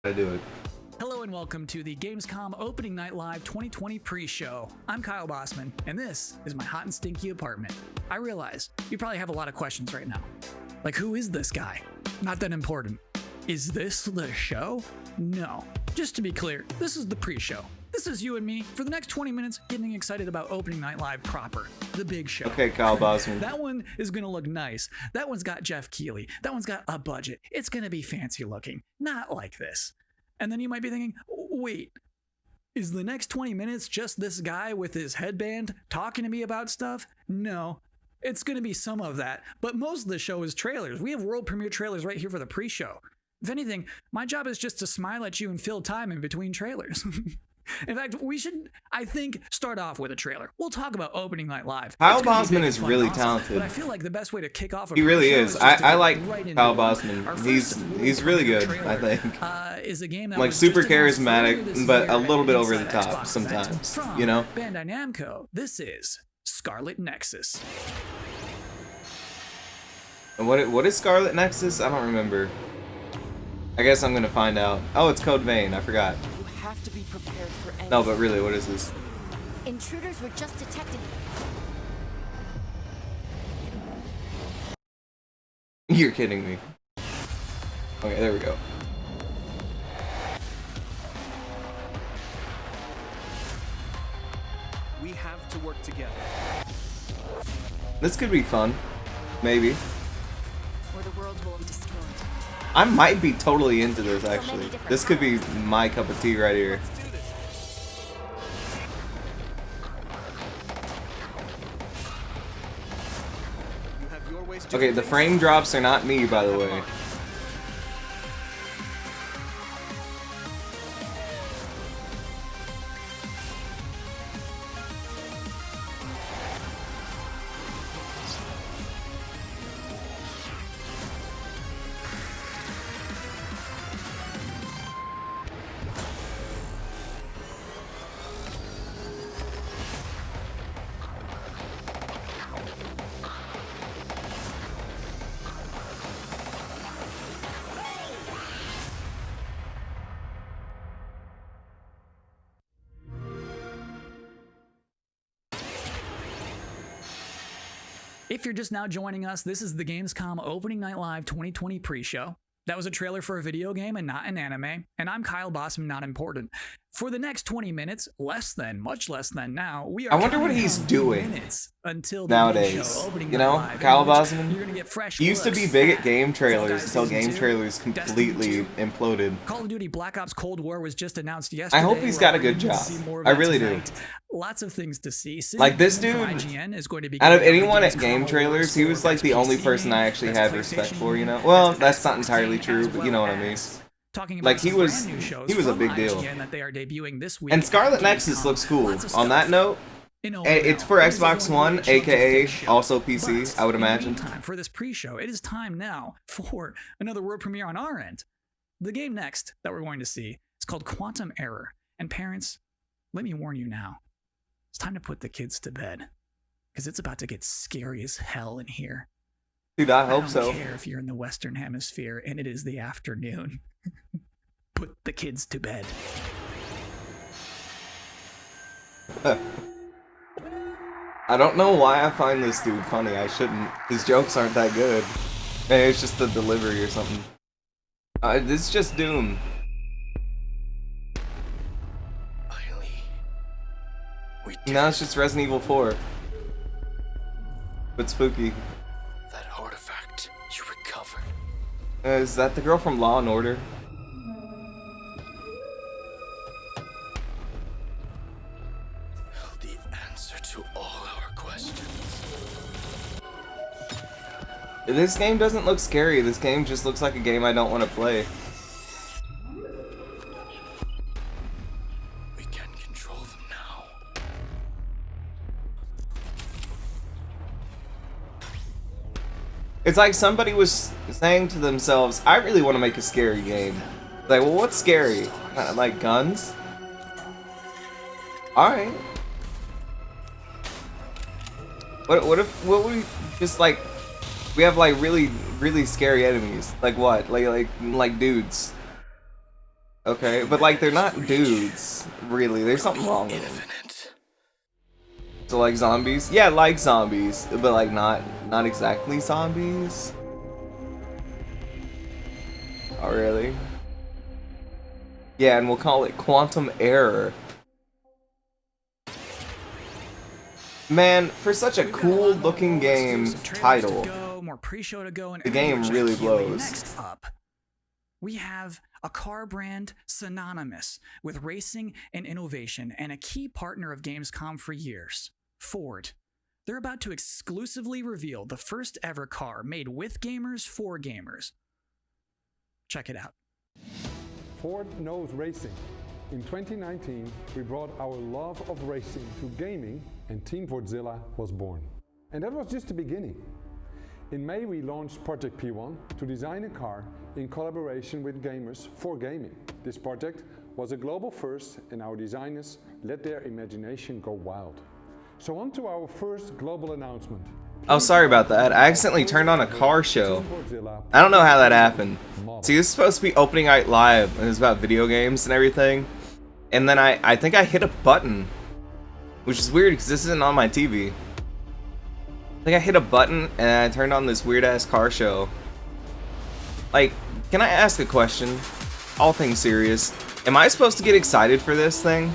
I do it. Hello and welcome to the Gamescom Opening Night Live 2020 pre-show. I'm Kyle Bossman, and this is my hot and stinky apartment. I realize you probably have a lot of questions right now. Like, who is this guy? Not that important. Is this the show? No. Just to be clear, this is the pre-show. This is you and me for the next 20 minutes getting excited about Opening Night Live proper, the big show. Okay, Kyle Bossman. That one is going to look nice. That one's got Jeff Keighley. That one's got a budget. It's going to be fancy looking. Not like this. And then you might be thinking, wait, is the next 20 minutes just this guy with his headband talking to me about stuff? No, it's going to be some of that. But most of the show is trailers. We have world premiere trailers right here for the pre-show. If anything, my job is just to smile at you and fill time in between trailers. In fact, we should, I think, start off with a trailer. We'll talk about Opening Night Live. Kyle Bossman is really talented. But I feel like the best way to kick off a He really pre-show is. just to I get like right Kyle into it. Bossman. Our He's first really good, trailer, I think. Is a game that Like was super just announced earlier this charismatic, but year a at little an bit over the Inside top Xbox event sometimes, from you know? Bandai Namco. This is Scarlet Nexus. And what is Scarlet Nexus? I don't remember. I guess I'm gonna find out. Oh, it's Code Vein. I forgot. You have to be prepared for anything. No, but really, what is this? Intruders were just detected. You're kidding me. Okay, there we go. We have to work together. This could be fun. Maybe. Or the world will be destroyed. I might be totally into this, actually. This could be my cup of tea right here. Let's do this. You have your ways to Okay, do the things. frame drops are not me, by the way. If you're just now joining us, this is the Gamescom Opening Night Live 2020 pre-show. That was a trailer for a video game and not an anime, and I'm Kyle Bossman, not important. For the next 20 minutes, much less than now, we are I wonder what counting he's down doing minutes until the big nowadays. show, Opening You Night know, Live, Kyle in which Bossman, you're gonna get fresh he used to be looks big at at game Fall trailers Guys until Season game 2, trailers Destiny completely 2. imploded. Call of Duty Black Ops Cold War was just announced yesterday. I hope he's We're got a already good gonna job. see more of I that really do. tonight. Lots of things to see. Like, this City dude, from IGN is going to be Out of giving anyone at Gamescom game awards trailers, he for was like Best the only PC person I actually Best had respect PlayStation for, you know? game, Well, Best that's not Xbox entirely game, true, as but you well know what I mean. as talking about Like, some he was- brand new shows he was a from big deal. IGN that they are debuting this week And Scarlet at Nexus Gamescom. looks cool. Lots of On that stuff. note, In it's for overall, it is Xbox going One, to be a aka children's show. also PC, But I would in the imagine. meantime, for this pre-show, it is time now for another world premiere on our end. The game next that we're going to see is called Quantum Error. And parents, let me warn you now. It's time to put the kids to bed. Because it's about to get scary as hell in here. Dude, I I hope don't so. care if you're in the Western Hemisphere and it is the afternoon. Put the kids to bed. I don't know why I find this dude funny. I shouldn't. His jokes aren't that good. Maybe it's just the delivery or something. This is just Doom. Finally. We did Now it's just Resident Evil 4. But spooky. that artifact you recovered. Is that the girl from Law and Order? The answer to all our questions. This game doesn't look scary. This game just looks like a game I don't want to play. We can control them now. It's like somebody was saying to themselves, I really want to make a scary game. Like, well, what's scary? Like guns? Alright. What we just like, we have like really scary enemies. Like what? Like dudes. Okay, but like they're not dudes, really. There's something wrong with them. Infinite. So like zombies? Yeah, like zombies, but like not exactly zombies. Oh really? Yeah, and we'll call it quantum error. Man, for such a We've got cool lot more looking roles to do, game some trailers title, to go, more pre-show to go, and the interview game with really Jeff Keighley. blows. Next up, we have a car brand synonymous with racing and innovation and a key partner of Gamescom for years, Ford. They're about to exclusively reveal the first ever car made with gamers for gamers. Check it out. Ford knows racing. In 2019, we brought our love of racing to gaming, and Team Fordzilla was born. And that was just the beginning. In May, we launched Project P1 to design a car in collaboration with gamers for gaming. This project was a global first, and our designers let their imagination go wild. So on to our first global announcement. Oh, sorry about that. I accidentally turned on a car show. I don't know how that happened. See, this is supposed to be opening night live, and it's about video games and everything. And then I think I hit a button, which is weird because this isn't on my TV. I think I hit a button and I turned on this weird ass car show. Like, can I ask a question? All things serious. Am I supposed to get excited for this thing?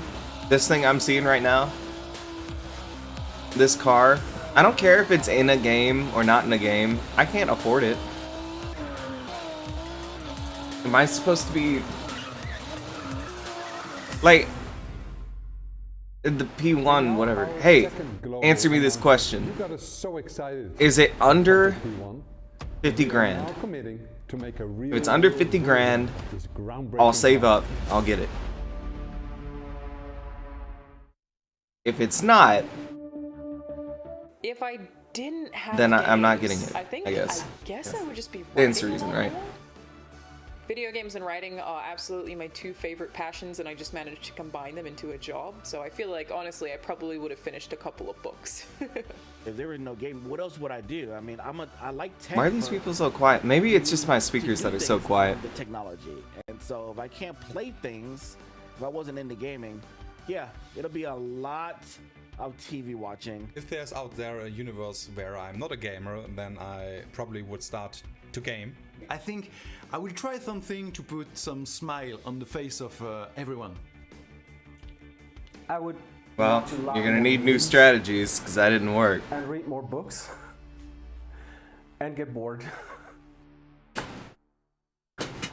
This thing I'm seeing right now? This car? I don't care if it's in a game or not in a game. I can't afford it. Am I supposed to be... like... the P1, whatever. Hey, answer me this question. Is it under 50 grand? If it's under 50 grand, I'll save up. I'll get it. If it's not, If I didn't have then I'm not games, getting it, I I guess. I would just be That's the writing reason, more. right? Video games and writing are absolutely my two favorite passions, and I just managed to combine them into a job. So I feel like, honestly, I probably would have finished a couple of books. If there was no game, what else would I do? I mean, I like tech. Why are these people so quiet? Maybe it's just my speakers that are so quiet. The technology, and so if I can't play things, if I wasn't into gaming, yeah, it'll be a lot of TV watching. If there's out there a universe where I'm not a gamer, then I probably would start to game. I think I will try something to put some smile on the face of everyone. I would. Well, you're gonna need new strategies, because that didn't work. And read more books. And get bored.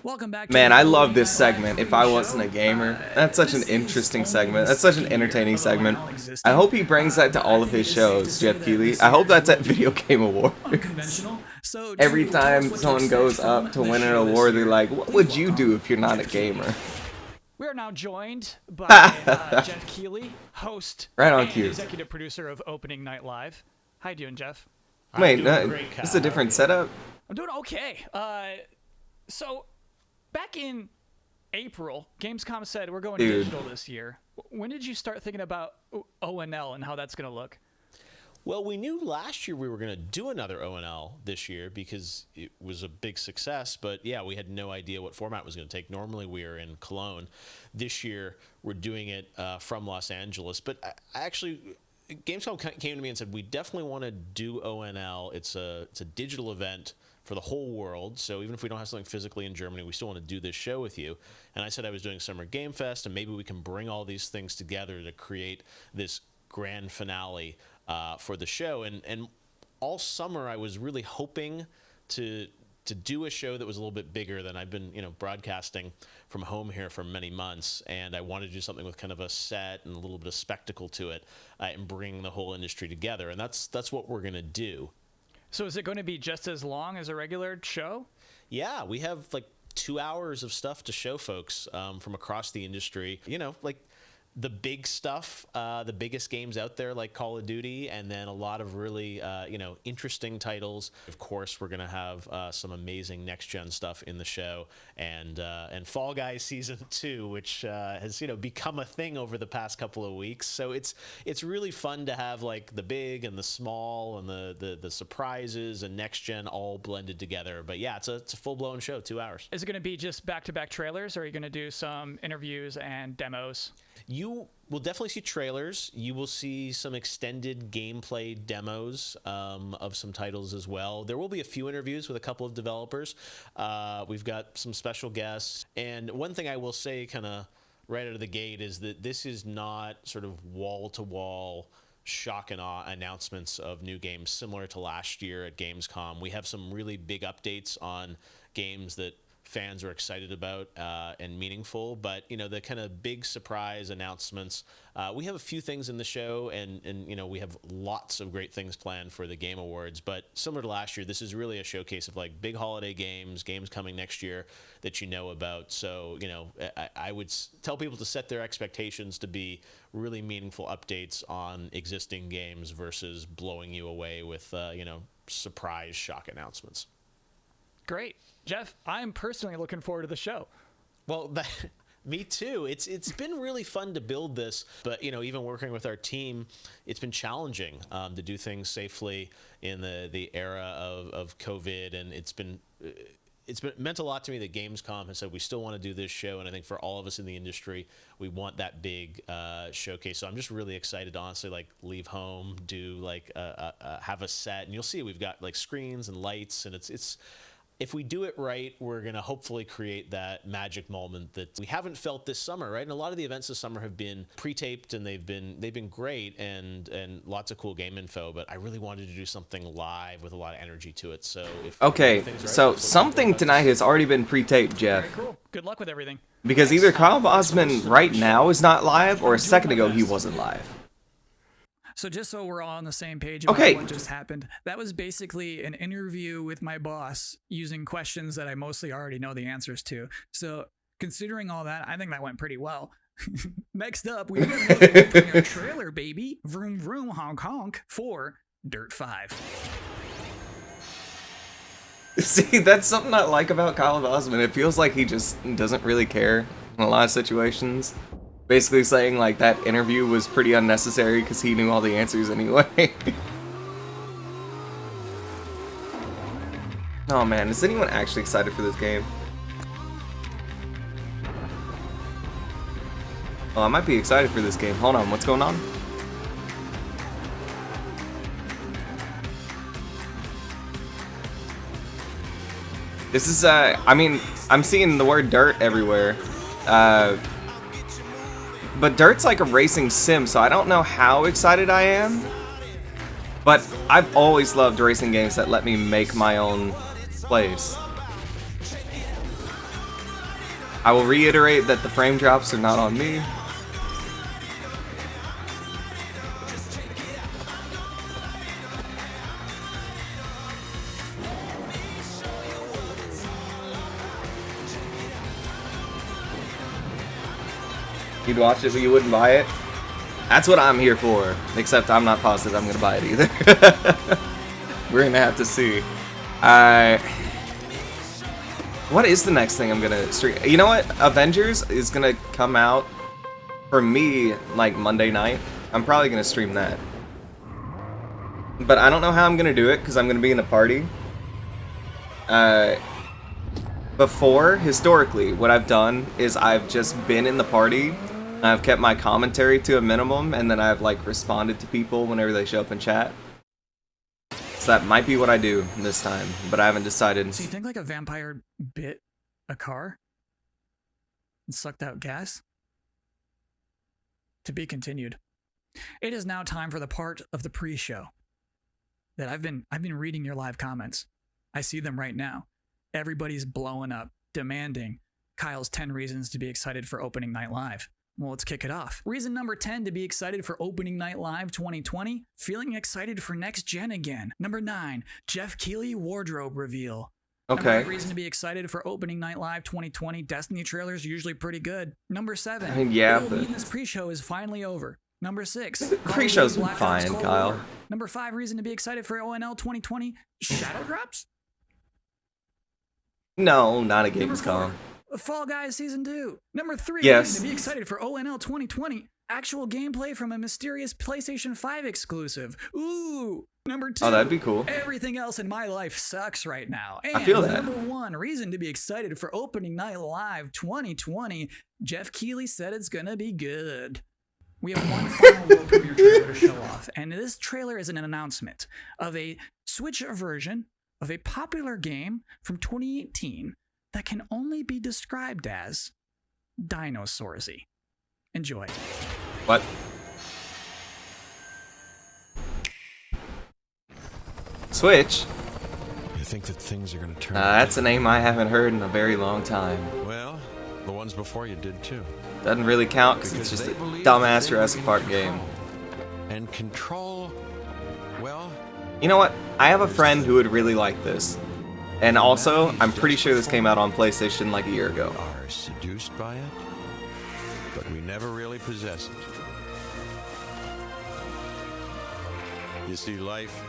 Welcome back to Man, the I love Opening this Night Live segment. If preview I show. wasn't a gamer, that's such an This interesting is segment. only That's such an second entertaining year, segment. although non-existent. I hope he brings that to all of his shows, Jeff Keighley. I hope that's at Video Game Awards. Unconventional. So Every to tell us time what to someone expect goes from up to the win an show this award, they're year, like, what please would you welcome do if you're not a Jeff Keighley. gamer? We are now joined by Jeff Keighley, host Right on and cue. executive producer of Opening Night Live. How you doing, Jeff? Wait, no, this is a different setup? I'm doing okay. So back in April, Gamescom said we're going Dude. digital this year. When did you start thinking about O&L and how that's going to look? Well, we knew last year we were going to do another O&L this year because it was a big success. But yeah, we had no idea what format it was going to take. Normally we are in Cologne. This year we're doing it from Los Angeles. But I actually, Gamescom came to me and said, we definitely want to do O&L. It's a digital event for the whole world. So even if we don't have something physically in Germany, we still want to do this show with you. And I said I was doing Summer Game Fest, and maybe we can bring all these things together to create this grand finale for the show. And all summer I was really hoping to do a show that was a little bit bigger than I've been, broadcasting from home here for many months. And I wanted to do something with kind of a set and a little bit of spectacle to it, and bring the whole industry together. And that's what we're going to do. So is it going to be just as long as a regular show? Yeah, we have like 2 hours of stuff to show folks from across the industry. the big stuff, the biggest games out there like Call of Duty, and then a lot of really, interesting titles. Of course, we're going to have some amazing next-gen stuff in the show, and Fall Guys Season 2, which has, become a thing over the past couple of weeks. So it's really fun to have like the big and the small and the surprises and next-gen all blended together. But yeah, it's a full-blown show, 2 hours. Is it going to be just back-to-back trailers, or are you going to do some interviews and demos? You will definitely see trailers. You will see some extended gameplay demos of some titles as well. There will be a few interviews with a couple of developers. We've got some special guests. And one thing I will say kind of right out of the gate is that this is not sort of wall-to-wall shock and awe announcements of new games similar to last year at Gamescom. We have some really big updates on games that fans are excited about and meaningful, but the kind of big surprise announcements, we have a few things in the show, and we have lots of great things planned for the Game Awards. But similar to last year, this is really a showcase of like big holiday games coming next year that about. So I would tell people to set their expectations to be really meaningful updates on existing games versus blowing you away with surprise shock announcements. Great. Jeff, I'm personally looking forward to the show. Well, me too. It's been really fun to build this, but even working with our team, it's been challenging to do things safely in the era of COVID, and it's meant a lot to me that Gamescom has said we still want to do this show, and I think for all of us in the industry, we want that big showcase. So I'm just really excited to honestly like leave home, do like have a set, and you'll see we've got like screens and lights, and it's. If we do it right, we're going to hopefully create that magic moment that we haven't felt this summer, right? And a lot of the events this summer have been pre-taped, and they've been great and lots of cool game info, but I really wanted to do something live with a lot of energy to it. So so something tonight has already been pre-taped, Jeff. Very cool. Good luck with everything. Because either Kyle Bosman right now is not live, or a second ago he wasn't live. So just so we're all on the same page about what just happened, that was basically an interview with my boss using questions that I mostly already know the answers to. So considering all that, I think that went pretty well. Next up, we've got another premiere trailer, baby. Vroom vroom honk honk for Dirt 5. See, that's something I like about Kyle Bosman. It feels like he just doesn't really care in a lot of situations. Basically saying like that interview was pretty unnecessary because he knew all the answers anyway. Oh man, is anyone actually excited for this game? Oh, I might be excited for this game. Hold on, what's going on? This is, I mean, I'm seeing the word dirt everywhere. But Dirt's like a racing sim, so I don't know how excited I am. But I've always loved racing games that let me make my own plays. I will reiterate that the frame drops are not on me. You'd watch it, but you wouldn't buy it? That's what I'm here for. Except I'm not positive I'm gonna buy it either. We're gonna have to see. What is the next thing I'm gonna stream? You know what? Avengers is gonna come out for me like Monday night. I'm probably gonna stream that. But I don't know how I'm gonna do it because I'm gonna be in a party. Before, historically, what I've done is I've just been in the party. I've kept my commentary to a minimum, and then I've like responded to people whenever they show up in chat. So that might be what I do this time, but I haven't decided. So you think like a vampire bit a car and sucked out gas? To be continued. It is now time for the part of the pre-show that I've been reading your live comments. I see them right now. Everybody's blowing up, demanding Kyle's 10 reasons to be excited for Opening Night Live. Well, let's kick it off. Reason number 10 to be excited for Opening Night Live 2020, feeling excited for next gen again. Number 9, Jeff Keighley wardrobe reveal. Number Okay. 8 reason to be excited for Opening Night Live 2020. Destiny trailers are usually pretty good. Number 7. I mean, yeah, Little but- Meaningless pre-show is finally over. Number 6. Pre-show's been Black Ops fine, Cold Kyle. War. Number 5 reason to be excited for ONL 2020. Shadow drops. No, not at Number Gamescom. 4, Fall Guys Season 2. Number 3 Yes. reason to be excited for ONL 2020. Actual gameplay from a mysterious PlayStation 5 exclusive. Ooh. Number 2. Oh, that'd be cool. Everything else in my life sucks right now. And I feel that. Number 1 reason to be excited for Opening Night Live 2020. Jeff Keighley said it's gonna be good. We have one final world premiere trailer to show off, and this trailer is an announcement of a Switch version of a popular game from 2018 that can only be described as Dinosaursy. Enjoy. What? Switch? You think that things are going to turn That's a name I haven't heard in a very long time. Well, the ones before you did too. Doesn't really count because it's just a dumbass Jurassic Park game. And control, well... You know what? I have a friend who would really like this. And also, I'm pretty sure this came out on PlayStation like a year ago. Are seduced by it, but we never really possess it. You see, life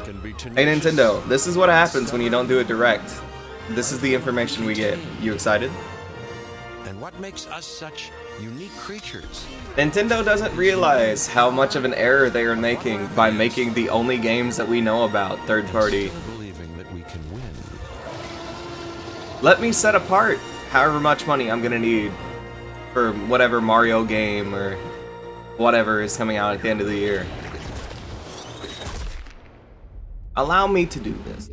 can be Hey tenacious. Nintendo, this is what happens when you don't do a direct. This is the information we get. You excited? And what makes us such unique creatures? Nintendo doesn't realize how much of an error they are making by making the only games that we know about third party. Believing that we can win. Let me set apart however much money I'm gonna need for whatever Mario game or whatever is coming out at the end of the year. Allow me to do this.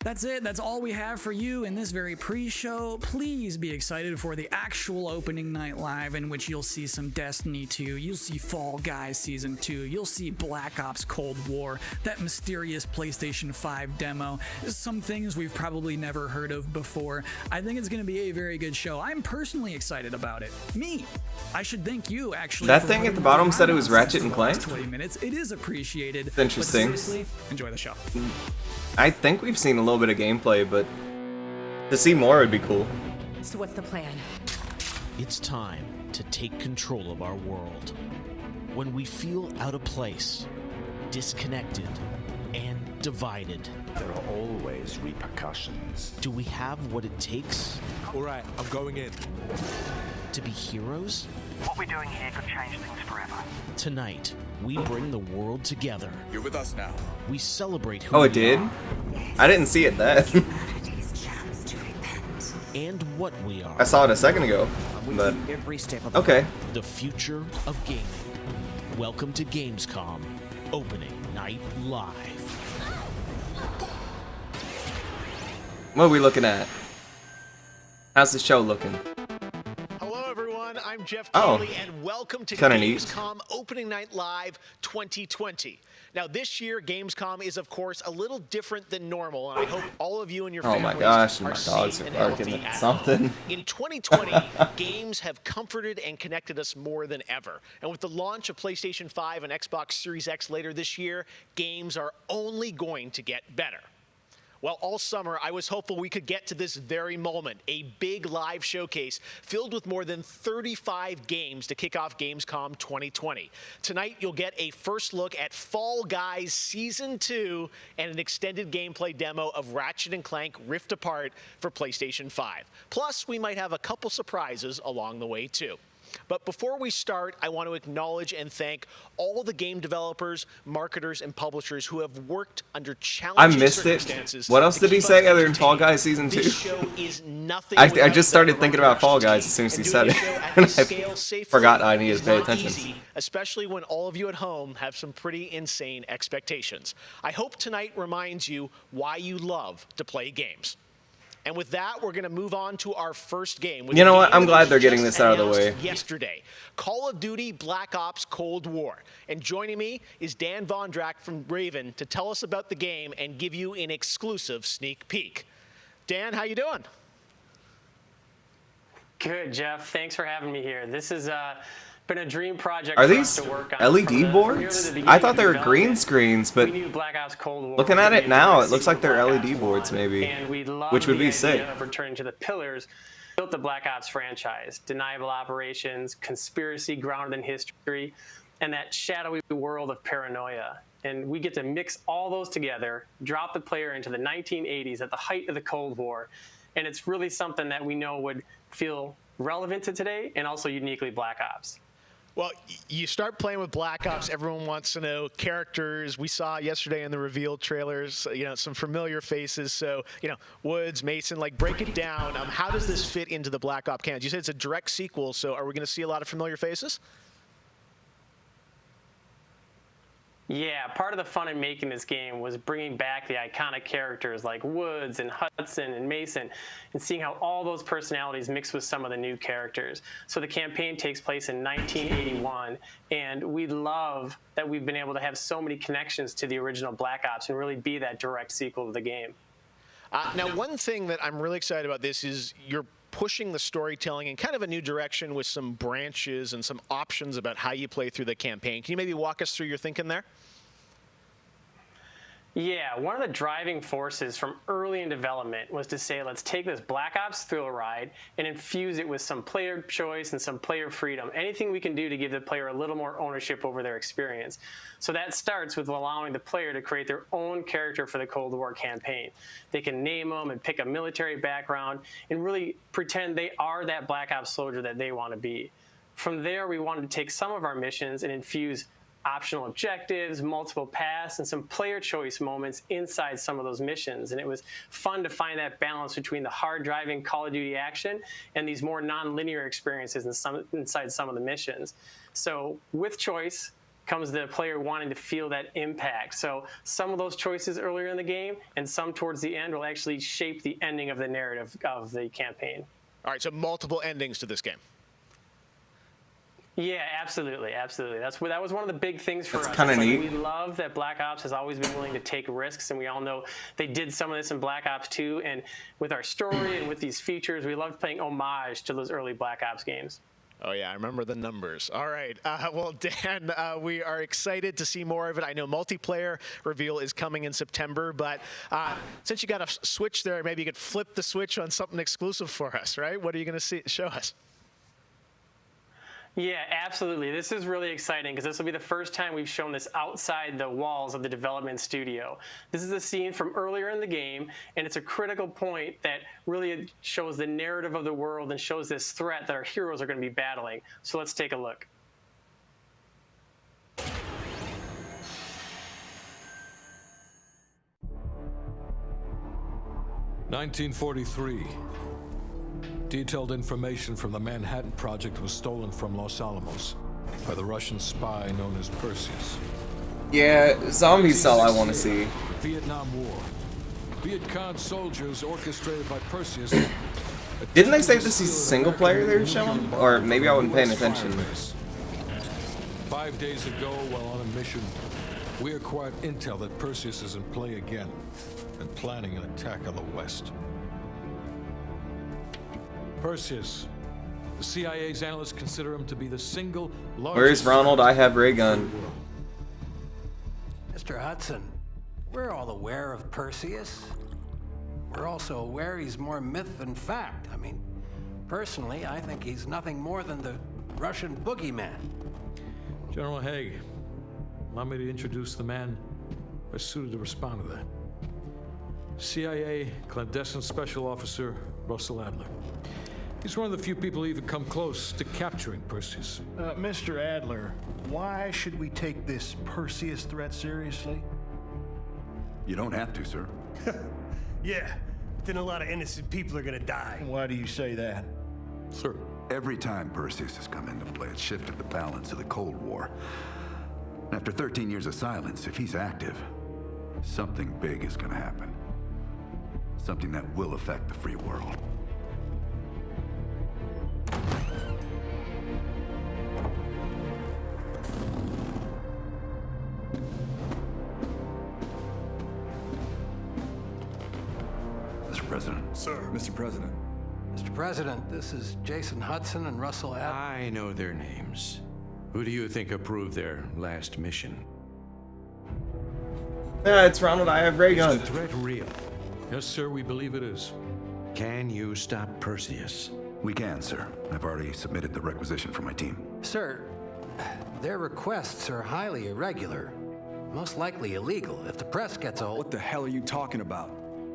That's it. That's all we have for you in this very pre-show. Please be excited for the actual Opening Night Live, in which you'll see some Destiny 2, you'll see Fall Guys Season 2, you'll see Black Ops Cold War, that mysterious PlayStation 5 demo, some things we've probably never heard of before. I think it's going to be a very good show. I'm personally excited about it. Me. I should thank you, actually. That for thing at putting the bottom more said it time was on Ratchet for and the last Clank? 20 minutes. It is appreciated. It's interesting. But seriously, enjoy the show. I think we've seen a little bit of gameplay, but to see more would be cool. So what's the plan? It's time to take control of our world. When we feel out of place, disconnected, and divided, there are always repercussions. do we have what it takes? All right, I'm going in. To be heroes? What we're doing here could change things forever. Tonight, we bring the world together. You're with us now. We celebrate who Oh, we it did? are I didn't see it then. and what we are. I saw it a second ago, but okay. The future of gaming. Welcome to Gamescom Opening Night Live. What are we looking at? How's the show looking? Hello, everyone. I'm Jeff Oh. Keighley, and welcome to Kinda neat. Gamescom Opening Night Live 2020. Now, this year, Gamescom is, of course, a little different than normal, and I hope all of you and your Oh families my gosh, are my dogs safe are and barking healthy at at something. home. In 2020, games have comforted and connected us more than ever. And with the launch of PlayStation 5 and Xbox Series X later this year, games are only going to get better. Well, all summer, I was hopeful we could get to this very moment, a big live showcase filled with more than 35 games to kick off Gamescom 2020. Tonight, you'll get a first look at Fall Guys Season 2 and an extended gameplay demo of Ratchet & Clank Rift Apart for PlayStation 5. Plus, we might have a couple surprises along the way, too. But before we start, I want to acknowledge and thank all the game developers, marketers, and publishers who have worked under I challenging missed it. circumstances. What else to did he keep us say other than entertained. Fall Guys Season 2? This show is nothing I without just started the thinking about Fall production Guys team. as soon as he And said doing it. a show at And this scale safely forgot I needed is to pay not attention. easy, especially when all of you at home have some pretty insane expectations. I hope tonight reminds you why you love to play games. And with that, we're going to move on to our first game. with You know a what? game I'm that glad was they're getting just this out of the announced way. Yesterday, Call of Duty Black Ops Cold War. And joining me is Dan Vondrack from Raven to tell us about the game and give you an exclusive sneak peek. Dan, how you doing? Good, Jeff. Thanks for having me here. This is been a dream project Are for these us to work on. LED boards? I thought they were green screens, but we knew Black Ops Cold War looking was at gonna it be a now, great it looks sequel like to they're Black LED Ops boards 1, maybe, and we loved which would the be idea sick. of returning to the pillars built the Black Ops franchise: deniable operations, conspiracy grounded in history, and that shadowy world of paranoia. And we get to mix all those together, drop the player into the 1980s at the height of the Cold War, and it's really something that we know would feel relevant to today and also uniquely Black Ops. Well, you start playing with Black Ops, everyone wants to know characters. We saw yesterday in the reveal trailers, some familiar faces. So, Woods, Mason, break it down. How does this fit into the Black Ops canon? You said it's a direct sequel, so are we going to see a lot of familiar faces? Yeah, part of the fun in making this game was bringing back the iconic characters like Woods and Hudson and Mason and seeing how all those personalities mix with some of the new characters. So the campaign takes place in 1981, and we love that we've been able to have so many connections to the original Black Ops and really be that direct sequel to the game. Now, one thing that I'm really excited about this is you're pushing the storytelling in kind of a new direction with some branches and some options about how you play through the campaign. Can you maybe walk us through your thinking there? Yeah, one of the driving forces from early in development was to say, let's take this Black Ops thrill ride and infuse it with some player choice and some player freedom. Anything we can do to give the player a little more ownership over their experience. So that starts with allowing the player to create their own character for the Cold War campaign. They can name them and pick a military background and really pretend they are that Black Ops soldier that they want to be. From there, we wanted to take some of our missions and infuse optional objectives, multiple paths, and some player choice moments inside some of those missions. And it was fun to find that balance between the hard-driving Call of Duty action and these more non-linear experiences inside some of the missions. So with choice comes the player wanting to feel that impact. So some of those choices earlier in the game and some towards the end will actually shape the ending of the narrative of the campaign. All right, so multiple endings to this game. Yeah, absolutely. That was one of the big things for us. That's kind of neat. We love that Black Ops has always been willing to take risks, and we all know they did some of this in Black Ops 2. And with our story and with these features, we loved paying homage to those early Black Ops games. Oh, yeah, I remember the numbers. All right. Well, Dan, we are excited to see more of it. I know multiplayer reveal is coming in September, but since you got a switch there, maybe you could flip the switch on something exclusive for us, right? What are you going to show us? Yeah, absolutely. This is really exciting because this will be the first time we've shown this outside the walls of the development studio. This is a scene from earlier in the game, and it's a critical point that really shows the narrative of the world and shows this threat that our heroes are going to be battling. So let's take a look. 1943. Detailed information from the Manhattan Project was stolen from Los Alamos by the Russian spy known as Perseus. Yeah, zombies all I want to see. Vietnam War. Viet Cong soldiers orchestrated by Perseus. Didn't they say this is single player they were showing? Or maybe I wasn't paying attention. 5 days ago, while on a mission, we acquired intel that Perseus is in play again and planning an attack on the West. Perseus. The CIA's analysts consider him to be the single largest... Where's Ronald? I have ray gun. Mr. Hudson, we're all aware of Perseus. We're also aware he's more myth than fact. I mean, personally, I think he's nothing more than the Russian boogeyman. General Haig, allow me to introduce the man best suited to respond to that. CIA clandestine special officer Russell Adler. He's one of the few people who even come close to capturing Perseus. Mr. Adler, why should we take this Perseus threat seriously? You don't have to, sir. Yeah, then a lot of innocent people are gonna die. Why do you say that? Sir. Every time Perseus has come into play, it shifted the balance of the Cold War. After 13 years of silence, if he's active, something big is gonna happen. Something that will affect the free world. Mr. President. Sir. Mr. President. Mr. President, this is Jason Hudson and Russell Adler. I know their names. Who do you think approved their last mission? It's Ronald. I have ray gun. Is the threat real? Yes, sir, we believe it is. Can you stop Perseus? We can, sir. I've already submitted the requisition for my team. Sir, their requests are highly irregular. Most likely illegal if the press gets a hold. What the hell are you talking about?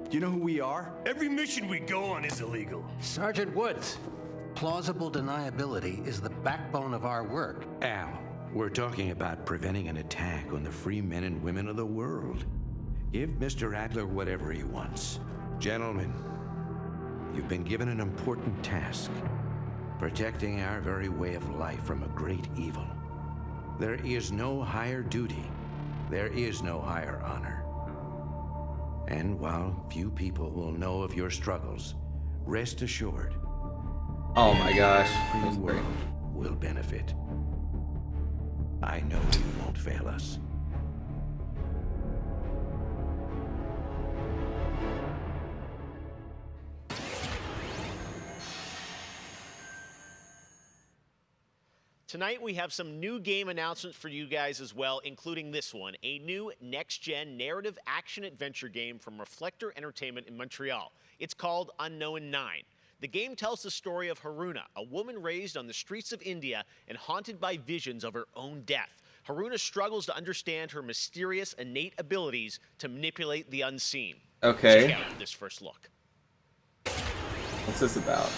Do you know who we are? Every mission we go on is illegal. Sergeant Woods, plausible deniability is the backbone of our work. Al, we're talking about preventing an attack on the free men and women of the world. Give Mr. Adler whatever he wants. Gentlemen, you've been given an important task. Protecting our very way of life from a great evil. There is no higher duty. There is no higher honor. And while few people will know of your struggles, rest assured. Oh my gosh. The free world will benefit. I know you won't fail us. Tonight we have some new game announcements for you guys as well, including this one, a new next-gen narrative action-adventure game from Reflector Entertainment in Montreal. It's called Unknown 9. The game tells the story of Haruna, a woman raised on the streets of India and haunted by visions of her own death. Haruna struggles to understand her mysterious innate abilities to manipulate the unseen. Okay. Check out this first look. What's this about?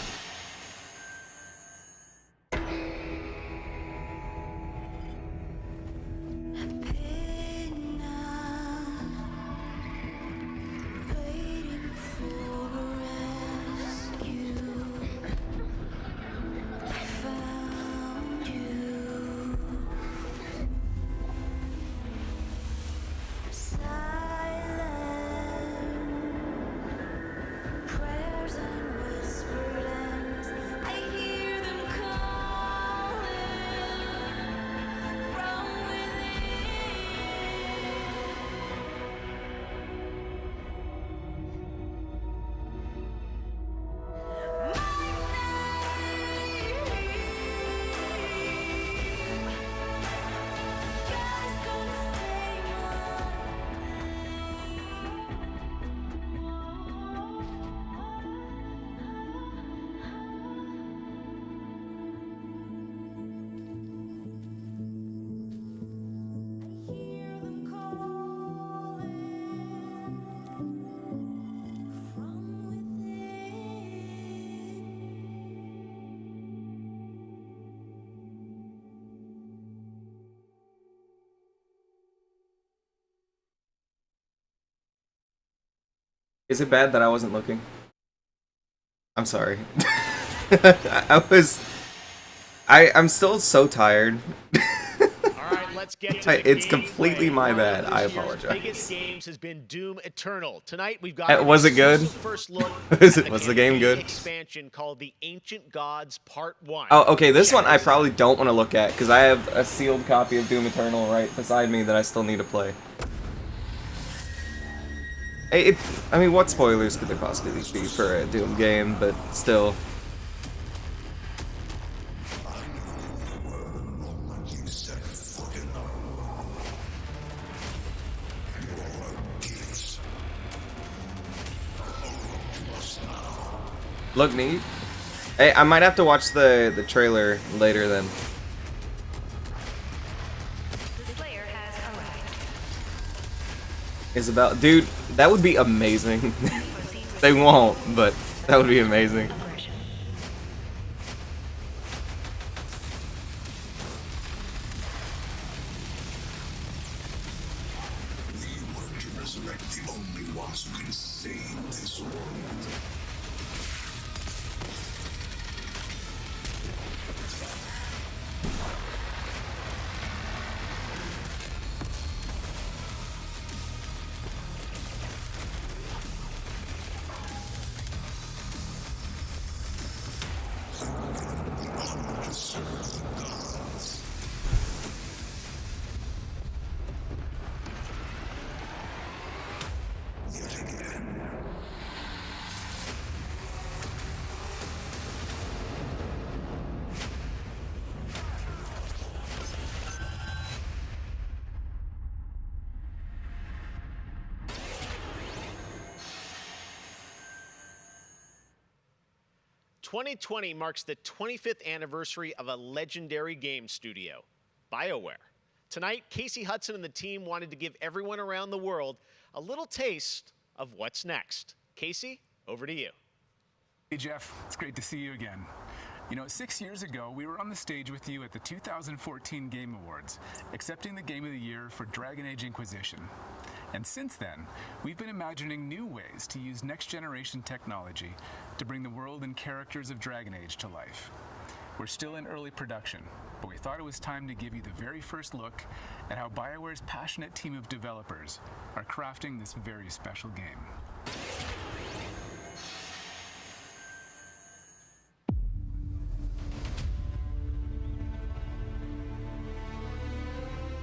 Is it bad that I wasn't looking? I'm sorry. I'm still so tired. Alright, let's get to It's completely my bad. I apologize. Biggest games has been Doom Eternal. Tonight we've got Was it good? First look was the game good? Expansion called The Ancient Gods Part 1. Oh, okay, this one I probably don't want to look at because I have a sealed copy of Doom Eternal right beside me that I still need to play. I mean, what spoilers could there possibly be for a Doom game, but still. Look neat. Hey, I might have to watch the trailer later then. Isabel, dude, that would be amazing. They won't, but that would be amazing. We work to resurrect the only ones who can save this world. 2020 marks the 25th anniversary of a legendary game studio, BioWare. Tonight, Casey Hudson and the team wanted to give everyone around the world a little taste of what's next. Casey, over to you. Hey Jeff, it's great to see you again. You know, 6 years ago, we were on the stage with you at the 2014 Game Awards, accepting the Game of the Year for Dragon Age Inquisition. And since then, we've been imagining new ways to use next-generation technology to bring the world and characters of Dragon Age to life. We're still in early production, but we thought it was time to give you the very first look at how BioWare's passionate team of developers are crafting this very special game.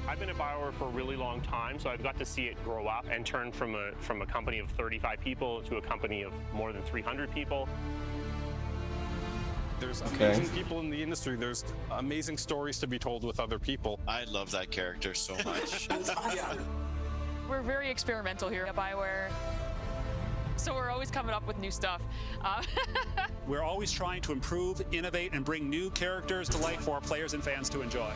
I've been at BioWare for a really long time, so I've got to see it grow up and turn from a company of 35 people to a company of more than 300 people. There's amazing people in the industry. There's amazing stories to be told with other people. I love that character so much. We're very experimental here at BioWare, so we're always coming up with new stuff. We're always trying to improve, innovate, and bring new characters to life for our players and fans to enjoy.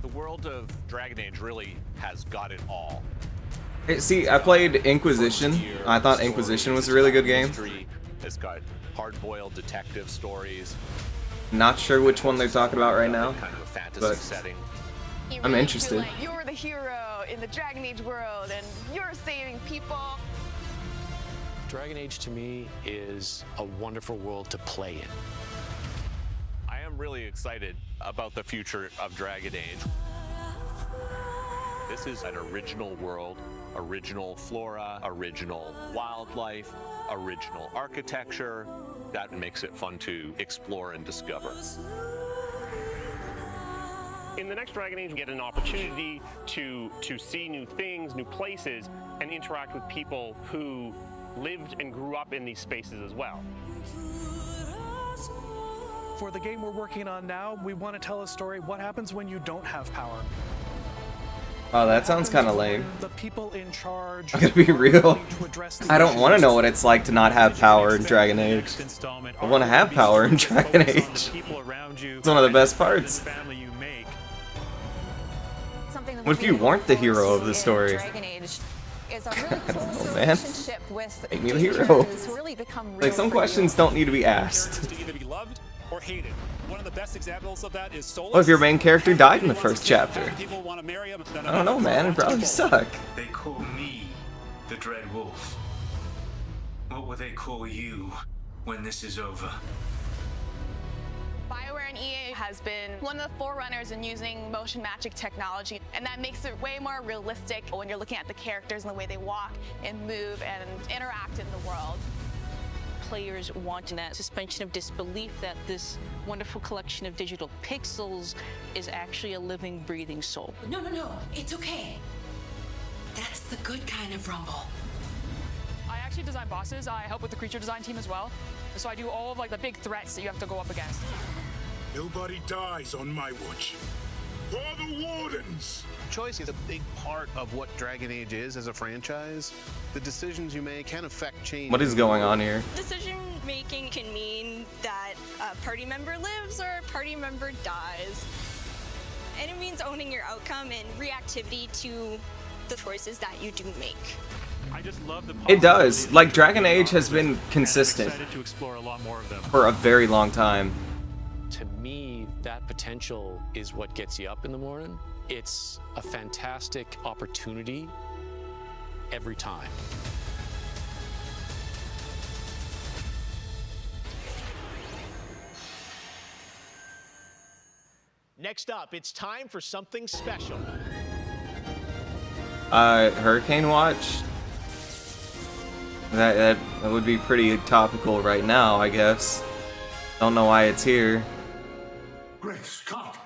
The world of Dragon Age really has got it all. Hey, see, I played Inquisition. I thought Inquisition was a really good game. It's got hard-boiled detective stories. Not sure which one they're talking about right now, Kind of a fantasy but setting. I'm interested. Like you're the hero in the Dragon Age world, and you're saving people. Dragon Age to me is a wonderful world to play in. I am really excited about the future of Dragon Age. This is an original world, original flora, original wildlife, original architecture. That makes it fun to explore and discover. In the next Dragon Age, you get an opportunity to see new things, new places, and interact with people who lived and grew up in these spaces as well. For the game we're working on now, we want to tell a story. What happens when you don't have power? Oh, that sounds kind of lame. The people in charge. I'm gonna be real. I don't want to know what it's like to not have power in Dragon Age. I want to have power in Dragon Age. It's one of the best parts. What if you weren't the hero of the story? Is a really close Man. relationship with Make me the creatures hero. who's really become Like, real some for questions don't need to be asked. To either be loved or hated. One of the best examples of that is Solus. What if your main character died in the first chapter? People want to marry him. I don't know, man. It'd probably suck. They call me the Dread Wolf. What will they call you when this is over? BioWare and EA has been one of the forerunners in using motion magic technology, and that makes it way more realistic when you're looking at the characters and the way they walk and move and interact in the world. Players want that suspension of disbelief that this wonderful collection of digital pixels is actually a living, breathing soul. No, it's okay. That's the good kind of rumble. I actually design bosses. I help with the creature design team as well. So I do all of like the big threats that you have to go up against. Nobody dies on my watch. For the Wardens! Choice is a big part of what Dragon Age is as a franchise. The decisions you make can affect change. What is going on here? Decision making can mean that a party member lives or a party member dies. And it means owning your outcome and reactivity to the choices that you do make. I just love the It does. Like, Dragon Age has been consistent to explore a lot more of them. for a very long time. To me, that potential is what gets you up in the morning. It's a fantastic opportunity every time. Next up, it's time for something special. Hurricane Watch? That would be pretty topical right now, I guess. Don't know why it's here. Great Scott!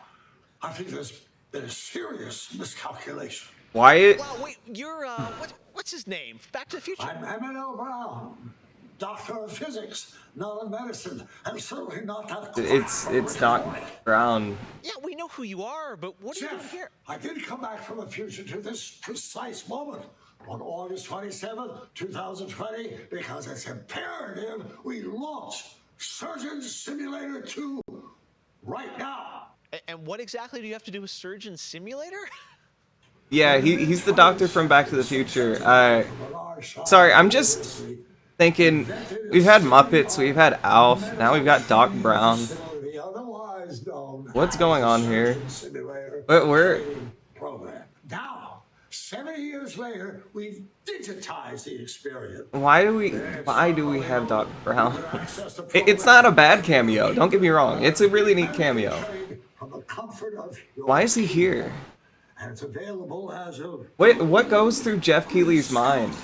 I think there's serious miscalculation. Why? Well, wait, you're, what's his name? Back to the Future. I'm Emmanuel Brown, doctor of physics, not of medicine, and certainly not that. It's Doc Brown. Yeah, we know who you are, but what are you doing here? I did come back from the future to this precise moment on August 27th, 2020, because it's imperative we launch Surgeon Simulator 2 right now. And what exactly do you have to do with Surgeon Simulator? Yeah, he's the doctor from Back to the Future. Sorry, I'm just thinking, we've had Muppets, we've had Alf, now we've got Doc Brown. What's going on here? We're... Now, 7 years later, we've digitized the experience. Why do we have Doc Brown? It's not a bad cameo, don't get me wrong. It's a really neat cameo. Why is he here? And it's available as of... Wait, what goes through Jeff Keighley's mind?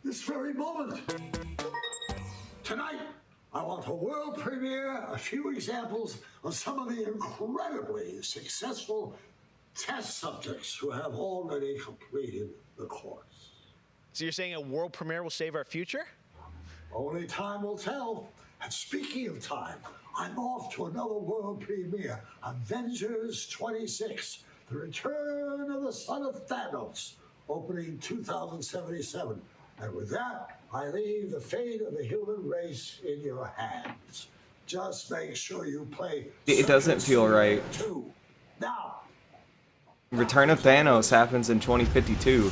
This very moment. Tonight, I want a world premiere, a few examples of some of the incredibly successful test subjects who have already completed the course. So you're saying a world premiere will save our future? Only time will tell. And speaking of time, I'm off to another world premiere, Avengers 26, The Return of the Son of Thanos, opening 2077. And with that, I leave the fate of the human race in your hands. Just make sure you play. It doesn't feel right. Now. Return of Thanos happens in 2052.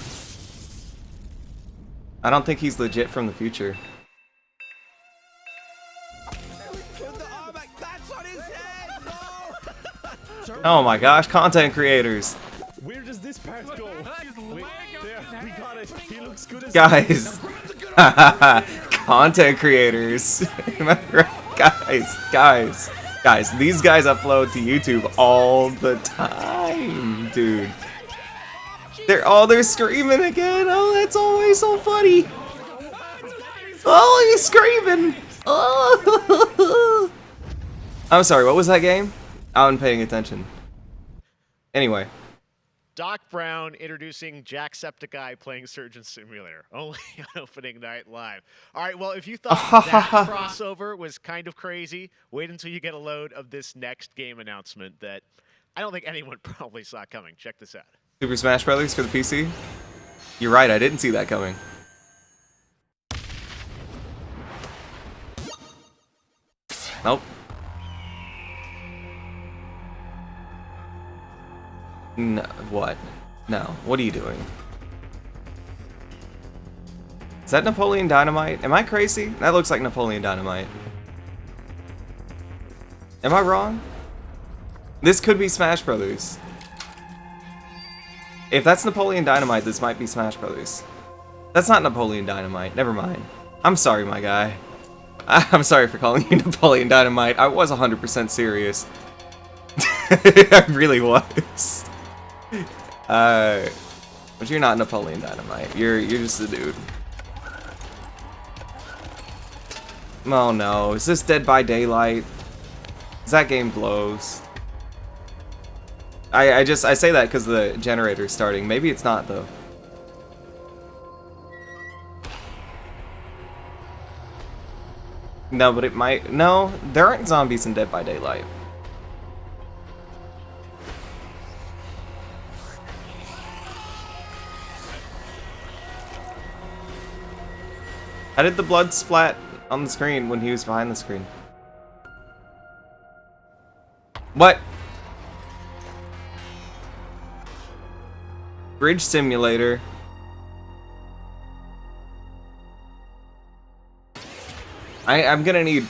I don't think he's legit from the future. Oh my gosh, content creators. Where does this part go? Wait, there, we got it. He looks good as Guys. Content creators. Guys, these guys upload to YouTube all the time, dude. They're screaming again. Oh, that's always so funny. Oh, he's screaming. Oh. I'm sorry, what was that game? I wasn't paying attention. Anyway. Doc Brown introducing Jacksepticeye playing Surgeon Simulator, only on opening night live. All right, well, if you thought that crossover was kind of crazy, wait until you get a load of this next game announcement that I don't think anyone probably saw coming. Check this out. Super Smash Brothers for the PC? You're right, I didn't see that coming. Nope. No, what? No, what are you doing? Is that Napoleon Dynamite? Am I crazy? That looks like Napoleon Dynamite. Am I wrong? This could be Smash Brothers. If that's Napoleon Dynamite, this might be Smash Brothers. That's not Napoleon Dynamite. Never mind. I'm sorry, my guy. I'm sorry for calling you Napoleon Dynamite. I was 100% serious. I really was. But you're not Napoleon Dynamite. You're just a dude. Oh no, is this Dead by Daylight? That game blows. I say that because the generator's starting. Maybe it's not though. No, but it might. No, there aren't zombies in Dead by Daylight. How did the blood splat on the screen when he was behind the screen? What? Bridge Simulator. I'm gonna need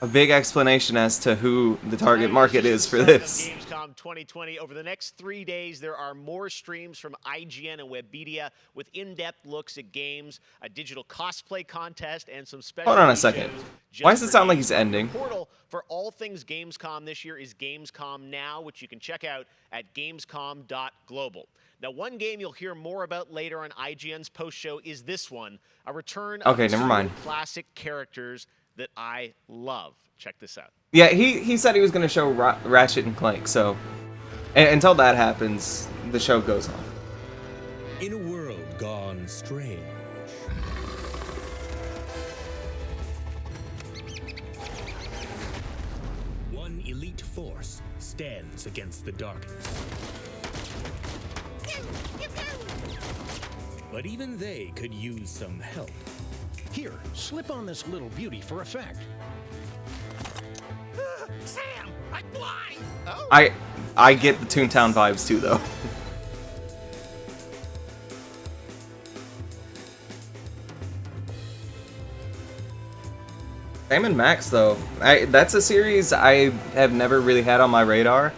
a big explanation as to who the target market is for this. Gamescom 2020. Over the next 3 days, there are more streams from IGN and Webedia with in-depth looks at games, a digital cosplay contest, and some special. Hold on a second. Why does it sound like he's ending? The portal for all things Gamescom this year is Gamescom Now, which you can check out at gamescom.global. Now, one game you'll hear more about later on IGN's post-show is this one, a return of never mind. classic characters that I love. Check this out. Yeah, he said he was going to show Ratchet and Clank, so until that happens, the show goes on. In a world gone strange, one elite force stands against the darkness. but even they could use some help. Here, slip on this little beauty for effect. Sam, I'm blind! Oh. I get the Toontown vibes too, though. Sam and Max, though, that's a series I have never really had on my radar,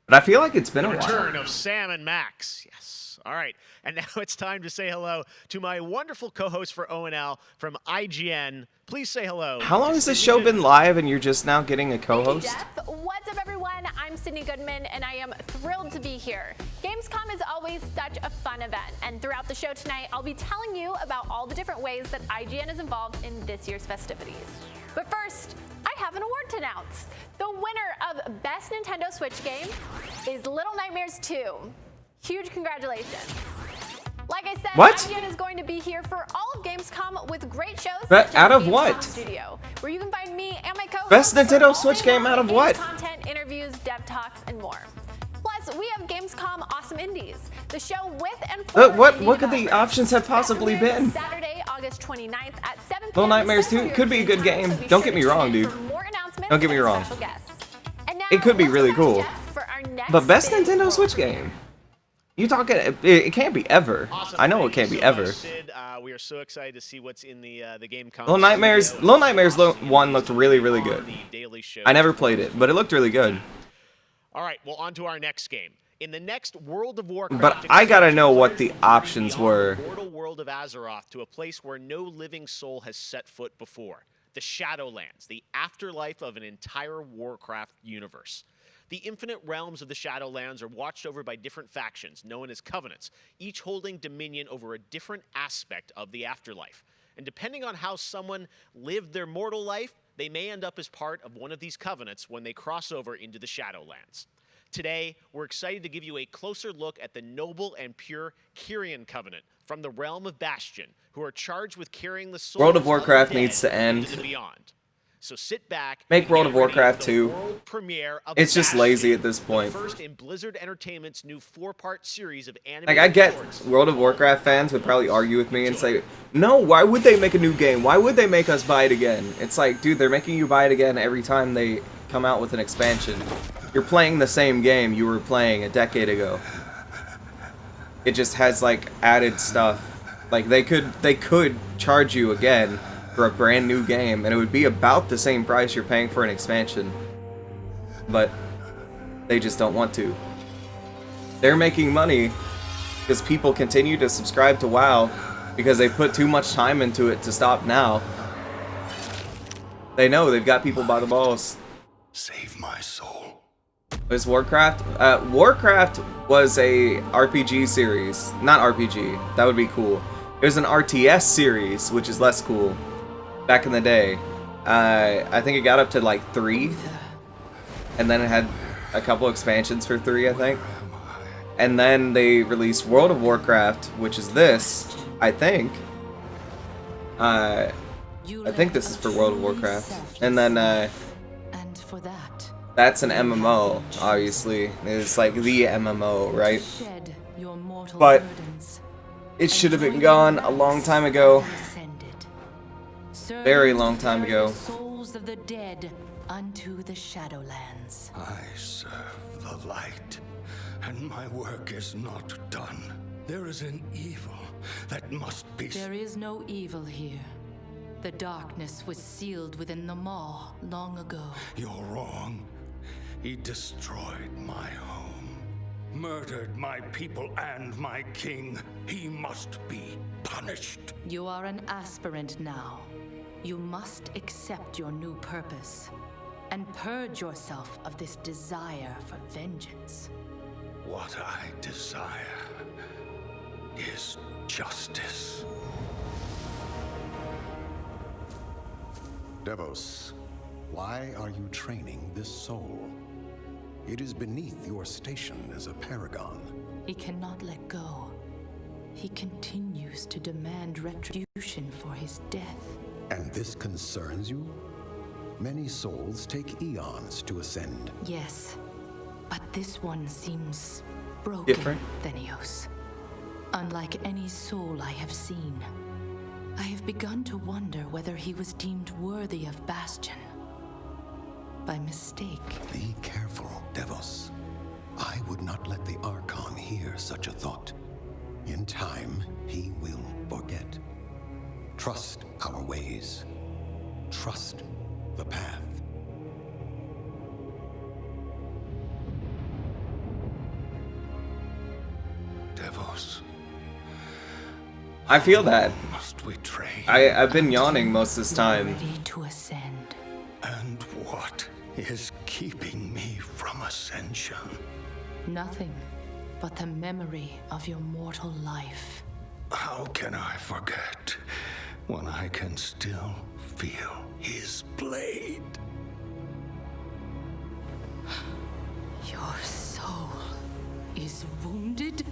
but I feel like it's been a while. Return of Sam and Max. Yes. All right. And now it's time to say hello to my wonderful co-host for ONL from IGN. Please say hello. How long has this show been live and you're just now getting a co-host? Hey Jeff, what's up everyone? I'm Sydney Goodman and I am thrilled to be here. Gamescom is always such a fun event, and throughout the show tonight, I'll be telling you about all the different ways that IGN is involved in this year's festivities. But first, I have an award to announce. The winner of Best Nintendo Switch Game is Little Nightmares 2. Huge congratulations. Like I said, what? IGN is going to be here for all of Gamescom with great shows. But out of what? Studio, where you can find me and my co-hosts. Best Nintendo Switch Game out of what? Content, interviews, dev talks, and more. Plus, we have Gamescom Awesome Indies, the show with and for what could the options have possibly been? Saturday, August 29th at 7 p.m. Little Nightmares 2 could be a good game. Don't get me wrong, dude. Don't get me wrong. It could be really cool. But Best Nintendo Switch Game? You talking? It can't be ever. Awesome. I know it can't be ever. Sid, we are so excited to see what's in the Gamescom. Little Nightmares 1 looked really, really good. I never played it, but it looked really good. All right, well, on to our next game. In the next World of Warcraft, But I gotta know what the options were. Mortal world of Azeroth to a place where no living soul has set foot before. The Shadowlands, the afterlife of an entire Warcraft universe. The infinite realms of the Shadowlands are watched over by different factions, known as covenants, each holding dominion over a different aspect of the afterlife. And depending on how someone lived their mortal life, they may end up as part of one of these covenants when they cross over into the Shadowlands. Today, we're excited to give you a closer look at the noble and pure Kyrian Covenant from the realm of Bastion, who are charged with carrying the souls World of Warcraft the dead needs to end. into the beyond. So sit back. Make World of and get ready Warcraft for the 2. world premiere of It's just Bastion, lazy at this point. the first in Blizzard Entertainment's new 4-part series of animated Like, I get shorts. World of Warcraft fans would probably argue with me and say, no, why would they make a new game? Why would they make us buy it again? It's like, dude, they're making you buy it again every time they come out with an expansion. You're playing the same game you were playing a decade ago. It just has, like, added stuff. Like, they could charge you again for a brand new game, and it would be about the same price you're paying for an expansion. But they just don't want to. They're making money because people continue to subscribe to WoW because they put too much time into it to stop now. They know they've got people by the balls. Save my soul. Was Warcraft? Warcraft was a RPG series. Not RPG. That would be cool. It was an RTS series, which is less cool. Back in the day. I think it got up to like 3. And then it had a couple expansions for 3, I think. And then they released World of Warcraft, which is this, I think. I think this is for World of Warcraft. And then, And for that, that's an MMO, obviously. It's like the MMO, right? shed your mortal But burdens. it should have been gone a long time ago. Very long time ago. Souls of the dead unto the Shadowlands. I serve the light, and my work is not done. There is an evil that must be... There is no evil here. The darkness was sealed within the maw long ago. You're wrong. He destroyed my home, murdered my people and my king. He must be punished. You are an aspirant now. You must accept your new purpose and purge yourself of this desire for vengeance. What I desire is justice. Devos, why are you training this soul? It is beneath your station as a paragon. He cannot let go. He continues to demand retribution for his death. And this concerns you? Many souls take eons to ascend. Yes, but this one seems broken, Different. Thenios. Unlike any soul I have seen, I have begun to wonder whether he was deemed worthy of Bastion. By mistake. Be careful, Devos. I would not let the Archon hear such a thought. In time, he will forget. Trust our ways. Trust the path. Devos. I feel that. Must we train? I've been yawning most of this time. Ready to ascend. And what is keeping me from ascension? Nothing but the memory of your mortal life. How can I forget when I can still feel his blade? Your soul is wounded?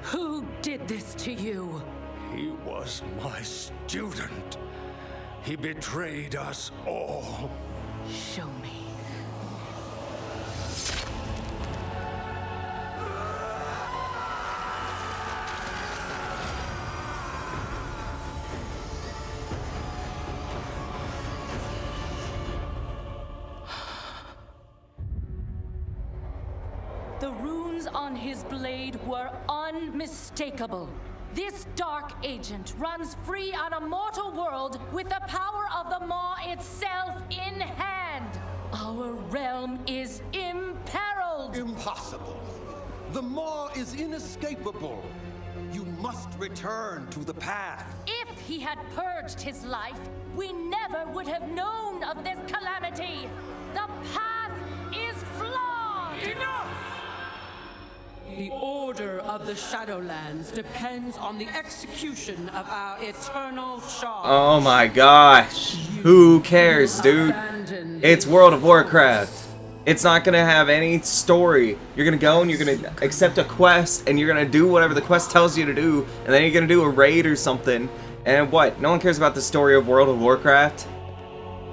Who did this to you? He was my student. He betrayed us all. Show me. The runes on his blade were unmistakable. This dark agent runs free on a mortal world with the power of the Maw itself in hand. Our realm is imperiled. Impossible. The Maw is inescapable. You must return to the path. If he had purged his life, we never would have known of this calamity. The path is flawed. Enough! The order of the Shadowlands depends on the execution of our eternal charge. Oh my gosh. Who cares, dude? It's World of Warcraft. It's not gonna have any story. You're gonna go and you're gonna accept a quest and you're gonna do whatever the quest tells you to do, and then you're gonna do a raid or something. And what? No one cares about the story of World of Warcraft?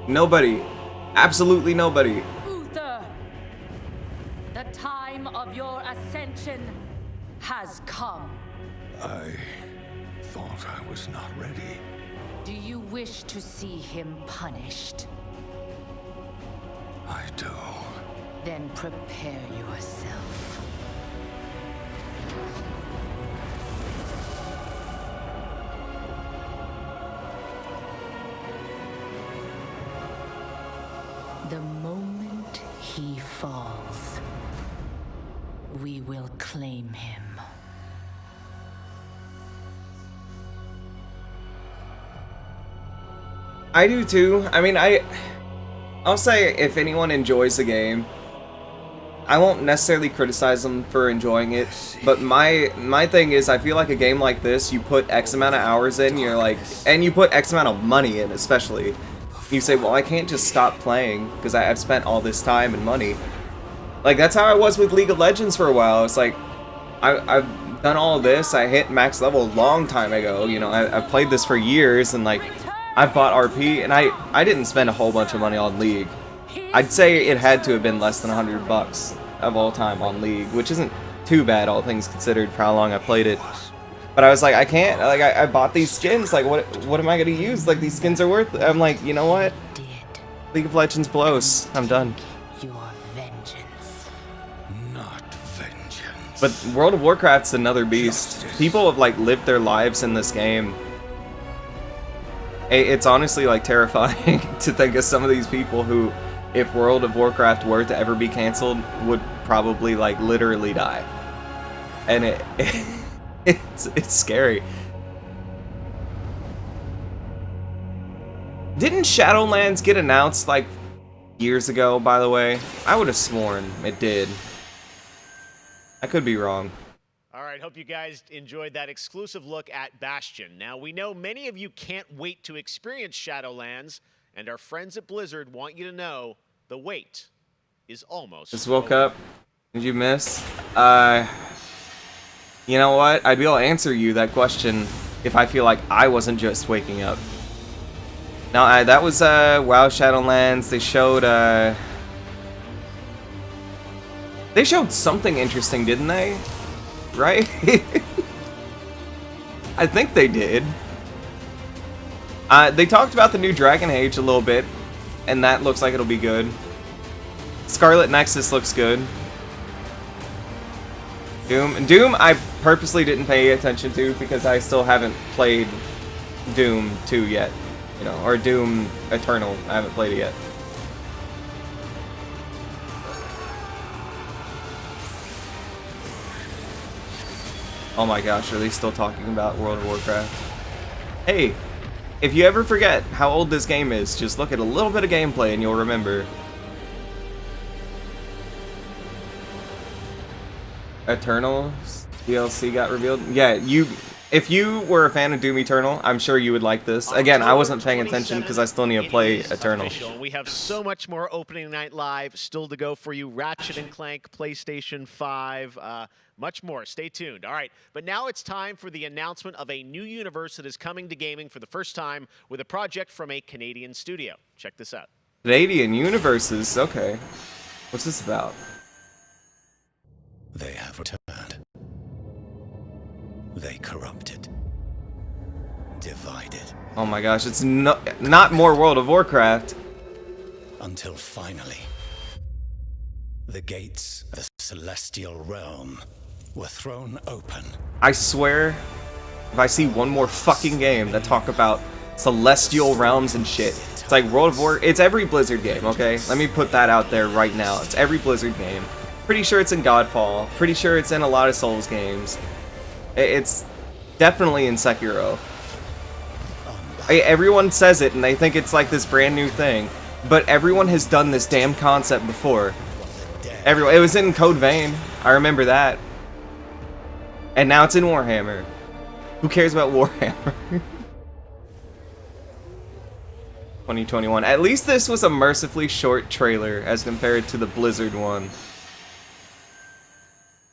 Nobody. Absolutely nobody. Uther, the time of your ascension has come. I thought I was not ready. Do you wish to see him punished? I do. Then prepare yourself. The moment he falls, we will claim him. I do too. I mean, I'll say if anyone enjoys the game, I won't necessarily criticize them for enjoying it, but my thing is I feel like a game like this, you put X amount of hours in, you're like, and you put X amount of money in especially, you say, well, I can't just stop playing because I've spent all this time and money. Like, that's how I was with League of Legends for a while. It's like, I've done all of this, I hit max level a long time ago, you know, I've played this for years, and like, I bought RP, and I didn't spend a whole bunch of money on League. I'd say it had to have been less than $100 of all time on League, which isn't too bad, all things considered, for how long I played it. But I was like, I can't, like, I bought these skins, like, what am I gonna use? Like, these skins are worth, I'm like, you know what? League of Legends blows. I'm done. Your vengeance. Not vengeance. But World of Warcraft's another beast. People have, like, lived their lives in this game. It's honestly, like, terrifying to think of some of these people who, if World of Warcraft were to ever be canceled, would probably, like, literally die. And it's scary. Didn't Shadowlands get announced, like, years ago, by the way? I would have sworn it did. I could be wrong. All right, hope you guys enjoyed that exclusive look at Bastion. Now, we know many of you can't wait to experience Shadowlands, and our friends at Blizzard want you to know the wait is almost Just woke up. Did you miss? You know what? I'd be able to answer you that question if I feel like I wasn't just waking up. Now, that was WoW Shadowlands. They showed something interesting, didn't they? Right? I think they did. They talked about the new Dragon Age a little bit, and that looks like it'll be good. Scarlet Nexus looks good. Doom I purposely didn't pay attention to because I still haven't played Doom 2 yet. You know, or Doom Eternal. I haven't played it yet. Oh my gosh, are they still talking about World of Warcraft? Hey, if you ever forget how old this game is, just look at a little bit of gameplay and you'll remember. Eternal's DLC got revealed. Yeah, if you were a fan of Doom Eternal, I'm sure you would like this. Again, I wasn't paying attention because I still need to play Eternal. We have so much more opening night live still to go for you. Ratchet & Clank, PlayStation 5, much more. Stay tuned. All right, but now it's time for the announcement of a new universe that is coming to gaming for the first time with a project from a Canadian studio. Check this out. Canadian universes, okay. What's this about? They have returned. They corrupted. Divided. Oh my gosh, it's not more World of Warcraft. Until finally, the gates of the celestial realm were thrown open. I swear, if I see one more fucking game that talk about celestial realms and shit, it's like World of Warcraft. It's every Blizzard game, okay? Let me put that out there right now. It's every Blizzard game. Pretty sure it's in Godfall. Pretty sure it's in a lot of Souls games. It's definitely in Sekiro. Everyone says it and they think it's like this brand new thing, but everyone has done this damn concept before. Everyone. It was in Code Vein. I remember that. And now it's in Warhammer. Who cares about Warhammer? 2021. At least this was a mercifully short trailer as compared to the Blizzard one.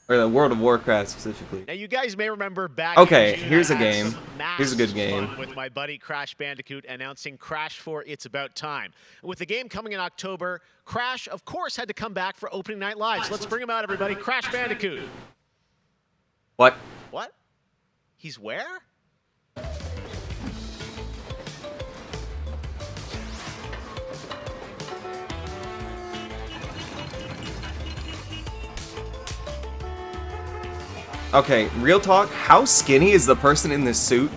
Or the World of Warcraft specifically. Now you guys may remember back. Okay, in June, here's a I had game. some Here's a good massive game. fun with my buddy Crash Bandicoot announcing Crash 4 It's About Time. And with the game coming in October, Crash of course had to come back for opening night live. So let's bring him out, everybody. Crash Bandicoot. What? What? He's where? Okay, real talk, how skinny is the person in this suit?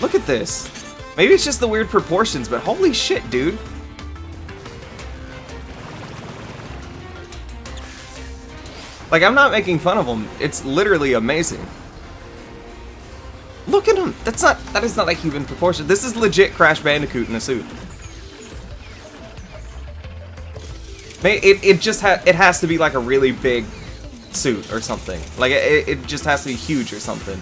Look at this. Maybe it's just the weird proportions, but holy shit, dude. Like, I'm not making fun of him. It's literally amazing. Look at him. That is not like even proportion. This is legit Crash Bandicoot in a suit. It has to be like a really big suit or something. Like it just has to be huge or something.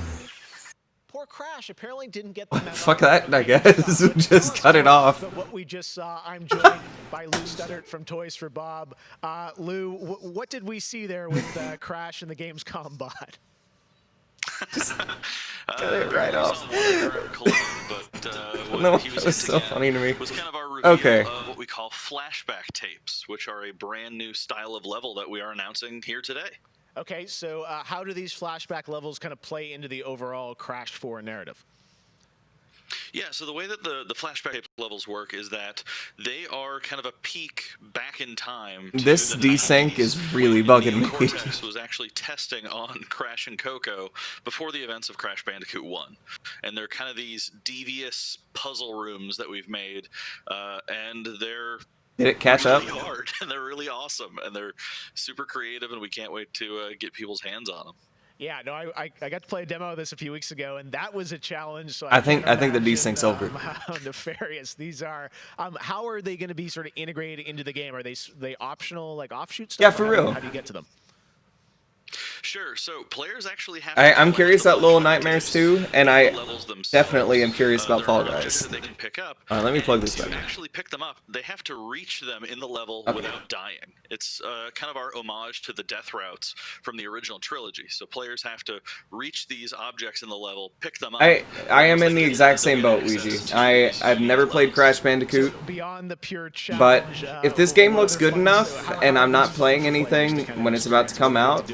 Poor Crash apparently didn't get the memo. Fuck that, I guess. Just cut it off. But what we just saw, I'm joined by Lou Studdert from Toys for Bob. Lou, what did we see there with Crash and the Gamescom bot? Cut it right off. But No, what he was that was so hinting at funny to me. was kind of our review Okay. of what we call flashback tapes, which are a brand new style of level that we are announcing here today. Okay, so how do these flashback levels kind of play into the overall Crash 4 narrative? Yeah, so the way that the flashback tape levels work is that they are kind of a peek back in time. This desync is really bugging me. Cortex was actually testing on Crash and Coco before the events of Crash Bandicoot 1. And they're kind of these devious puzzle rooms that we've made, and they're Did it catch up? really hard, and they're really awesome, and they're super creative, and we can't wait to get people's hands on them. Yeah, no, I got to play a demo of this a few weeks ago, and that was a challenge. So I think the imagine, desync's over. How nefarious these are. How are they going to be sort of integrated into the game? Are they optional, like offshoot stuff? Yeah, for real. How do you get to them? Sure. So players actually have. I'm curious about Little Nightmares 2, and I definitely am curious about Fall Guys. That they can pick up. Let me plug this To back. actually pick them up, they have to reach them in the level Okay. without dying. It's kind of our homage to the death routes from the original trilogy. So players have to reach these objects in the level, pick them up. I am in the exact same boat, Ouija. I've never played Crash Bandicoot, Beyond the pure but challenge, if this game looks good enough, and I'm not playing anything when it's about to come out,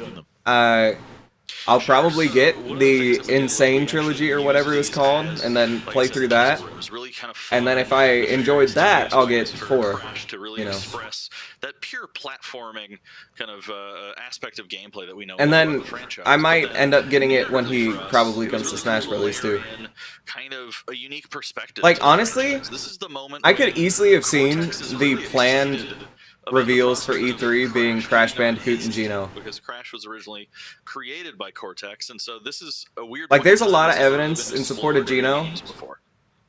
I'll probably get the Insane trilogy or whatever it's called, and then play through that. And then if I enjoyed that, I'll get 4. To really express that pure platforming kind of aspect of gameplay that we know. And then about the franchise. I might end up getting it when he probably comes to Smash Brothers too. Kind of a unique perspective. Like honestly, this is the moment I could easily have seen the planned reveals for E3 being Crash Bandicoot and Geno. Because Crash was originally created by Cortex, and so this is a weird. Like, there's a lot of evidence in support of Geno,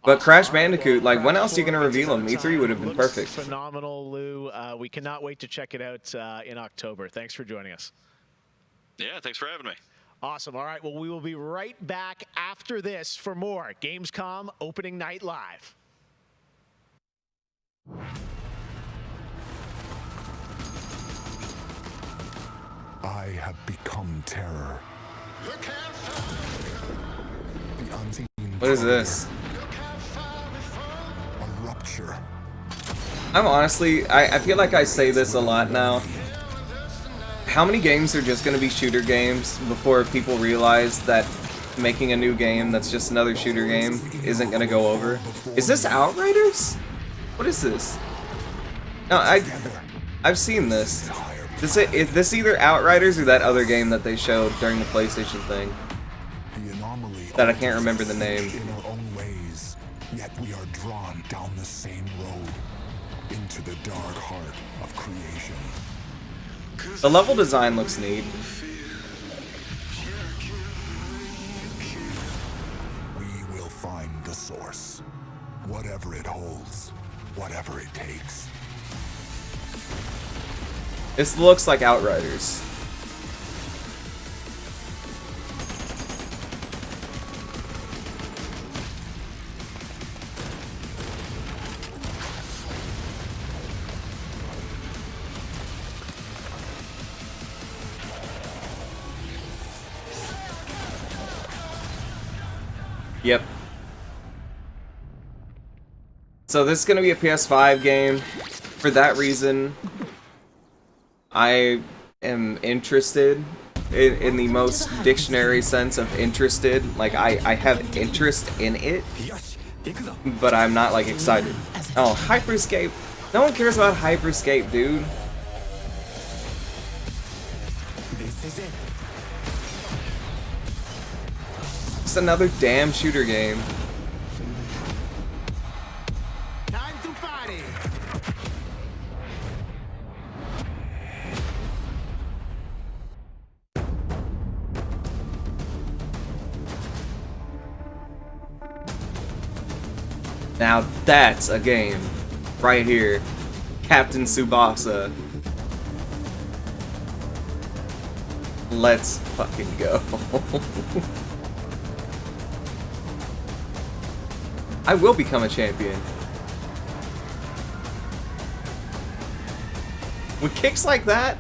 but Crash Bandicoot, like, when else are you gonna reveal him? E3 would have been perfect. Phenomenal, Lou. We cannot wait to check it out in October. Thanks for joining us. Yeah, thanks for having me. Awesome. All right, well, we will be right back after this for more Gamescom Opening Night Live. I have become terror. The unseen. What is this? A rupture. I'm honestly, I feel like I say this a lot now. How many games are just going to be shooter games before people realize that making a new game that's just another shooter game isn't going to go over? Is this Outriders? What is this? No, I've seen this. Is this either Outriders or that other game that they showed during the PlayStation thing? That I can't remember the name. In our own ways, yet we are drawn down the same road into the dark heart of creation. The level design looks neat. We will find the source, whatever it holds, whatever it takes. This looks like Outriders. Yep. So this is going to be a PS5 game. For that reason, I am interested in the most dictionary sense of interested. Like, I have interest in it, but I'm not, like, excited. Oh, Hyperscape. No one cares about Hyperscape, dude. It's another damn shooter game. Time to party. Now that's a game. Right here. Captain Tsubasa. Let's fucking go. I will become a champion. With kicks like that,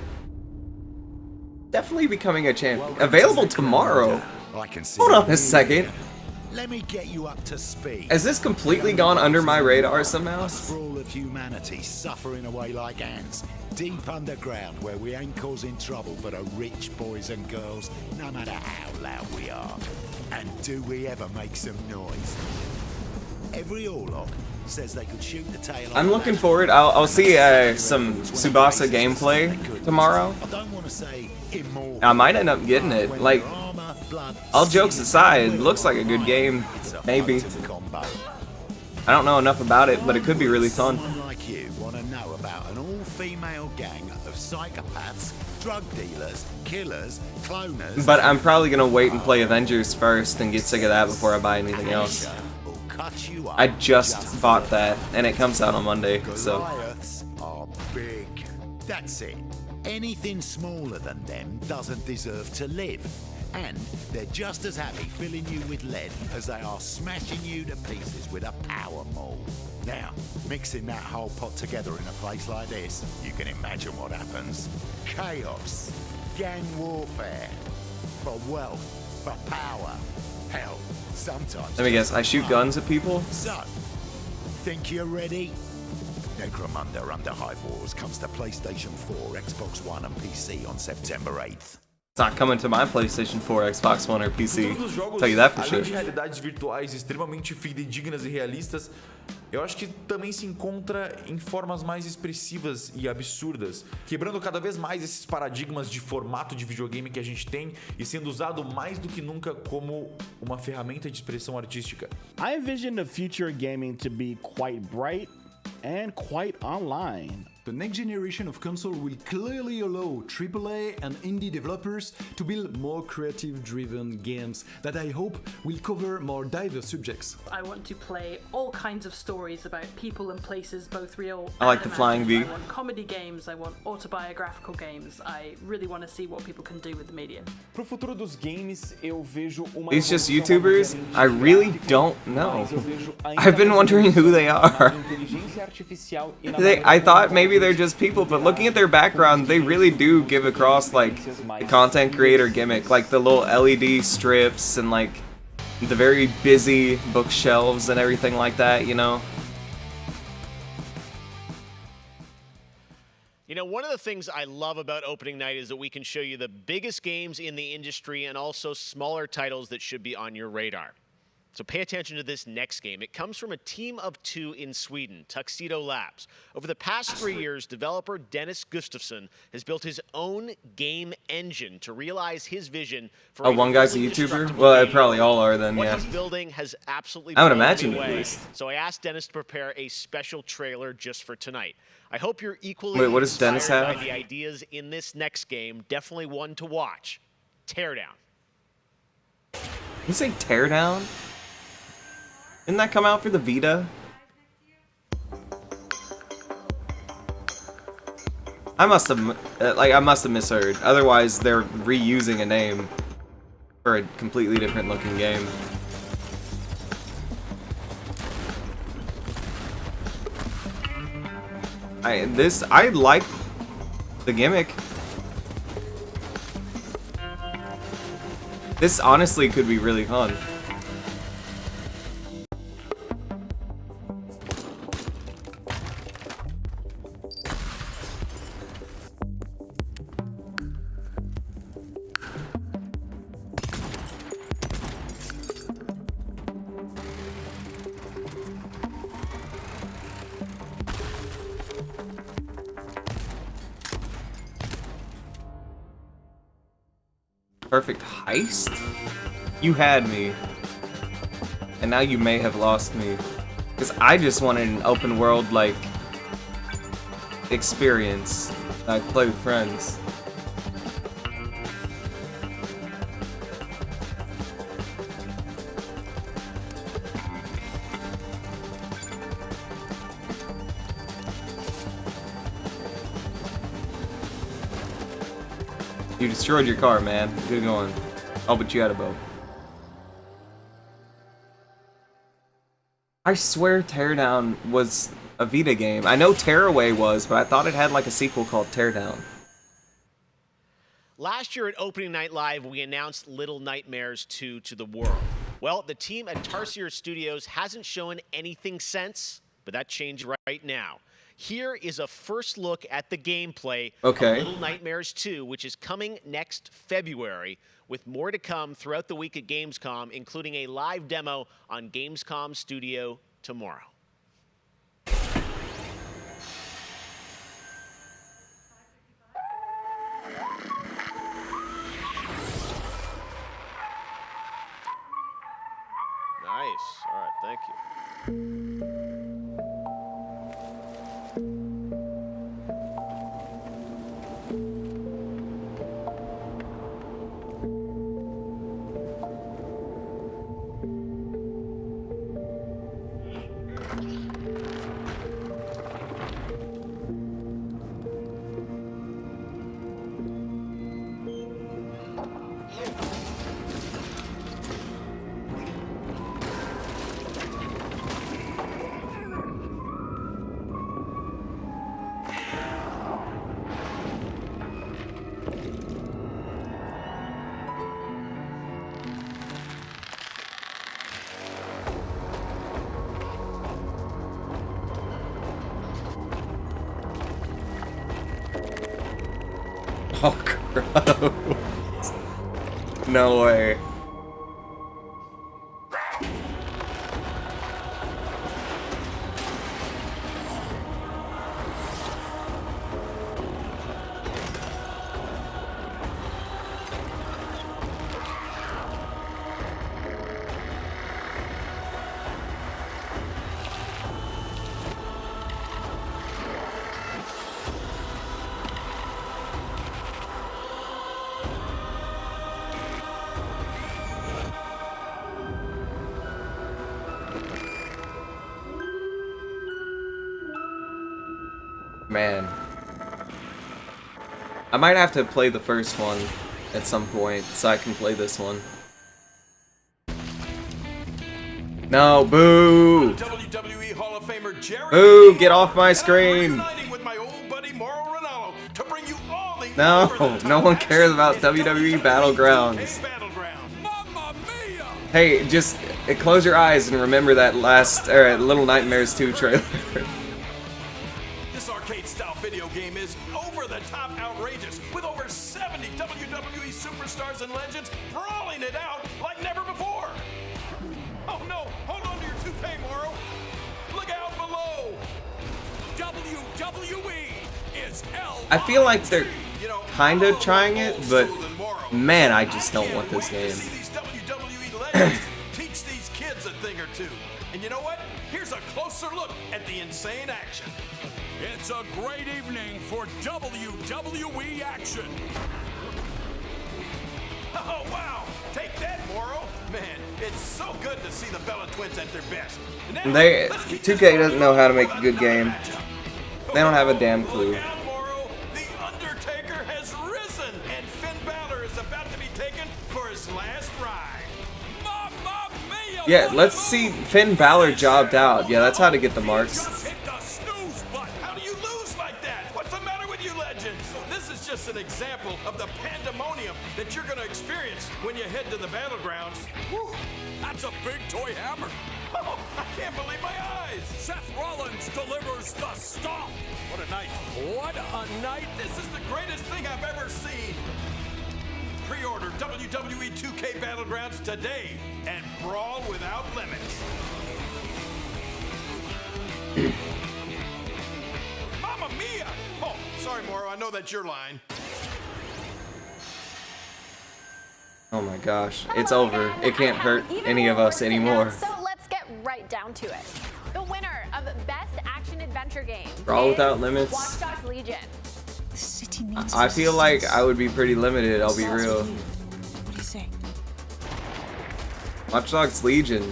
definitely becoming a champion. Available tomorrow. Hold on a second. Let me get you up to speed. Has this completely gone under my radar somehow? A sprawl of humanity suffering away like ants, deep underground where we ain't causing trouble for the rich boys and girls, no matter how loud we are. And do we ever make some noise? Every Orlok says they could shoot the tail off. I'm looking forward. I'll see some Tsubasa gameplay tomorrow. I don't want to say immortal. I might end up getting it. Like, all jokes aside, it looks like a good game. Maybe. I don't know enough about it, but it could be really fun. Someone like you want to know about an all-female gang of psychopaths, drug dealers, killers, cloners. But I'm probably gonna wait and play Avengers first and get sick of that before I buy anything else. I just bought that, and it comes out on Monday, so. Goliaths are big. That's it. Anything smaller than them doesn't deserve to live. And they're just as happy filling you with lead as they are smashing you to pieces with a power maul. Now, mixing that whole pot together in a place like this, you can imagine what happens. Chaos, gang warfare, for wealth, for power. Hell, sometimes... Let me guess, I shoot guns at people? So, think you're ready? Necromunda Under Hive Wars comes to PlayStation 4, Xbox One and PC on September 8th. It's not coming to my PlayStation 4, Xbox One, or PC. Todos os jogos, Tell you that for além sure. de realidades virtuais extremamente fidedignas e realistas, eu acho que também se encontra em formas mais expressivas e absurdas, quebrando cada vez mais esses paradigmas de formato de videogame que a gente tem e sendo usado mais do que nunca como uma ferramenta de expressão artística. I envision the future of gaming to be quite bright and quite online. The next generation of console will clearly allow AAA and indie developers to build more creative-driven games that I hope will cover more diverse subjects. I want to play all kinds of stories about people and places, both real I like and the flying V. imagined. I want comedy games, I want autobiographical games. I really want to see what people can do with the medium. Pro futuro dos games, eu vejo uma These just evolução YouTubers? I really don't know. mas eu vejo ainda I've been wondering who they na are. inteligência artificial e na I thought maybe they're just people, but looking at their background, they really do give across like the content creator gimmick, like the little LED strips and like the very busy bookshelves and everything like that, you know? You know, one of the things I love about opening night is that we can show you the biggest games in the industry and also smaller titles that should be on your radar. So pay attention to this next game. It comes from a team of 2 in Sweden, Tuxedo Labs. Over the past 3 years, developer Dennis Gustafsson has built his own game engine to realize his vision for Oh, one guy's a YouTuber? Well, they probably all are then, what yeah. he's building has absolutely I would blown me imagine at away. least. So I asked Dennis to prepare a special trailer just for tonight. I hope you're equally Wait, what does Dennis inspired have? by the ideas in this next game. Definitely one to watch. Teardown. You say Teardown? Didn't that come out for the Vita? I must have misheard. Otherwise, they're reusing a name for a completely different looking game. I like the gimmick. This honestly could be really fun. Perfect heist? You had me. And now you may have lost me. Because I just wanted an open world, like, experience that I could play with friends. You destroyed your car, man. Good going. Oh, but you had a boat. I swear Teardown was a Vita game. I know Tearaway was, but I thought it had like a sequel called Teardown. Last year at Opening Night Live, we announced Little Nightmares 2 to the world. Well, the team at Tarsier Studios hasn't shown anything since, but that changed right now. Here is a first look at the gameplay of Little Nightmares 2, which is coming next February, with more to come throughout the week at Gamescom, including a live demo on Gamescom Studio tomorrow. Nice. All right, thank you. Oh, gross. No way. Man. I might have to play the first one at some point so I can play this one. No, boo! WWE Hall of Famer Jerry Boo, get off my screen! with my old buddy Mauro Ranallo to bring you all the No one cares about WWE Battlegrounds. Hey, just close your eyes and remember that last Little Nightmares 2 trailer. This arcade-style video game is over-the-top outrageous, with over 70 WWE superstars and legends brawling it out like never before. Oh no, hold on to your toupee, Mauro. Look out below. WWE is L. I feel like they're kinda trying it, but man, I just don't want this game. Teach these kids a thing or two. And you know what? Here's a closer look at the insane action. It's a great evening for WWE action. Oh, wow. Take that, Mauro. Man, it's so good to see the Bella Twins at their best. Now, 2K doesn't know how to make a good game. They don't have a damn clue. The Undertaker has risen, and Finn Balor is about to be taken for his last ride. Yeah, let's see Finn Balor jobbed out. Yeah, that's how to get the marks. How do you lose like that? What's the matter with you legends? This is just an example of the pandemonium that you're going to experience when you head to the battlegrounds. Whew, that's a big toy hammer. Oh, I can't believe my eyes. Seth Rollins delivers the stomp. What a night. What a night. This is the greatest thing I've ever seen. Pre-order WWE 2K Battlegrounds today and brawl without limits. Mamma mia! Oh, sorry, Mauro. I know that's your line. Oh my gosh, it's over. It can't hurt any of us anymore. So let's get right down to it. The winner of Best Action Adventure Game Brawl is Without Limits. Watch Dogs Legion. I feel like I would be pretty limited, I'll be real. What do you say? Watch Dogs Legion.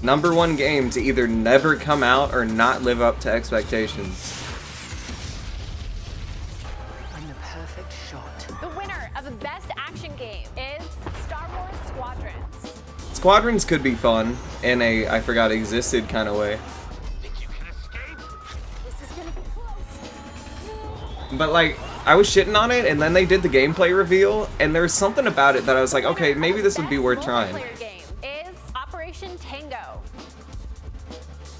#1 game to either never come out or not live up to expectations. I'm the perfect shot. The winner of Best Action Game is Star Wars Squadrons. Squadrons could be fun in a I forgot existed kind of way. This is gonna be close. But like, I was shitting on it, and then they did the gameplay reveal, and there was something about it that I was like, okay, maybe this would be worth trying. Multiplayer game is Operation Tango.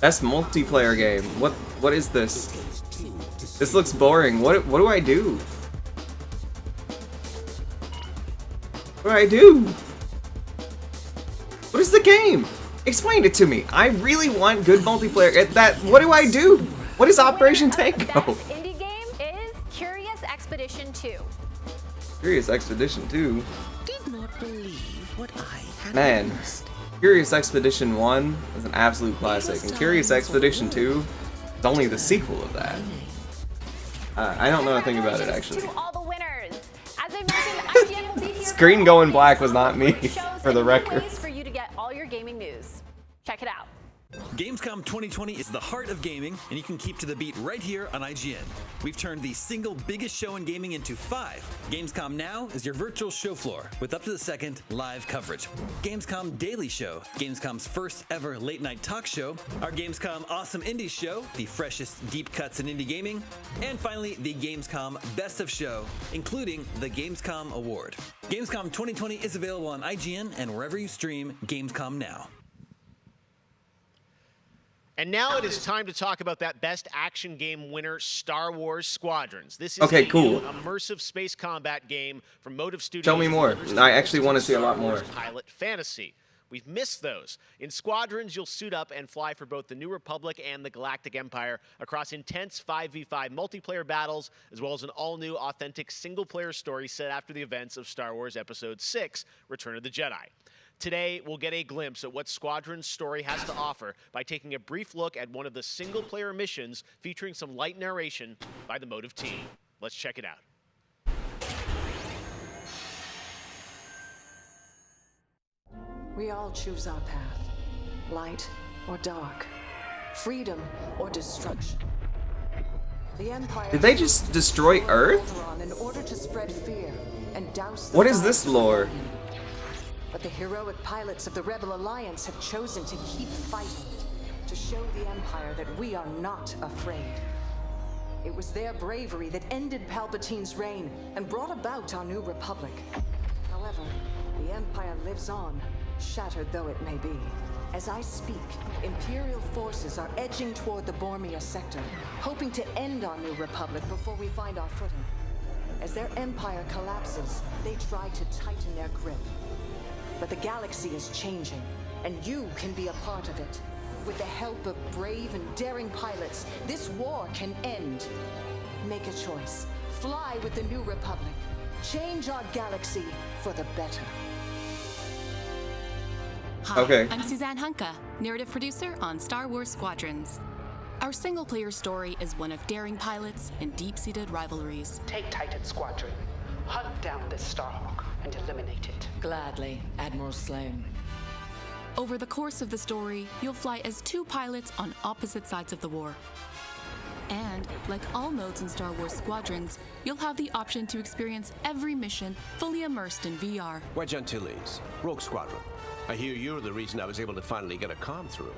Best multiplayer game. What is this? This looks boring. What do I do? What do I do? What is the game? Explain it to me. I really want good multiplayer. What do I do? What is Operation Tango? Best indie game is Curious Expedition 2. Curious Expedition 2. Did not believe what I had Man, witnessed. Curious Expedition 1 is an absolute classic, and Curious Expedition 2 is only the sequel of that. I don't know a thing about it, actually. To all the winners. As I mentioned, IGN will be here Screen going black was not me, for the record. ways for you to get all your gaming news. Check it out. Gamescom 2020 is the heart of gaming, and you can keep to the beat right here on IGN. We've turned the single biggest show in gaming into 5. Gamescom Now is your virtual show floor with up-to-the-second live coverage. Gamescom Daily Show, Gamescom's first ever late-night talk show, our Gamescom Awesome Indies Show, the freshest deep cuts in indie gaming, and finally the Gamescom Best of Show, including the Gamescom Award. Gamescom 2020 is available on IGN and wherever you stream Gamescom Now. And now it is time to talk about that best action game winner, Star Wars Squadrons. This is Okay, a cool. new immersive space combat game from Motive Studios. Show me more. I actually want to see a lot Star Wars more. Pilot fantasy. We've missed those. In Squadrons, you'll suit up and fly for both the New Republic and the Galactic Empire across intense 5v5 multiplayer battles, as well as an all-new, authentic single-player story set after the events of Star Wars Episode 6, Return of the Jedi. Today, we'll get a glimpse at what Squadron's story has to offer by taking a brief look at one of the single-player missions featuring some light narration by the Motive team. Let's check it out. We all choose our path. Light or dark. Freedom or destruction. The Empire... Did they just destroy Earth? ...in order to spread fear and douse the What is fire this of lore? rebellion. But the heroic pilots of the Rebel Alliance have chosen to keep fighting, to show the Empire that we are not afraid. It was their bravery that ended Palpatine's reign and brought about our new Republic. However, the Empire lives on, shattered though it may be. As I speak, Imperial forces are edging toward the Bormia sector, hoping to end our new Republic before we find our footing. As their empire collapses, they try to tighten their grip. But the galaxy is changing, and you can be a part of it. With the help of brave and daring pilots, this war can end. Make a choice. Fly with the New Republic. Change our galaxy for the better. Hi, Okay. I'm Suzanne Hunka, narrative producer on Star Wars Squadrons. Our single-player story is one of daring pilots and deep-seated rivalries. Take Titan Squadron. Hunt down this Starhawk and eliminate it. Gladly, Admiral Sloan. Over the course of the story, you'll fly as two pilots on opposite sides of the war. And, like all modes in Star Wars Squadrons, you'll have the option to experience every mission fully immersed in VR. Wedge Antilles, Rogue Squadron. I hear you're the reason I was able to finally get a comm through.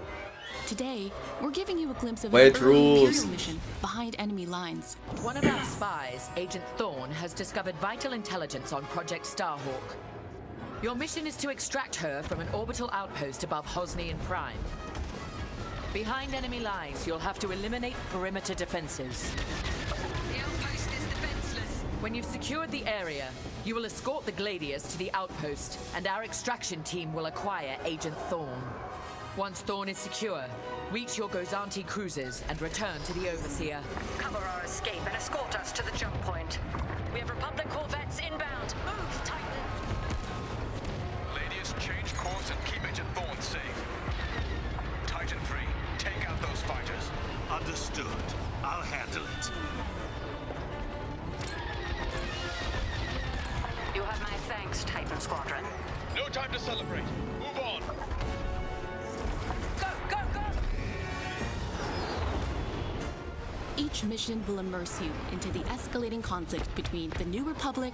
Today, we're giving you a glimpse of Wedge an early rules. Imperial mission behind enemy lines. One of our spies, Agent Thorne, has discovered vital intelligence on Project Starhawk. Your mission is to extract her from an orbital outpost above Hosnian Prime. Behind enemy lines, you'll have to eliminate perimeter defenses. The outpost is defenseless. When you've secured the area, you will escort the Gladius to the outpost, and our extraction team will acquire Agent Thorne. Once Thorne is secure, reach your Gozanti cruisers and return to the Overseer. Cover our escape and escort us to the jump point. We have Republic corvettes inbound. Move, Titan. Ladies, change course and keep Agent Thorne safe. Titan 3, take out those fighters. Understood. I'll handle it. You have my thanks, Titan Squadron. No time to celebrate. Move on. Go, go, go! Each mission will immerse you into the escalating conflict between the New Republic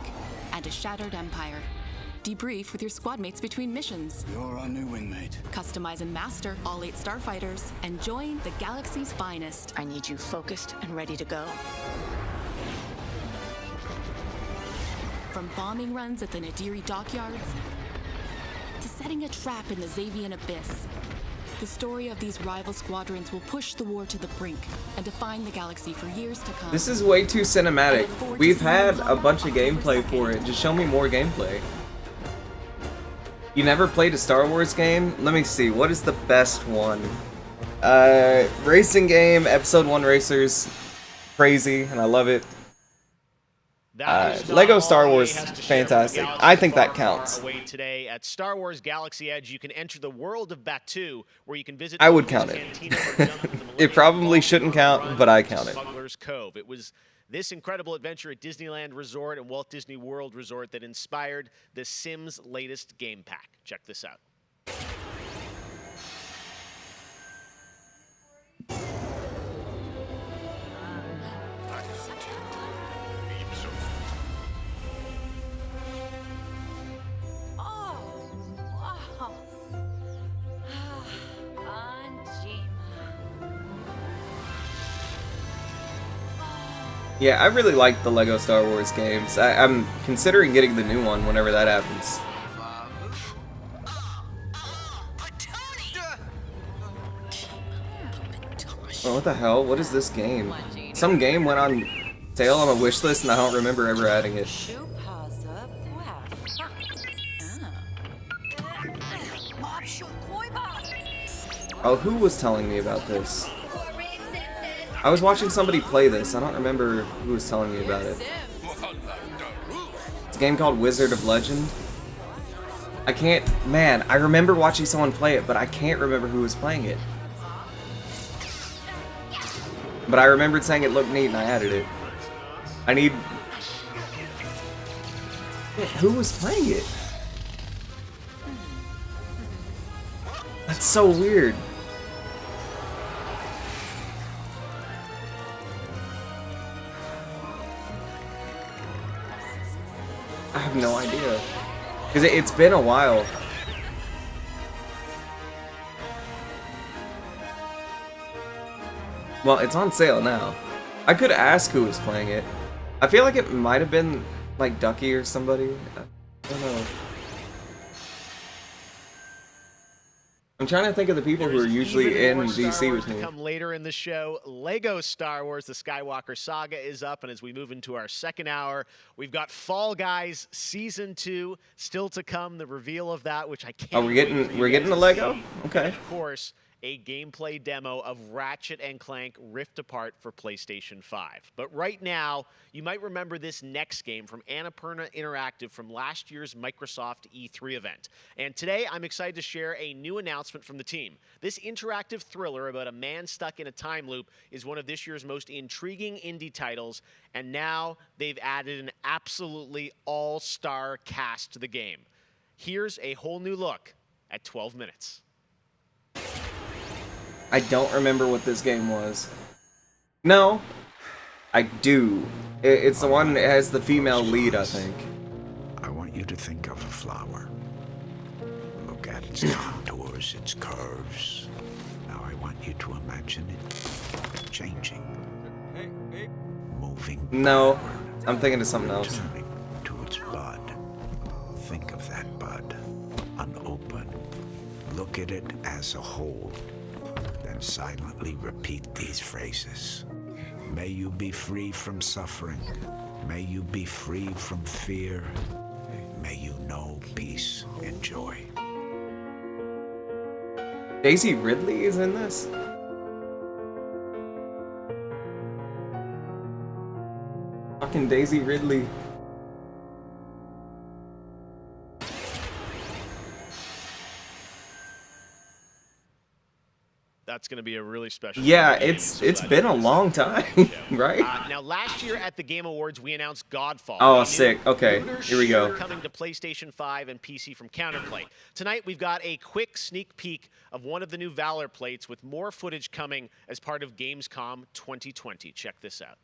and a shattered empire. Debrief with your squad mates between missions. You're our new wingmate. Customize and master all 8 starfighters and join the galaxy's finest. I need you focused and ready to go. From bombing runs at the Nadiri dockyards to setting a trap in the Xavian abyss, the story of these rival squadrons will push the war to the brink and define the galaxy for years to come. This is way too cinematic. We've had a bunch of gameplay for it. Just show me more gameplay. You never played a Star Wars game? Let me see. What is the best one? Racing game, Episode 1 Racers. Crazy, and I love it. Lego Star Wars, fantastic. I think that counts. Away today at Star Wars Galaxy Edge, you can enter the world of Batuu, where you can visit. I would count it. It probably shouldn't count, but I count it. Smuggler's Cove. It was this incredible adventure at Disneyland Resort and Walt Disney World Resort that inspired The Sims' latest game pack. Check this out. Yeah, I really like the Lego Star Wars games. I'm considering getting the new one whenever that happens. Oh, what the hell? What is this game? Some game went on sale on a wish list and I don't remember ever adding it. Oh, who was telling me about this? I was watching somebody play this. I don't remember who was telling me about it. It's a game called Wizard of Legend. I can't... Man, I remember watching someone play it, but I can't remember who was playing it. But I remembered saying it looked neat and I added it. I need... Who was playing it? That's so weird. I have no idea. Because it's been a while. Well, it's on sale now. I could ask who was playing it. I feel like it might have been like Ducky or somebody. I don't know. I'm trying to think of the people who are usually in DC with me. Come later in the show, Lego Star Wars: The Skywalker Saga is up, and as we move into our second hour, we've got Fall Guys Season 2 still to come. The reveal of that, which I can't. Oh, we're getting the Lego? Okay. And of course, a gameplay demo of Ratchet & Clank Rift Apart for PlayStation 5. But right now, you might remember this next game from Annapurna Interactive from last year's Microsoft E3 event. And today, I'm excited to share a new announcement from the team. This interactive thriller about a man stuck in a time loop is one of this year's most intriguing indie titles, and now they've added an absolutely all-star cast to the game. Here's a whole new look at 12 minutes. I don't remember what this game was. No, I do. It's the one that has the female lead, I think. I want you to think of a flower. Look at its contours, its curves. Now I want you to imagine it changing. Moving. No, I'm thinking of something else. Turning to its bud. Think of that bud. Unopened. Look at it as a whole. Then silently repeat these phrases. May you be free from suffering. May you be free from fear. May you know peace and joy. Daisy Ridley is in this? Fucking Daisy Ridley. That's going to be a really special. Yeah, it's been a long time, right? Now, last year at the Game Awards, we announced Godfall. Oh, sick. Okay, here we go. Coming to PlayStation 5 and PC from Counterplay. Tonight, we've got a quick sneak peek of one of the new Valor plates with more footage coming as part of Gamescom 2020. Check this out.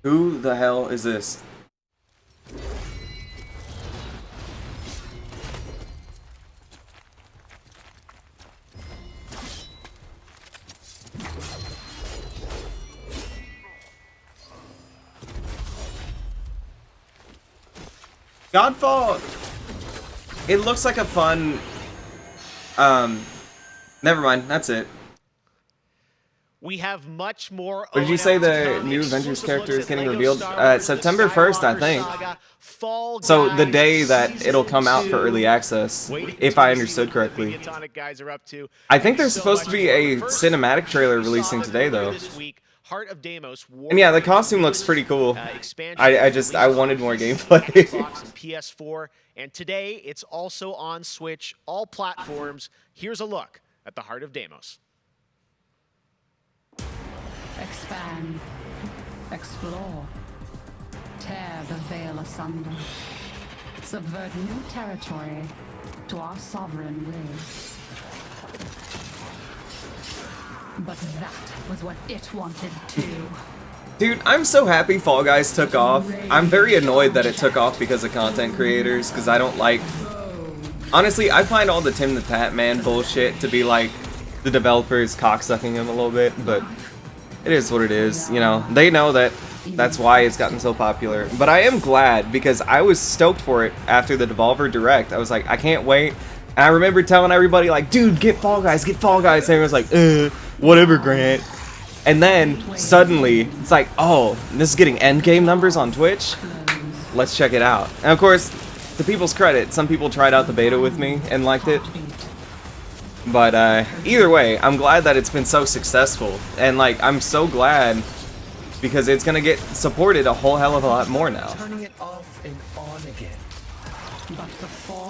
Who the hell is this? Godfall! It looks like a fun... Never mind, that's it. We have much more. What did you say the new Avengers character is getting revealed? September 1st, I think. So the day that it'll come out for early access, if I understood correctly. I think there's supposed to be a cinematic trailer releasing today, though. And yeah, the costume looks pretty cool. I wanted more gameplay. PS4, and today it's also on Switch, all platforms. Here's a look at the Heart of Deimos. Expand, explore, tear the veil asunder, subvert new territory to our sovereign will. But that was what it wanted too. Dude, I'm so happy Fall Guys took off. I'm very annoyed that it took off because of content creators, because I don't like... Honestly, I find all the Tim the Tat Man bullshit to be like the developers cocksucking him a little bit, but it is what it is. You know, they know that that's why it's gotten so popular. But I am glad because I was stoked for it after the Devolver Direct. I was like, I can't wait. And I remember telling everybody like, dude, get Fall Guys, get Fall Guys. And everyone's like, whatever, Grant. And then suddenly it's like, oh, this is getting endgame numbers on Twitch. Let's check it out. And of course, to people's credit, some people tried out the beta with me and liked it. But either way, I'm glad that it's been so successful. And like, I'm so glad because it's gonna get supported a whole hell of a lot more now.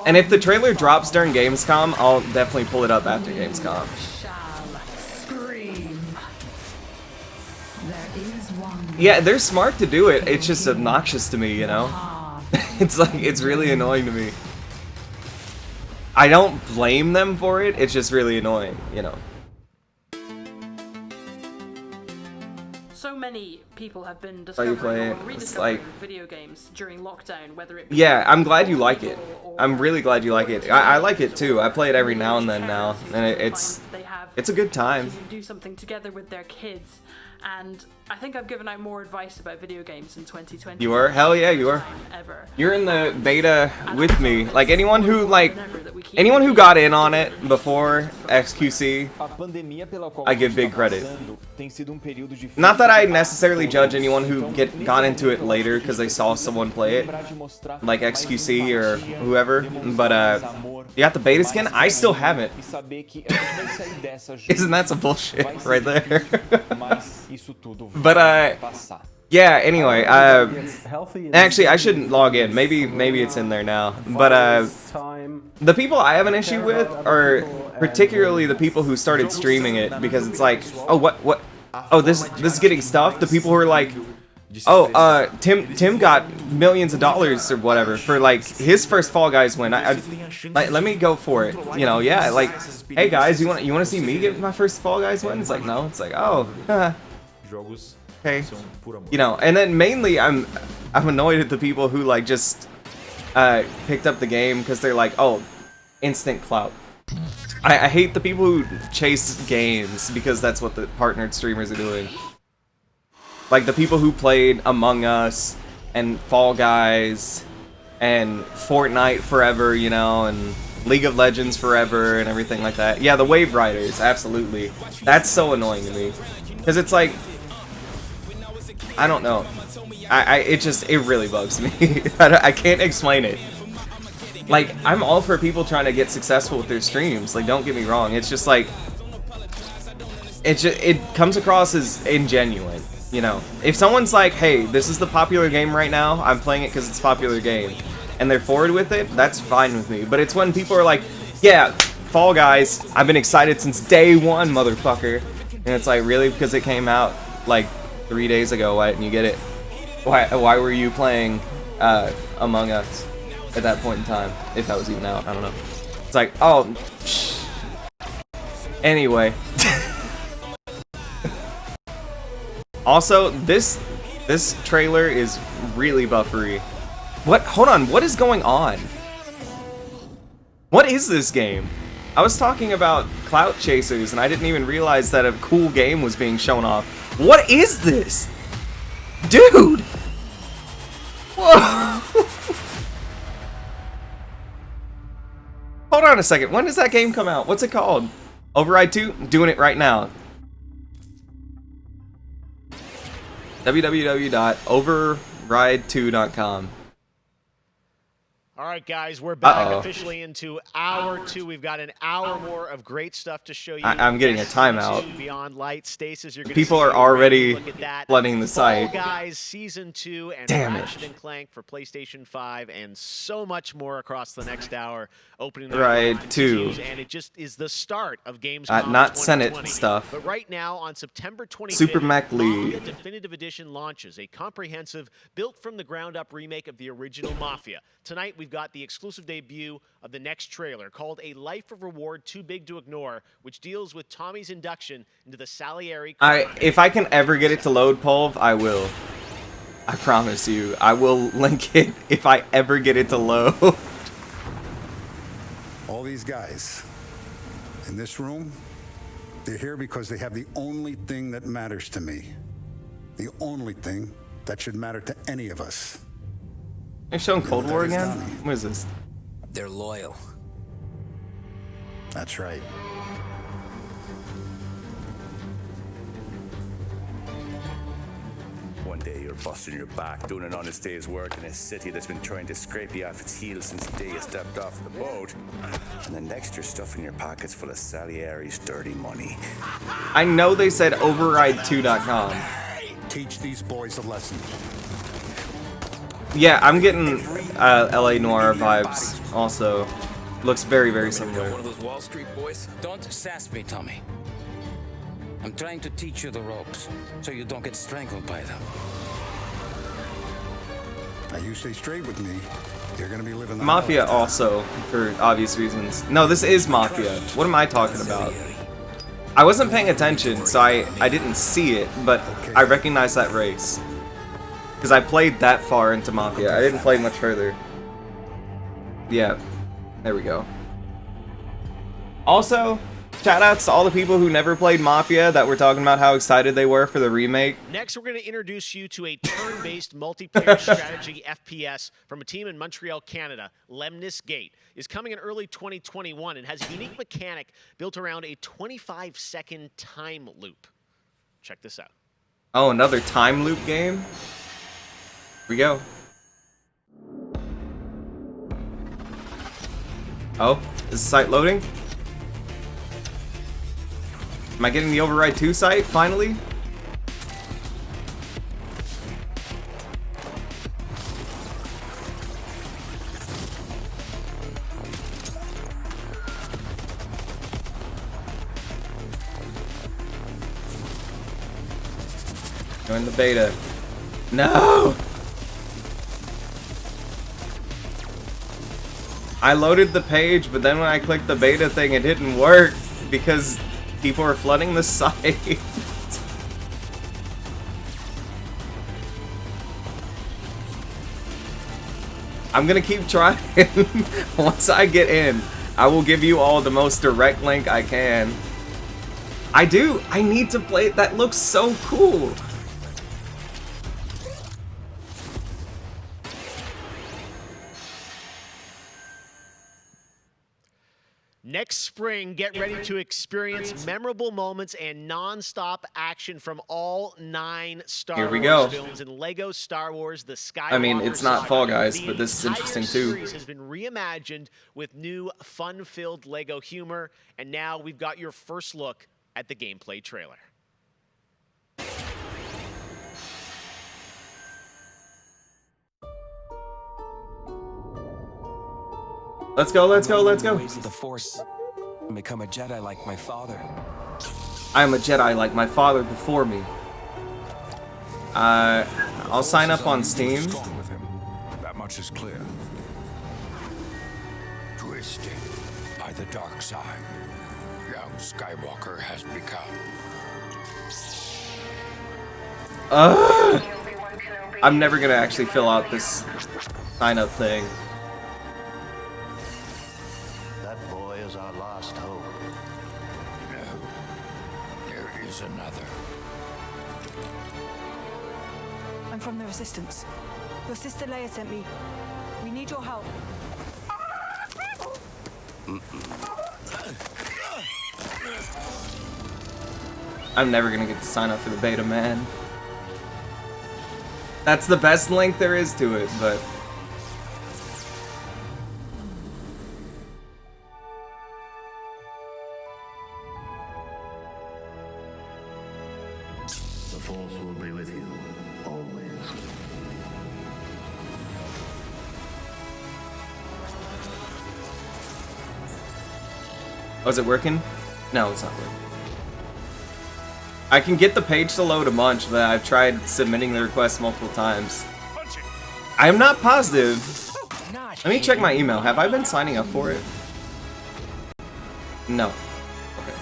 And if the trailer drops during Gamescom, I'll definitely pull it up after Gamescom. Yeah, they're smart to do it. It's just obnoxious to me, you know? It's like, it's really annoying to me. I don't blame them for it, it's just really annoying, you know? So many people have been discovering or rediscovering video games during lockdown, whether it be... Yeah, I'm glad you like it. I'm really glad you like it. I like it too. I play it every now and then now, and it's a good time. Do something together with their kids, and I think I've given out more advice about video games in 2020. You are? Hell yeah, you are. You're in the beta with me. Like anyone who got in on it before XQC, I give big credit. Not that I necessarily judge anyone who got into it later because they saw someone play it, like XQC or whoever, but you got the beta skin? I still haven't. Isn't that some bullshit right there? But yeah, anyway, actually I shouldn't log in. Maybe it's in there now. But the people I have an issue with are particularly the people who started streaming it because it's like, oh what oh this is getting stuff. The people who are like, oh Tim got millions of dollars or whatever for like his first Fall Guys win. Like, let me go for it. You know, yeah, like, hey guys, you want to see me get my first Fall Guys win? It's like, no. It's like, oh, okay. You know, and then mainly I'm annoyed at the people who like just picked up the game because they're like, oh, instant clout. I hate the people who chase games because that's what the partnered streamers are doing. Like the people who played Among Us and Fall Guys and Fortnite forever, you know, and League of Legends forever and everything like that. Yeah, the Wave Riders, absolutely. That's so annoying to me. Because it's like, I don't know. It really bugs me. I can't explain it. Like, I'm all for people trying to get successful with their streams. Like, don't get me wrong. It's just like, it comes across as ingenuine. You know, if someone's like, hey, this is the popular game right now, I'm playing it because it's a popular game, and they're forward with it, that's fine with me. But it's when people are like, yeah, Fall Guys, I've been excited since day one, motherfucker. And it's like, really? Because it came out like 3 days ago, why didn't you get it? Why were you playing Among Us at that point in time? If that was even out, I don't know. It's like, oh, psh. Anyway. Also, this trailer is really buffery. What? Hold on, what is going on? What is this game? I was talking about Clout Chasers and I didn't even realize that a cool game was being shown off. What is this? Dude! Whoa! Hold on a second, when does that game come out? What's it called? Override 2? Doing it right now. www.override2.com. All right, guys, we're back officially into hour 2. We've got an hour more of great stuff to show you. I'm getting a timeout. Beyond Light, Stasis, you're People are already flooding the site. Fall Guys Season 2 and Ratchet and Clank for PlayStation 5 and so much more across the next hour. Opening Right, 2. And it just is the start of Gamescom not Senate stuff. But right now, on September 25th, Super Mac League. Mafia Definitive Edition launches, a comprehensive, built-from-the-ground-up remake of the original Mafia. Tonight, we've got the exclusive debut of the next trailer called A Life of Reward Too Big to Ignore, which deals with Tommy's induction into the Salieri... If I can ever get it to load, Pulv, I will. I promise you. I will link it if I ever get it to load. All these guys in this room They're here because they have the only thing that matters to me. The only thing that should matter to any of us. They're showing Cold War again? What is this? They're loyal. That's right. One day you're busting your back, doing an honest day's work in a city that's been trying to scrape you off its heels since the day you stepped off the boat. And the next you're stuffing your pockets full of Salieri's dirty money. I know they said override2.com. Teach these boys a lesson. Yeah, I'm getting LA Noire vibes also. Looks very, very similar. One of those Wall Street boys? Don't sass me, Tommy. I'm trying to teach you the ropes, so you don't get strangled by them. Now you stay straight with me. You're gonna be living the Mafia also, for obvious reasons. No, this is Mafia. What am I talking about? I wasn't paying attention, so I didn't see it, but I recognize that race. Because I played that far into Mafia. I didn't play much further. Yeah, there we go. Also, shoutouts to all the people who never played Mafia that were talking about how excited they were for the remake. Next, we're going to introduce you to a turn-based multiplayer strategy FPS from a team in Montreal, Canada. Lemnis Gate is coming in early 2021 and has a unique mechanic built around a 25-second time loop. Check this out. Oh, another time loop game? Here we go. Oh, is the site loading? Am I getting the Override 2 site, finally? Join the beta. No! I loaded the page, but then when I clicked the beta thing, it didn't work because people are flooding the site. I'm gonna keep trying. Once I get in, I will give you all the most direct link I can. I do. I need to play it. That looks so cool. Next spring, get ready to experience memorable moments and non-stop action from all 9 Star Wars films in Lego Star Wars: The Skywalker I mean, it's not Saga. Fall Guys, The but this is interesting entire too. series has been reimagined with new, fun-filled Lego humor, and now we've got your first look at the gameplay trailer. Let's go, let's go, let's go. Ways of the Force and become a Jedi like my father. I am a Jedi like my father before me. I'll sign up on Steam. With him. That much is clear. Twisted by the dark side, young Skywalker has become. I'm never gonna actually fill out this sign up thing. That boy is our last hope. No, there is another. I'm from the Resistance. Your sister Leia sent me. We need your help. I'm never gonna get to sign up for the beta, man. That's the best link there is to it, but... The Force will be with you, always. Oh, is it working? No, it's not working. I can get the page to load a bunch, but I've tried submitting the request multiple times. I am not positive. Let me check my email. Have I been signing up for it? No. Okay.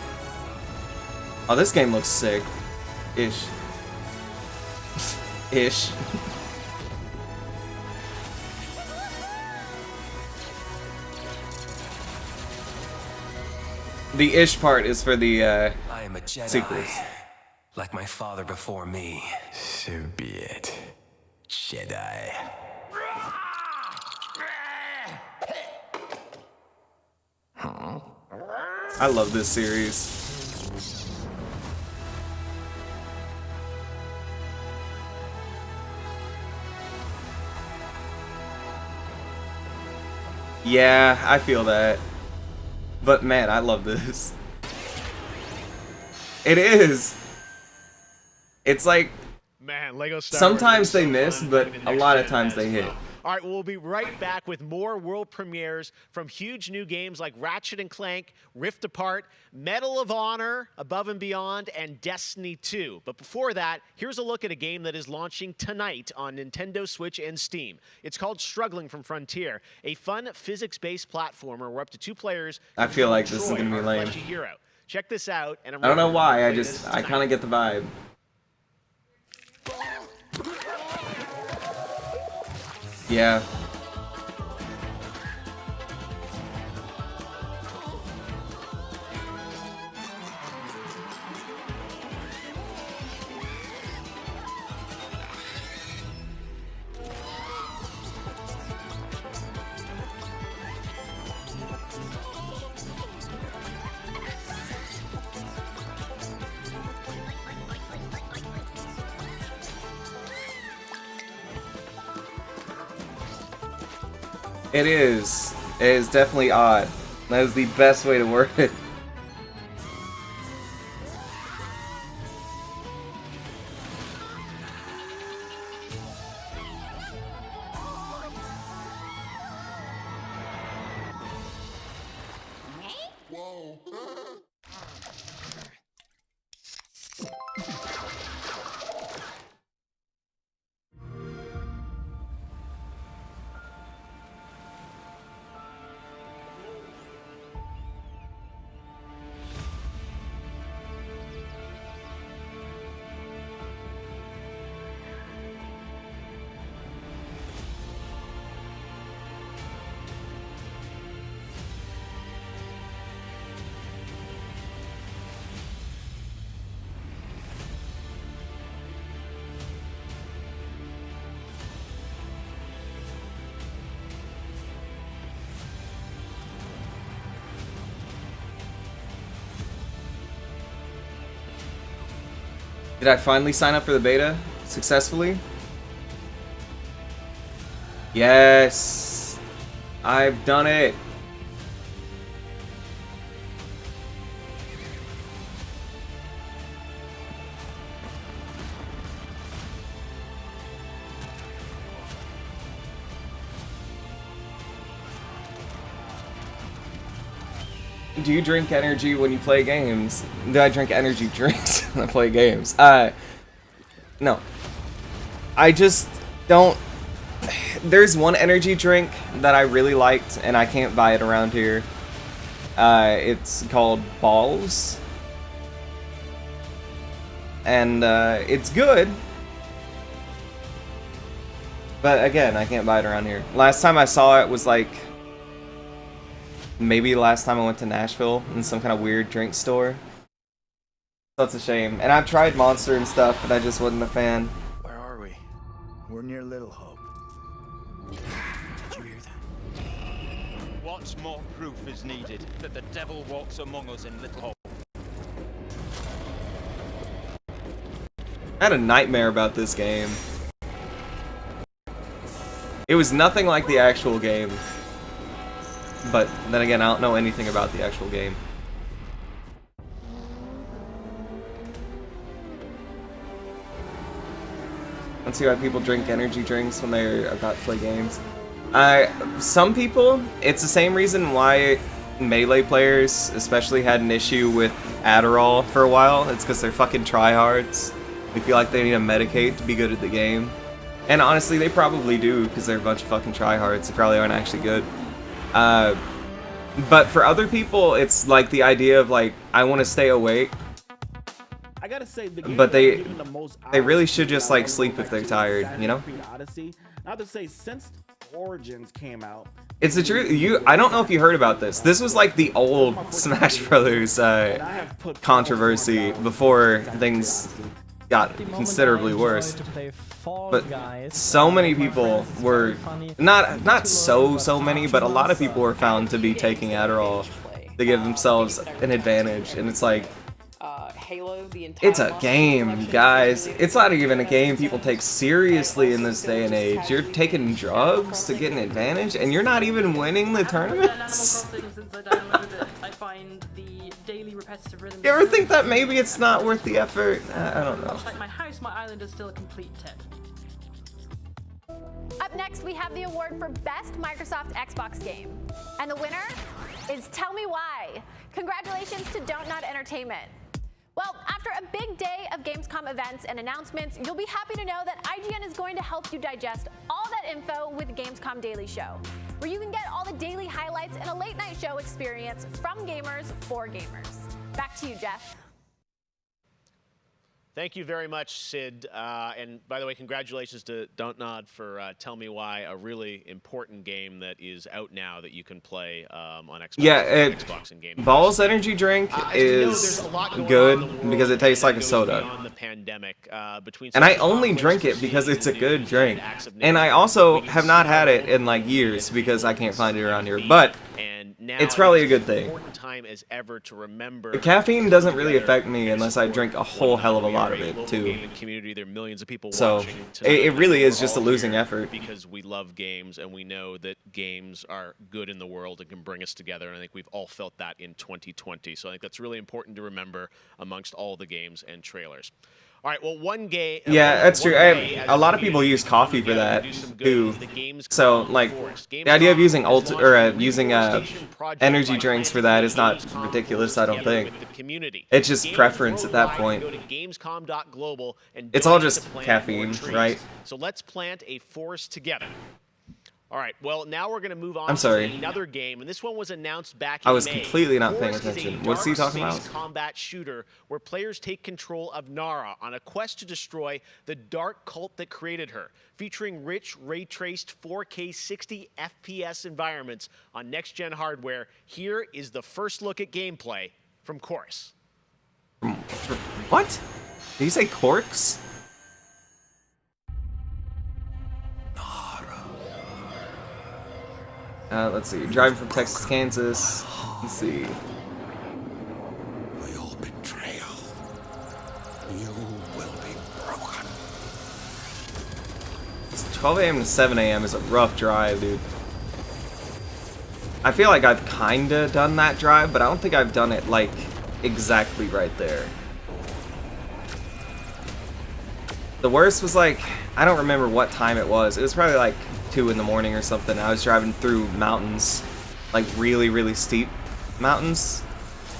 Oh, this game looks sick. Ish. Ish. The ish part is for the I am a Jedi, sequels. like my father before me. So be it, Jedi. I love this series. Yeah, I feel that. But man, I love this. It is. It's like Man, Lego Star sometimes Wars they is so miss, fun but playing a the lot of next times gen they as hit. well. All right, we'll be right back with more world premieres from huge new games like Ratchet & Clank, Rift Apart, Medal of Honor, Above and Beyond, and Destiny 2. But before that, here's a look at a game that is launching tonight on Nintendo Switch and Steam. It's called Struggling from Frontier, a fun physics-based platformer where up to 2 players I feel like this is control gonna be our lame. fleshy hero. Check this out. And I don't know why, I this kind of get the vibe. Yeah. It is. It is definitely odd. That is the best way to word it. Did I finally sign up for the beta successfully? Yes! I've done it! Do you drink energy when you play games? Do I drink energy drinks when I play games? No. I just don't... There's one energy drink that I really liked, and I can't buy it around here. It's called Balls. And, it's good. But again, I can't buy it around here. Last time I saw it was like... Maybe last time I went to Nashville in some kind of weird drink store. That's a shame. And I've tried Monster and stuff, but I just wasn't a fan. Where are we? We're near Little Hope. Did you hear that? What more proof is needed that the devil walks among us in Little Hope? I had a nightmare about this game. It was nothing like the actual game. But then again, I don't know anything about the actual game. Let's see why people drink energy drinks when they're about to play games. Some people, it's the same reason why Melee players especially had an issue with Adderall for a while. It's because they're fucking tryhards. They feel like they need to medicate to be good at the game. And honestly, they probably do, because they're a bunch of fucking tryhards. They probably aren't actually good. But for other people, it's like the idea of like, I want to stay awake. I gotta say, the game But they given the most really hours should just like sleep if they're tired, you know? Odyssey. Not to say since Origins came out. It's the truth. I don't know if you heard about this. This was like the old Smash Brothers controversy before things got considerably worse. But so many people were not so many, but a lot of people were found to be taking Adderall to give themselves an advantage, and it's like, it's a game, guys. It's not even a game people take seriously in this day and age. You're taking drugs to get an advantage, and you're not even winning the tournaments. You ever think that maybe it's not worth the effort? I don't know. Like my house, my island is still a complete 10. Up next, we have the award for Best Microsoft Xbox Game. And the winner is Tell Me Why. Congratulations to Don't Nod Entertainment. Well, after a big day of Gamescom events and announcements, you'll be happy to know that IGN is going to help you digest all that info with Gamescom Daily Show, where you can get all the daily highlights and a late night show experience from gamers for gamers. Back to you, Jeff. Thank you very much, Sid. And by the way, congratulations to Don't Nod for Tell Me Why, a really important game that is out now that you can play on Xbox. Yeah, Xbox and Game Ball's energy drink is good because it tastes like a soda. And I only drink it because it's a good drink. And I also have not had it in like years because I can't find it around here. But it's probably a good thing. Time as ever to remember. The caffeine doesn't really affect me unless I drink a whole hell of a lot of it too. Community, there are millions of people so watching it really is just a losing effort. Because we love games and we know that games are good in the world and can bring us together. And I think we've all felt that in 2020. So I think that's really important to remember amongst all the games and trailers. All right, well, one game. Yeah, that's true. A lot of people use coffee for that too. So, like, the idea of using using energy drinks for that is not ridiculous. I don't think. It's just preference at that point. It's all just caffeine, right? So let's plant a forest together. All right, well, now we're going to move on I'm sorry. to another game, and this one was announced back in I was May. completely not paying Forest is a attention. What's he talking dark space about? combat shooter where players take control of Nara on a quest to destroy the dark cult that created her, featuring rich, ray-traced 4K 60 FPS environments on next-gen hardware. Here is the first look at gameplay from Chorus. What? Did you say Corks? Let's see. Driving from Texas, Kansas. Let's see. For your betrayal, you will be broken. It's 12 a.m. to 7 a.m. is a rough drive, dude. I feel like I've kinda done that drive, but I don't think I've done it, like, exactly right there. The worst was, like, I don't remember what time it was. It was probably, like, 2 in the morning or something. I was driving through mountains, like really, really steep mountains,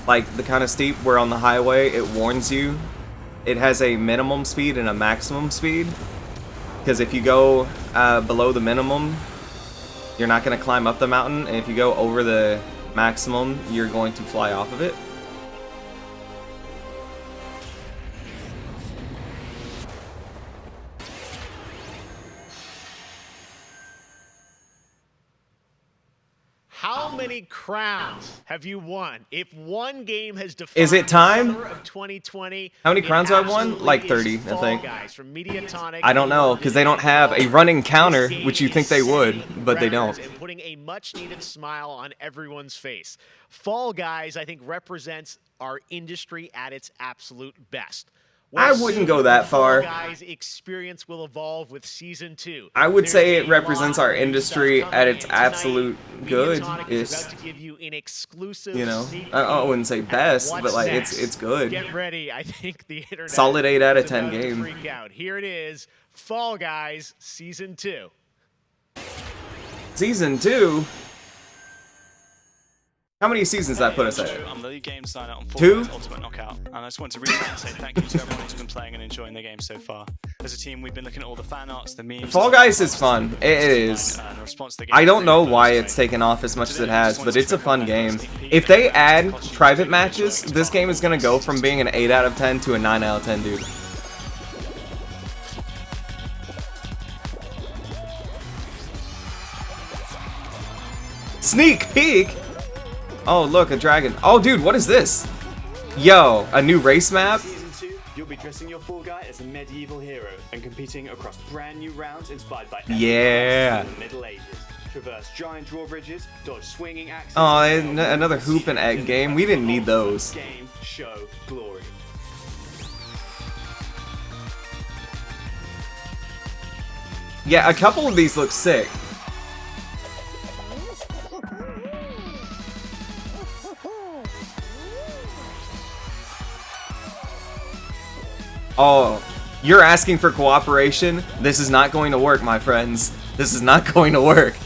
like the kind of steep where on the highway it warns you it has a minimum speed and a maximum speed, because if you go below the minimum, you're not going to climb up the mountain, and if you go over the maximum, you're going to fly off of it. How many crowns have you won? If one game has defined Is it time? the summer of 2020, How many crowns have I won? Like 30, I think. I don't know, because they don't have a running counter, which you think they would, but they don't. And putting a much-needed smile on everyone's face. Fall Guys, I think, represents our industry at its absolute best. I wouldn't go that far. Fall Guys experience will evolve with season 2. I would say it represents our industry at its absolute good. It's, you know, I wouldn't say best, but like it's good. Get ready, I think the internet solid 8 out of is 10 about to game. freak out. Here it is, Fall Guys season 2. Season 2. How many seasons that put us at? I'm the lead game designer on 2? Ultimate Knockout, and I just want to really say thank you to everyone who's been playing and enjoying the game so far. As a team, we've been looking at all the fan arts, the memes. Fall Guys is fun. It is. I don't know why it's taken off as much as it has, but it's a fun game. If they add private matches, this game is going to go from being an 8 out of 10 to a 9 out of 10, dude. Sneak peek? Oh, look, a dragon. Oh, dude, what is this? Yo, a new race map? Season 2, you'll be dressing your fall guy as a medieval hero and competing across brand new rounds inspired by Yeah. the Middle Ages. Traverse giant drawbridges, dodge swinging axes. Oh, another hoop and egg game. We didn't need those. Game, show, glory. Yeah, a couple of these look sick. Oh, you're asking for cooperation? This is not going to work, my friends. This is not going to work.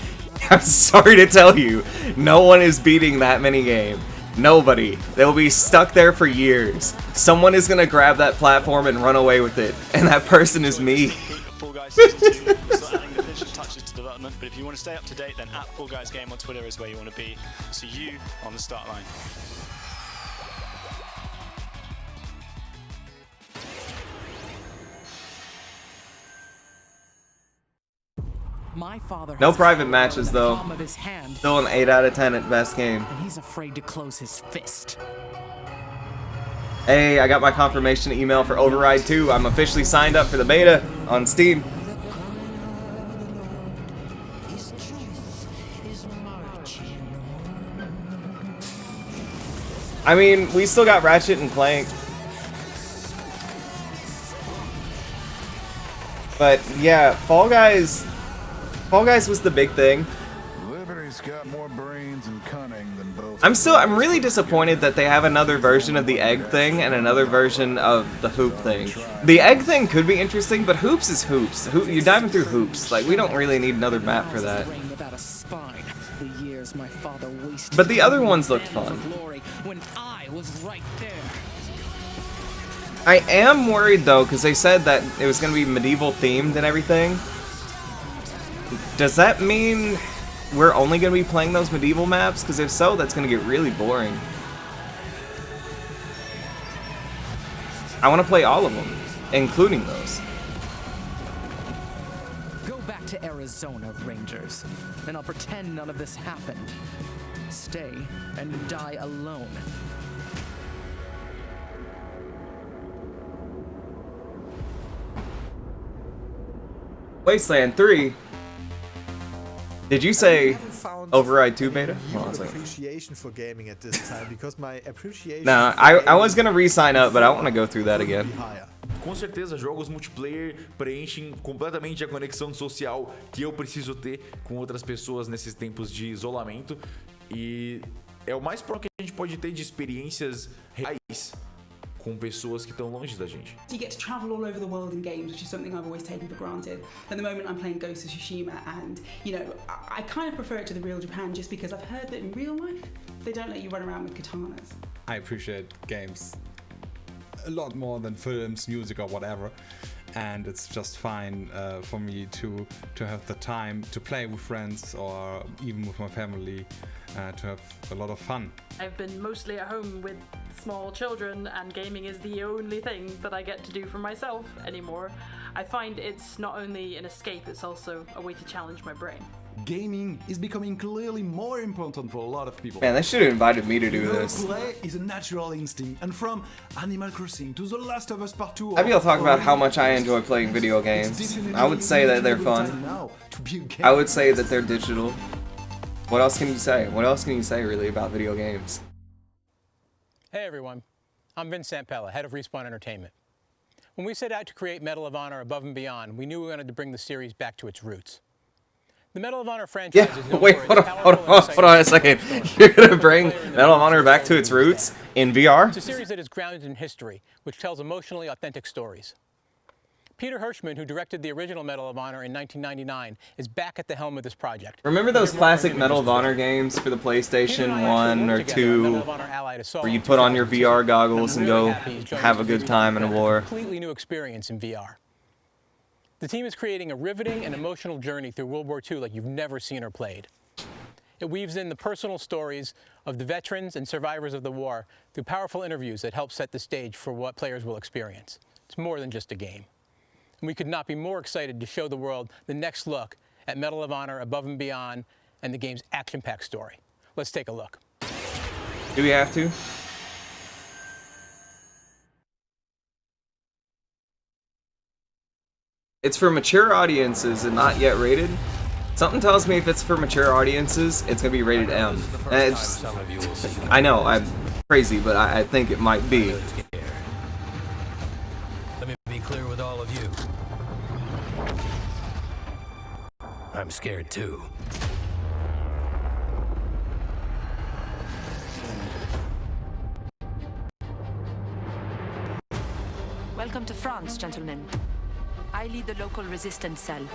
I'm sorry to tell you, no one is beating that minigame. Nobody. They'll be stuck there for years. Someone is gonna grab that platform and run away with it, and that person is me. Fall Guys Season 2, we're still adding the finishing touches to development, but if you want to stay up to date, then at Fall Guys Game on Twitter is where you want to be. See you on the start line. My father No has private power matches in the though. palm of his hand, Still an 8 out of 10 at best game. and he's afraid to close his fist. Hey, I got my confirmation email for Override 2. I'm officially signed up for the beta on Steam. I mean, we still got Ratchet and Clank. But yeah, Fall Guys was the big thing. Liberty's got more brains and cunning than both. I'm really disappointed that they have another version of the egg thing and another version of the hoop thing. The egg thing could be interesting, but hoops is hoops. You're diving through hoops. Like, we don't really need another map for that. But the other ones looked fun. When I was right there. I am worried though, because they said that it was going to be medieval themed and everything. Does that mean we're only going to be playing those medieval maps? Because if so, that's going to get really boring. I want to play all of them, including those. Go back to Arizona, Rangers, and I'll pretend none of this happened. Stay and die alone. Wasteland 3? Did you say Override 2 beta? Hold on a second. Appreciation for gaming at this time because my appreciation. Nah, I was gonna re-sign up, but I want to go through that again. Com certeza, jogos multiplayer preenchem completamente a conexão social que eu preciso ter com outras pessoas nesses tempos de isolamento. E é o mais próximo que a gente pode ter de experiências reais com pessoas que estão longe da gente. You get to travel all over the world in games, which is something I've always taken for granted. At the moment I'm playing Ghost of Tsushima and, you know, I kind of prefer it to the real Japan just because I've heard that in real life, they don't let you run around with katanas. I appreciate games a lot more than films, music or whatever. And it's just fine for me to have the time to play with friends or even with my family to have a lot of fun. I've been mostly at home with small children and gaming is the only thing that I get to do for myself anymore. I find it's not only an escape, it's also a way to challenge my brain. Gaming is becoming clearly more important for a lot of people. Man, they should have invited me to do this. Play is a natural instinct, and from Animal Crossing to The Last of Us Part 2. I will talk about how much I enjoy playing video games. I would say that they're fun. I would say that they're digital. What else can you say? What else can you say really about video games? Hey everyone, I'm Vince Sampella, head of Respawn Entertainment. When we set out to create Medal of Honor Above and Beyond, we knew we wanted to bring the series back to its roots. The Medal of Honor franchise is known Wait, for its hold on a second. You're gonna bring Medal of Honor back to its roots in VR? It's a series that is grounded in history, which tells emotionally authentic stories. Peter Hirschman, who directed the original Medal of Honor in 1999, is back at the helm of this project. Remember those classic Medal of Honor games for the PlayStation 1 or 2 where you put on your VR goggles and go have a good time in a war? Completely new experience in VR. The team is creating a riveting and emotional journey through World War II like you've never seen or played. It weaves in the personal stories of the veterans and survivors of the war through powerful interviews that help set the stage for what players will experience. It's more than just a game. And we could not be more excited to show the world the next look at Medal of Honor Above and Beyond and the game's action-packed story. Let's take a look. Do we have to? It's for mature audiences and not yet rated. Something tells me if it's for mature audiences, it's gonna be rated M. And it's, I know, I'm crazy, but I think it might be. Let me be clear with all of you. I'm scared too. Welcome to France, gentlemen. I lead the local resistance cell.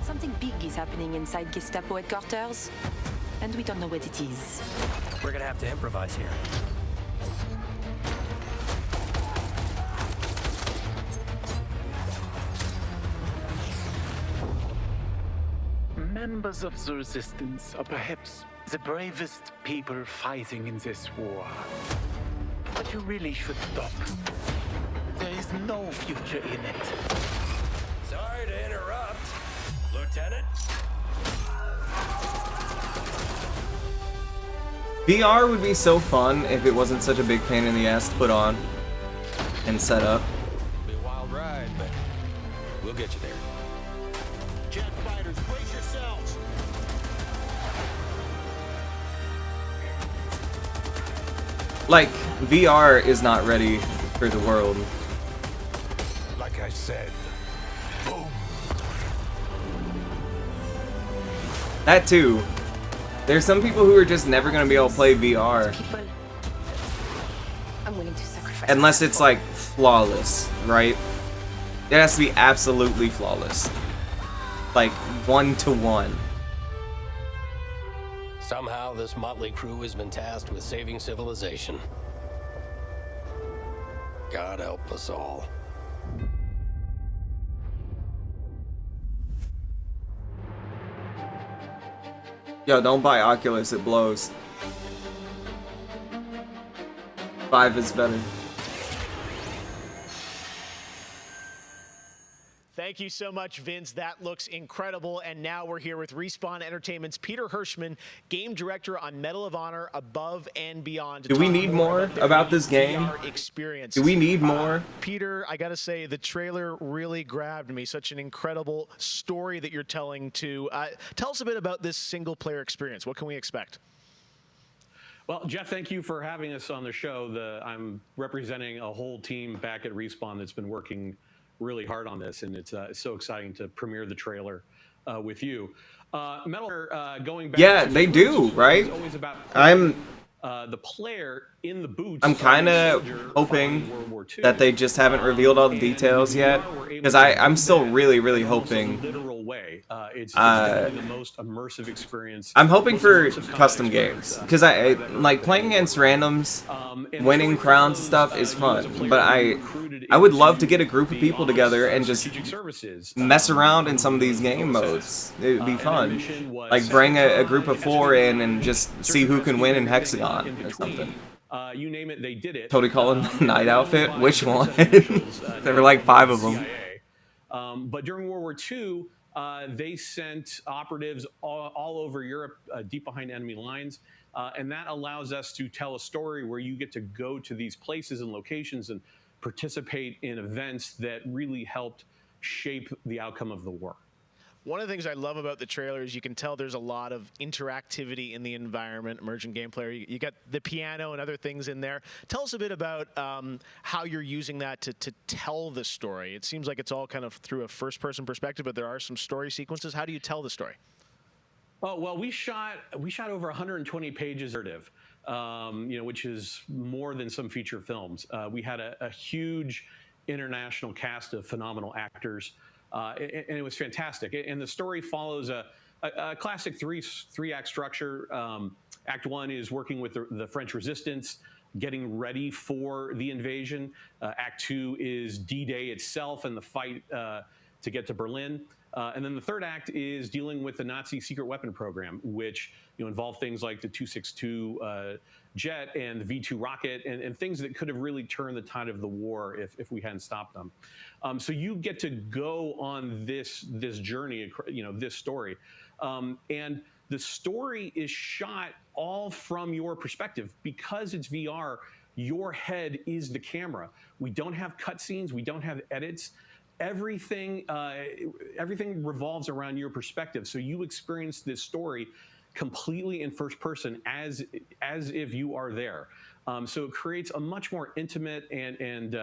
Something big is happening inside Gestapo headquarters, and we don't know what it is. We're gonna have to improvise here. Members of the resistance are perhaps the bravest people fighting in this war. But you really should stop. There is no future in it. Sorry to interrupt, Lieutenant. VR would be so fun if it wasn't such a big pain in the ass to put on and set up. Be a wild ride, but we'll get you there. Jet fighters, brace yourselves. Like, VR is not ready for the world. Like I said, boom. That too. There's some people who are just never gonna be able to play VR. I'm willing to sacrifice. Unless it's like flawless, right? It has to be absolutely flawless. Like 1-to-1. Somehow this motley crew has been tasked with saving civilization. God help us all. Yo, don't buy Oculus, it blows. 5 is better. Thank you so much, Vince. That looks incredible. And now we're here with Respawn Entertainment's Peter Hirschman, game director on Medal of Honor Above and Beyond. Do we need more about this game? Experience. Do we need more? Peter, I gotta say, the trailer really grabbed me. Such an incredible story that you're telling to. Tell us a bit about this single-player experience. What can we expect? Well, Jeff, thank you for having us on the show. I'm representing a whole team back at Respawn that's been working really hard on this, and it's so exciting to premiere the trailer with you. Metal going back. Yeah, they do, right? The player in the boots. I'm kind of hoping that they just haven't revealed all the details yet, because I'm still really hoping. It's the most immersive experience. I'm hoping for custom games, because I like playing against randoms, winning crowns and stuff is fun, but I would love to get a group of people together and just mess around in some of these game modes. It would be fun. Like bring a group of 4 in and just see who can win in Hexagon or something. You name it, they did it. Totally calling the night outfit? Which one? There were like 5 of them. But during World War II, they sent operatives all over Europe, deep behind enemy lines, and that allows us to tell a story where you get to go to these places and locations and participate in events that really helped shape the outcome of the war. One of the things I love about the trailer is you can tell there's a lot of interactivity in the environment, emergent game player. You got the piano and other things in there. Tell us a bit about how you're using that to tell the story. It seems like it's all kind of through a first-person perspective, but there are some story sequences. How do you tell the story? Oh, well, we shot over 120 pages of narrative, which is more than some feature films. We had a huge international cast of phenomenal actors. And it was fantastic. And the story follows a classic three-act structure. Act 1 is working with the French resistance, getting ready for the invasion. Act 2 is D-Day itself and the fight to get to Berlin. And then the third act is dealing with the Nazi secret weapon program, which involved things like the 262 jet and the V2 rocket and things that could have really turned the tide of the war if we hadn't stopped them. So you get to go on this journey, this story, and the story is shot all from your perspective because it's VR. Your head is the camera. We don't have cutscenes. We don't have edits. Everything revolves around your perspective. So you experience this story completely in first person as if you are there. So it creates a much more intimate and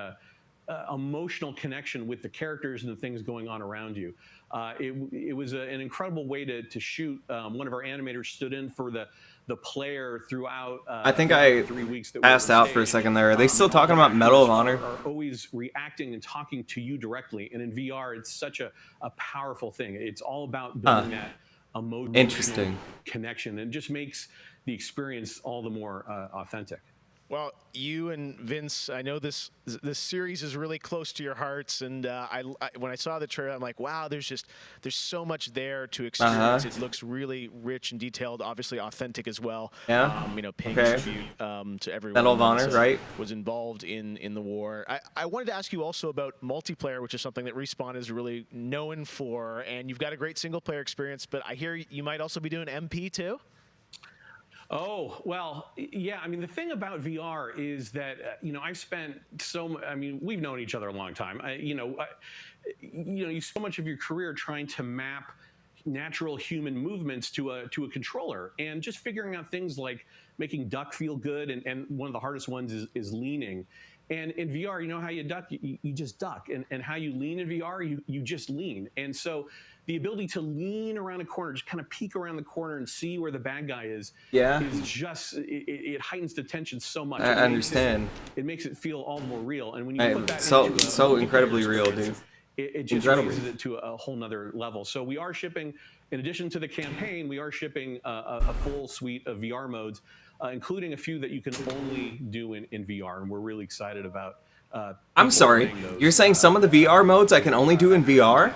emotional connection with the characters and the things going on around you. It was an incredible way to shoot. One of our animators stood in for the player throughout. I think I 3 weeks that passed out for a second there. Are they still talking about Medal of Honor? Are always reacting and talking to you directly, and in VR, it's such a powerful thing. It's all about building that emotional connection, and it just makes the experience all the more authentic. Well, you and Vince, I know this series is really close to your hearts, and when I saw the trailer, I'm like, wow, there's so much there to experience. It looks really rich and detailed, obviously authentic as well. Yeah. Paying tribute to everyone Medal of Honor, right? Was involved in the war. I wanted to ask you also about multiplayer, which is something that Respawn is really known for, and you've got a great single player experience, but I hear you might also be doing MP too? Oh, well, yeah. I mean, the thing about VR is that, I've spent we've known each other a long time. You so much of your career trying to map natural human movements to a controller, and just figuring out things like making duck feel good. And one of the hardest ones is leaning. And in VR, you know how you duck? You just duck. And how you lean in VR, you just lean. And so the ability to lean around a corner, just kind of peek around the corner and see where the bad guy is just, it heightens the tension so much. I understand. It makes it feel all the more real. And when you put that so incredibly real, dude. It just raises it to a whole nother level. So we are shipping, in addition to the campaign, we are shipping a full suite of VR modes, including a few that you can only do in VR. And we're really excited about. I'm sorry, you're saying some of the VR modes I can only do in VR?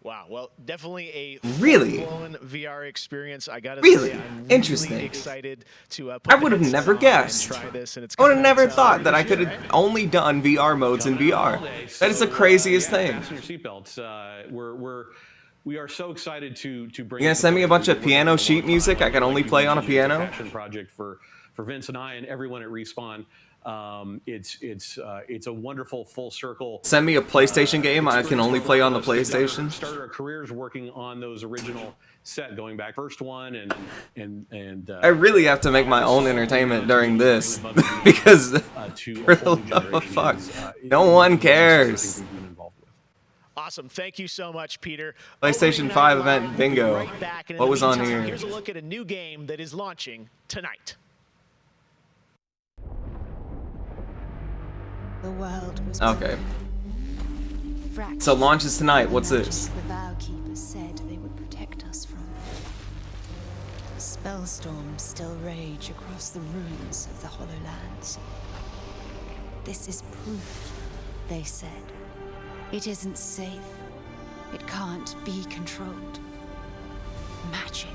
Wow, well, definitely a full-blown VR experience. I gotta say, I'm really excited to put I would have never guessed. try this, and it's I would have never thought that I could have only done VR modes in VR. That is the craziest thing. Fasten your seatbelts. We are so excited to bring. You gonna send me a bunch of piano sheet music I can only play on a piano? Passion project for Vince and I and everyone at Respawn. It's a wonderful full circle. Send me a PlayStation game I can only play on the PlayStation. Started our careers working on those original set, going back first one and I really have to make my own entertainment during this because for the love of fuck, no one cares. Awesome. Thank you so much, Peter. PlayStation 5 event bingo. What was on here? Here's a look at a new game that is launching tonight. The world was okay. So launches tonight. What's this? The vow keepers said they would protect us from. Spellstorms still rage across the ruins of the Hollowlands. This is proof, they said. It isn't safe. It can't be controlled. Magic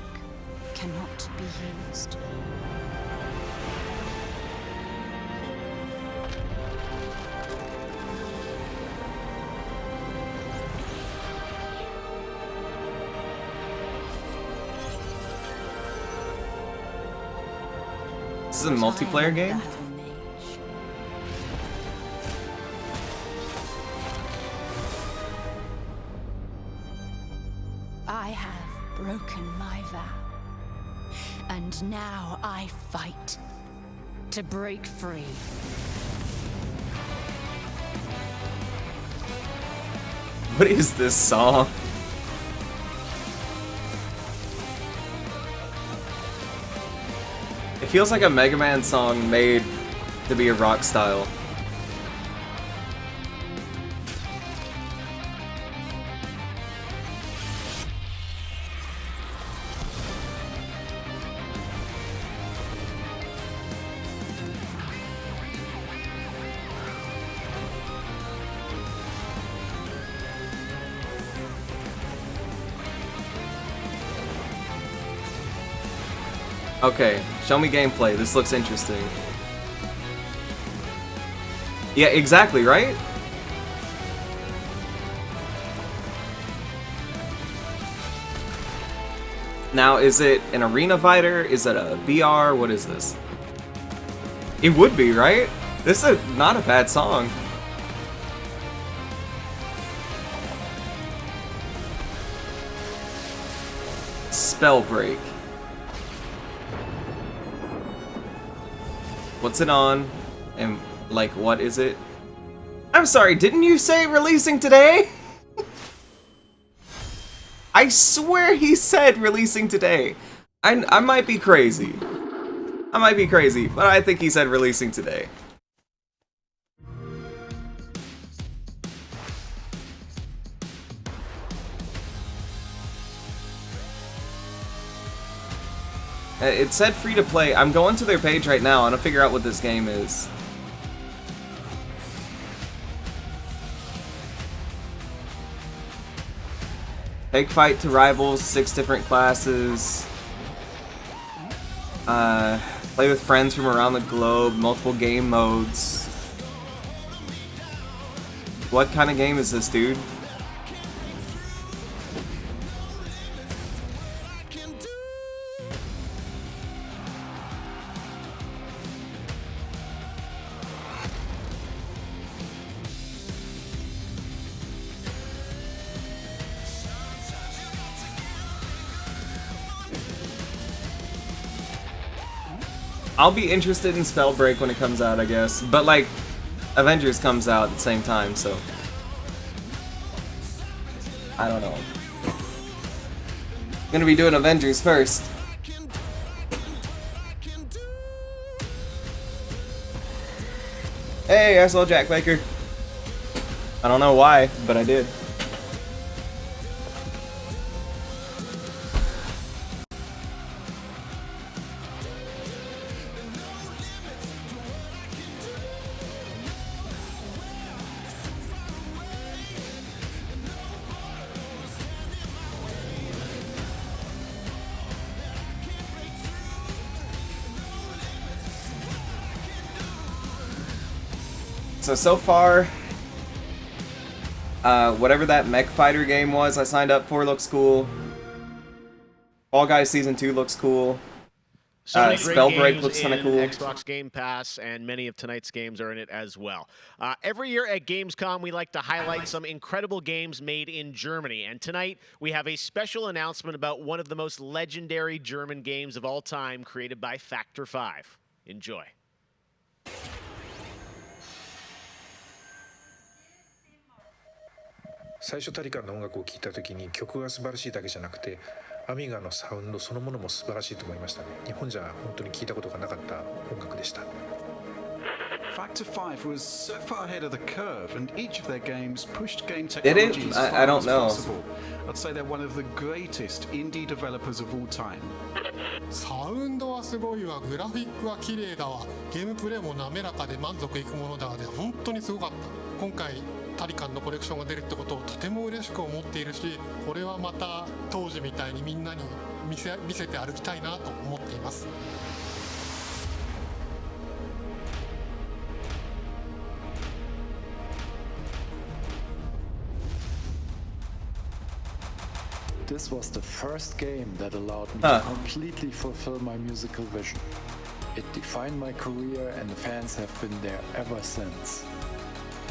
cannot be used. This is a multiplayer game? I have broken my vow. And now I fight to break free. What is this song? It feels like a Mega Man song made to be a rock style. Okay, Show me gameplay. This looks interesting. Yeah, exactly, right? Now, is it an arena fighter? Is it a BR? What is this? It would be, right? This is not a bad song. Spellbreak. What's it on? And, like, what is it? I'm sorry, didn't you say releasing today? I swear he said releasing today. I might be crazy. I might be crazy, but I think he said releasing today. It said free to play. I'm going to their page right now. I'm gonna figure out what this game is. Take fight to rivals, 6 different classes. Play with friends from around the globe, multiple game modes. What kind of game is this, dude? I'll be interested in Spellbreak when it comes out, I guess. But, like, Avengers comes out at the same time, so... I don't know. I'm gonna be doing Avengers first. Hey, I saw Jack Baker. I don't know why, but I did. So far, whatever that mech fighter game was I signed up for looks cool. Fall Guys Season 2 looks cool. Spellbreak looks kind of cool. Xbox Game Pass, and many of tonight's games are in it as well. Every year at Gamescom, we like to highlight some incredible games made in Germany. And tonight, we have a special announcement about one of the most legendary German games of all time, created by Factor 5. Enjoy.最初タリカンの音楽を聴いた時に曲が素晴らしいだけじゃなくてアミガのサウンドそのものも素晴らしいと思いましたね。日本じゃ本当に聴いたことがなかった音楽でした。Factor 5 was so far ahead of the curve, and each of their games pushed game Did it? technology as far I don't as know. possible. I'd say they're one of the greatest indie developers of all time. サウンドはすごいわ、グラフィックは綺麗だわ、ゲームプレイも滑らかで満足いくものだわで本当にすごかった。今回タリカンのコレクションが出るってことをとても嬉しく思っているし、これはまた当時みたいにみんなに見せて歩きたいなと思っています。This was the first game that allowed me to completely fulfill my musical vision. It defined my career, and the fans have been there ever since.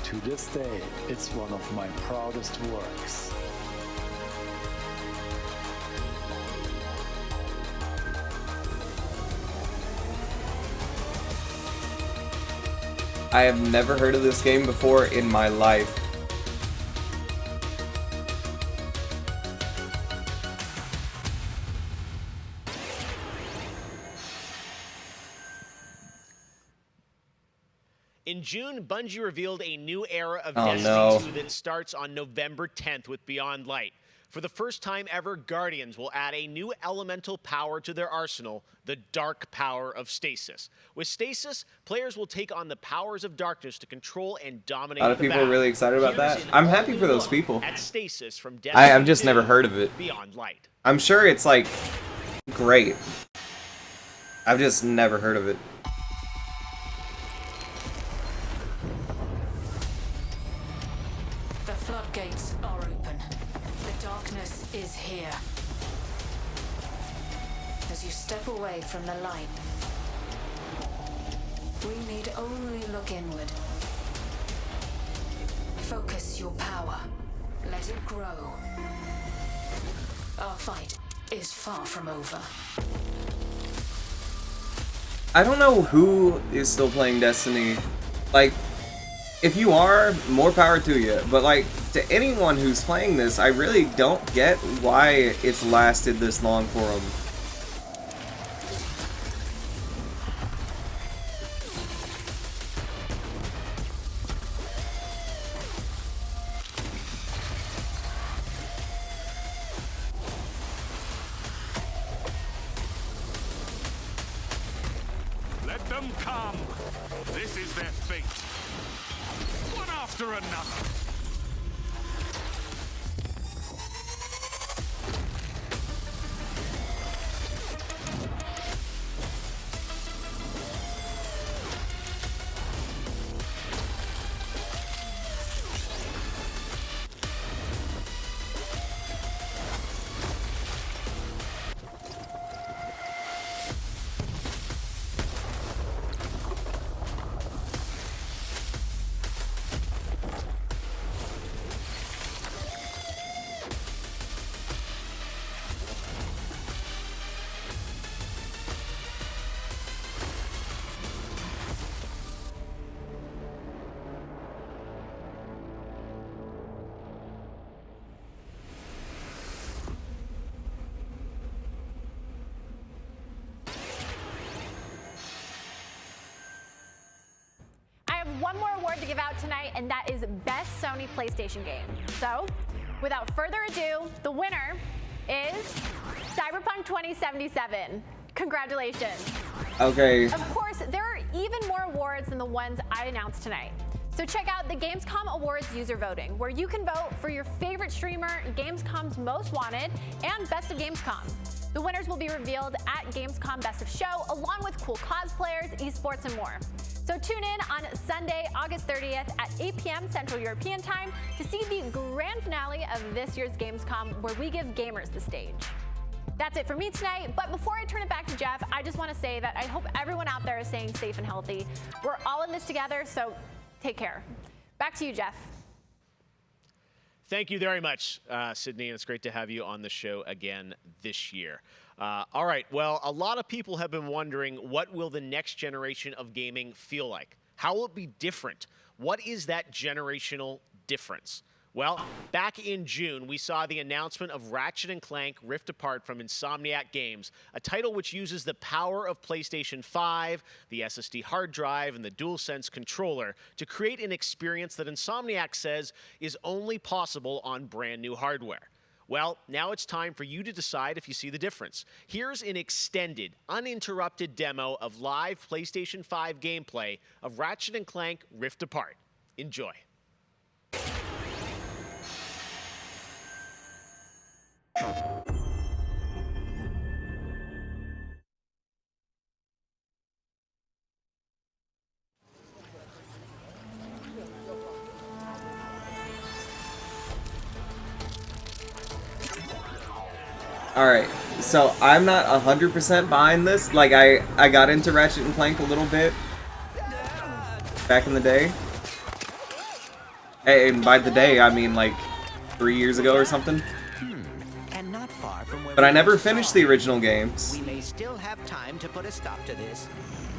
To this day, it's one of my proudest works. I have never heard of this game before in my life. In June, Bungie revealed a new era of Oh, Destiny no. 2 that starts on November 10th with Beyond Light. For the first time ever, Guardians will add a new elemental power to their arsenal, the dark power of Stasis. With Stasis, players will take on the powers of darkness to control and dominate A lot of the people are battle. really excited about Here's that. an I'm happy all-new for those look people. at Stasis from Destiny I've just 2 never heard of it. Beyond Light. I'm sure it's like great. I've just never heard of it. The floodgates are open. The darkness is here. As you step away from the light, we need only look inward. Focus your power. Let it grow. Our fight is far from over. I don't know who is still playing Destiny. Like, if you are, more power to you. But like, to anyone who's playing this, I really don't get why it's lasted this long for them. Let them come. This is their fate. One after another. One more award to give out tonight, and that is Best Sony PlayStation Game. So, without further ado, the winner is Cyberpunk 2077. Congratulations. Okay. Of course, there are even more awards than the ones I announced tonight. So check out the Gamescom Awards user voting, where you can vote for your favorite streamer, Gamescom's Most Wanted, and Best of Gamescom. The winners will be revealed at Gamescom Best of Show, along with cool cosplayers, esports, and more. So tune in on Sunday, August 30th at 8 p.m. Central European Time to see the grand finale of this year's Gamescom, where we give gamers the stage. That's it for me tonight, but before I turn it back to Jeff, I just want to say that I hope everyone out there is staying safe and healthy. We're all in this together, so take care. Back to you, Jeff. Thank you very much, Sydney, and it's great to have you on the show again this year. All right, well, a lot of people have been wondering, what will the next generation of gaming feel like? How will it be different? What is that generational difference? Well, back in June, we saw the announcement of Ratchet & Clank Rift Apart from Insomniac Games, a title which uses the power of PlayStation 5, the SSD hard drive, and the DualSense controller to create an experience that Insomniac says is only possible on brand new hardware. Well, now it's time for you to decide if you see the difference. Here's an extended, uninterrupted demo of live PlayStation 5 gameplay of Ratchet & Clank Rift Apart. Enjoy. Alright, so I'm not 100% behind this. Like, I got into Ratchet & Clank a little bit back in the day. And by the day, I mean like 3 years ago or something. And not far from where But I never finished the original games. we may still have time to put a stop to this.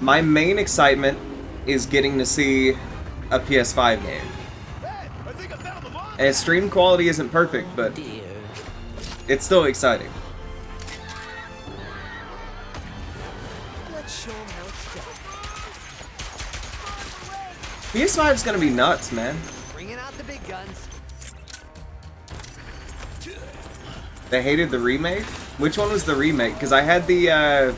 My main excitement is getting to see a PS5 game. And its stream quality isn't perfect, but it's still exciting. Let's show 'em how it's done. PS5 is gonna be nuts, man. Bringing out the big guns. They hated the remake? Which one was the remake? Because I had the, I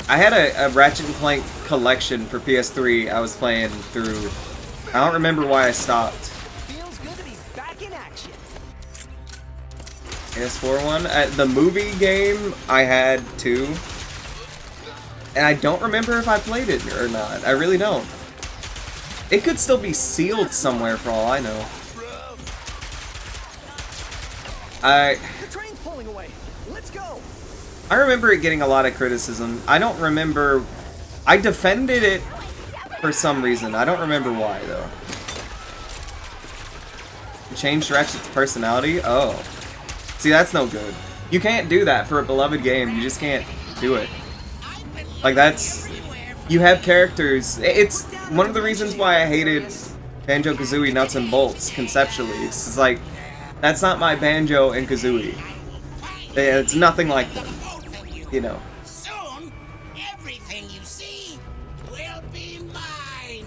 had a Ratchet & Clank collection for PS3 I was playing through. I don't remember why I stopped. Feels good to be back in action. PS4 one? The movie game, I had two. And I don't remember if I played it or not. I really don't. It could still be sealed somewhere for all I know. The train's pulling away. Let's go. I remember it getting a lot of criticism. I don't remember... I defended it for some reason. I don't remember why, though. Changed Ratchet's personality? Oh. See, that's no good. You can't do that for a beloved game. You just can't do it. Like, that's... You have characters... It's one of the reasons why I hated Banjo-Kazooie Nuts and Bolts, conceptually. It's like, that's not my Banjo and Kazooie. It's nothing like them. You know. Soon, everything you see will be mine.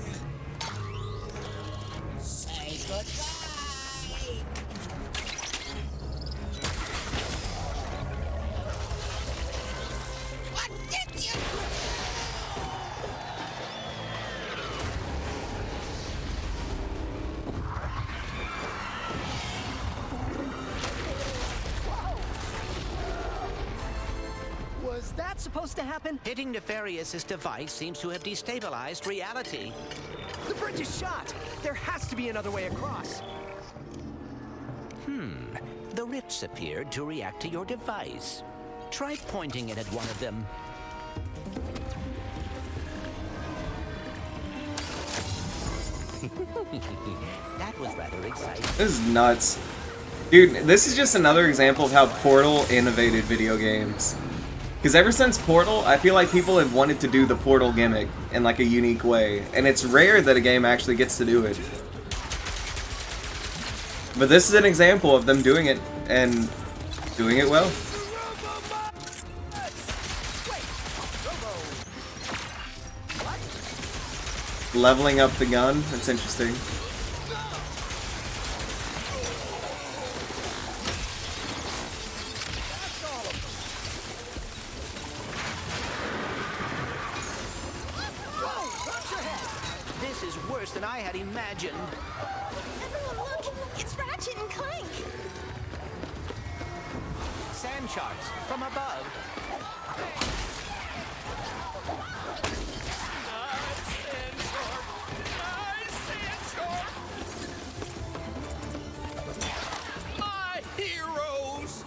Say goodbye. What did you? Was that supposed to happen? Hitting Nefarious' device seems to have destabilized reality. The bridge is shot. There has to be another way across. The rifts appeared to react to your device. Try pointing it at one of them. That was rather exciting. This is nuts. Dude, this is just another example of how Portal innovated video games. Because ever since Portal, I feel like people have wanted to do the Portal gimmick in like a unique way. And it's rare that a game actually gets to do it. But this is an example of them doing it, and doing it well. Leveling up the gun, that's interesting. This is worse than I had imagined. Everyone look! It's Ratchet and Clank! Sand sharks from above. My heroes!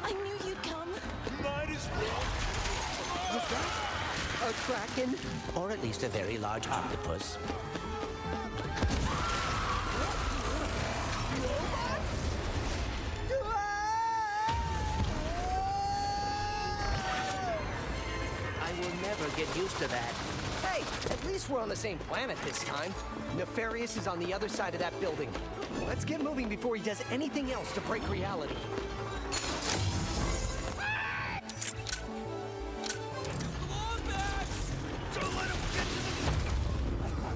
I knew you'd come. Might as well. Was that a kraken? Or at least a very large octopus. I will never get used to that. Hey, at least we're on the same planet this time. Nefarious is on the other side of that building. Let's get moving before he does anything else to break reality.